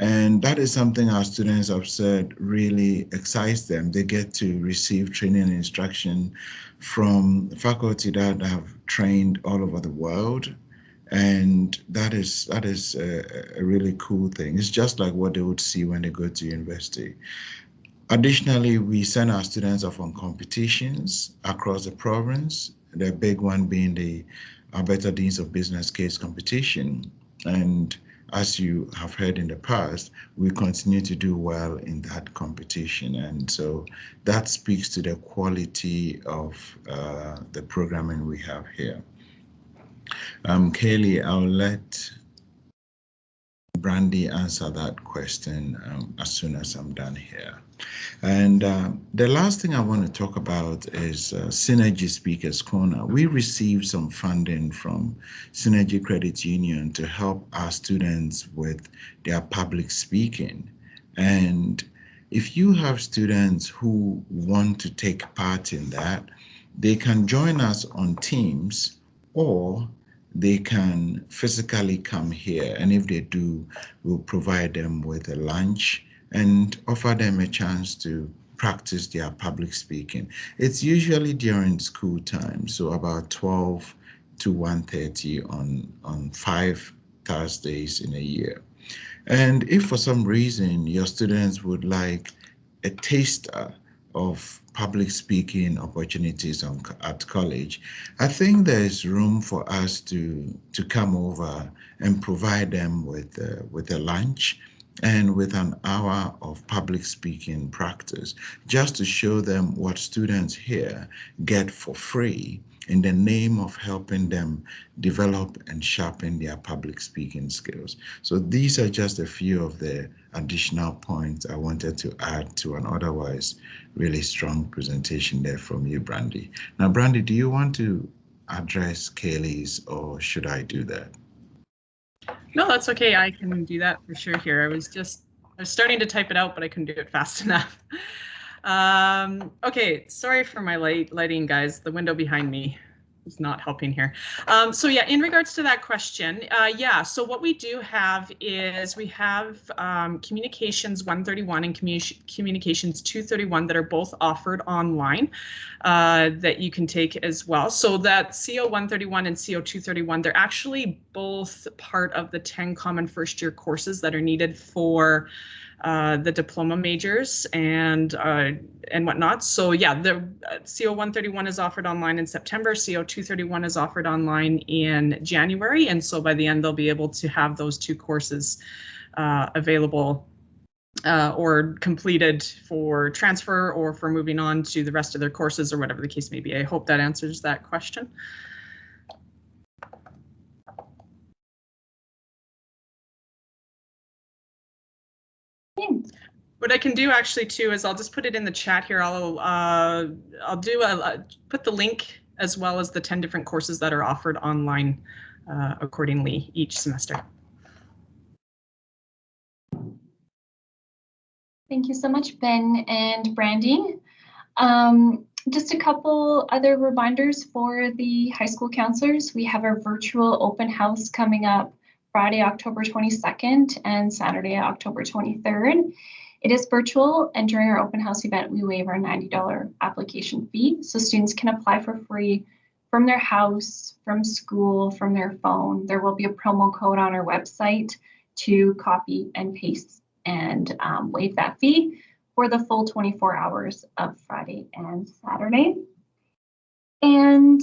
And that is something our students have said really excites them. They get to receive training and instruction from faculty that have trained all over the world. And that is a really cool thing. It's just like what they would see when they go to university. Additionally, we send our students off on competitions across the province, the big one being the Alberta Deans of Business case competition. And as you have heard in the past, we continue to do well in that competition. And so that speaks to the quality of the programming we have here. Kaylee, I'll let Brandy answer that question as soon as I'm done here. And the last thing I want to talk about is Synergy Speakers Corner. We received some funding from Synergy Credit Union to help our students with their public speaking. And if you have students who want to take part in that, they can join us on Teams, or they can physically come here. And if they do, we'll provide them with a lunch and offer them a chance to practice their public speaking. It's usually during school time, so about 12 to 1:30 on 5 Thursdays in a year. And if for some reason your students would like a taster of public speaking opportunities at college, I think there's room for us to come over and provide them with a lunch and with an hour of public speaking practice, just to show them what students here get for free in the name of helping them develop and sharpen their public speaking skills. So these are just a few of the additional points I wanted to add to an otherwise really strong presentation there from you, Brandy. Now, Brandy, do you want to address Kaylee's, or should I do that? No, that's okay. I can do that for sure here. I was starting to type it out, but I couldn't do it fast enough. Okay, sorry for my lighting, guys. The window behind me is not helping here. So yeah, in regards to that question, yeah, so what we do have is we have Communications 131 and Communications 231 that are both offered online that you can take as well. So that CO 131 and CO 231, they're actually both part of the 10 common first year courses that are needed for the diploma majors and whatnot. So yeah, the CO 131 is offered online in September, CO 231 is offered online in January, and so by the end they'll be able to have those two courses available or completed for transfer or for moving on to the rest of their courses or whatever the case may be. I hope that answers that question. What I can do actually too is I'll just put it in the chat here. I'll put the link as well as the 10 different courses that are offered online accordingly each semester. Thank you so much, Ben and Brandy. Just a couple other reminders for the high school counselors. We have our virtual open house coming up Friday, October 22nd and Saturday, October 23rd. It is virtual, and during our open house event, we waive our $90 application fee. So students can apply for free from their house, from school, from their phone. There will be a promo code on our website to copy and paste and waive that fee for the full 24 hours of Friday and Saturday. And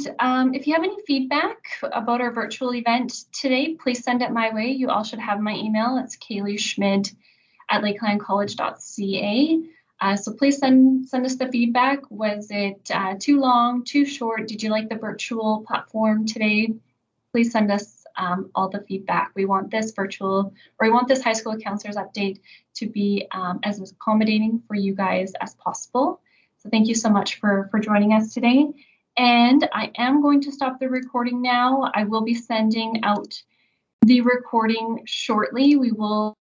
if you have any feedback about our virtual event today, please send it my way. You all should have my email. It's kayleeschmid@lakelandcollege.ca. So please send us the feedback. Was it too long, too short? Did you like the virtual platform today? Please send us all the feedback. We want this virtual, or we want this high school counselors update to be as accommodating for you guys as possible. So thank you so much for joining us today. And I am going to stop the recording now. I will be sending out the recording shortly. We will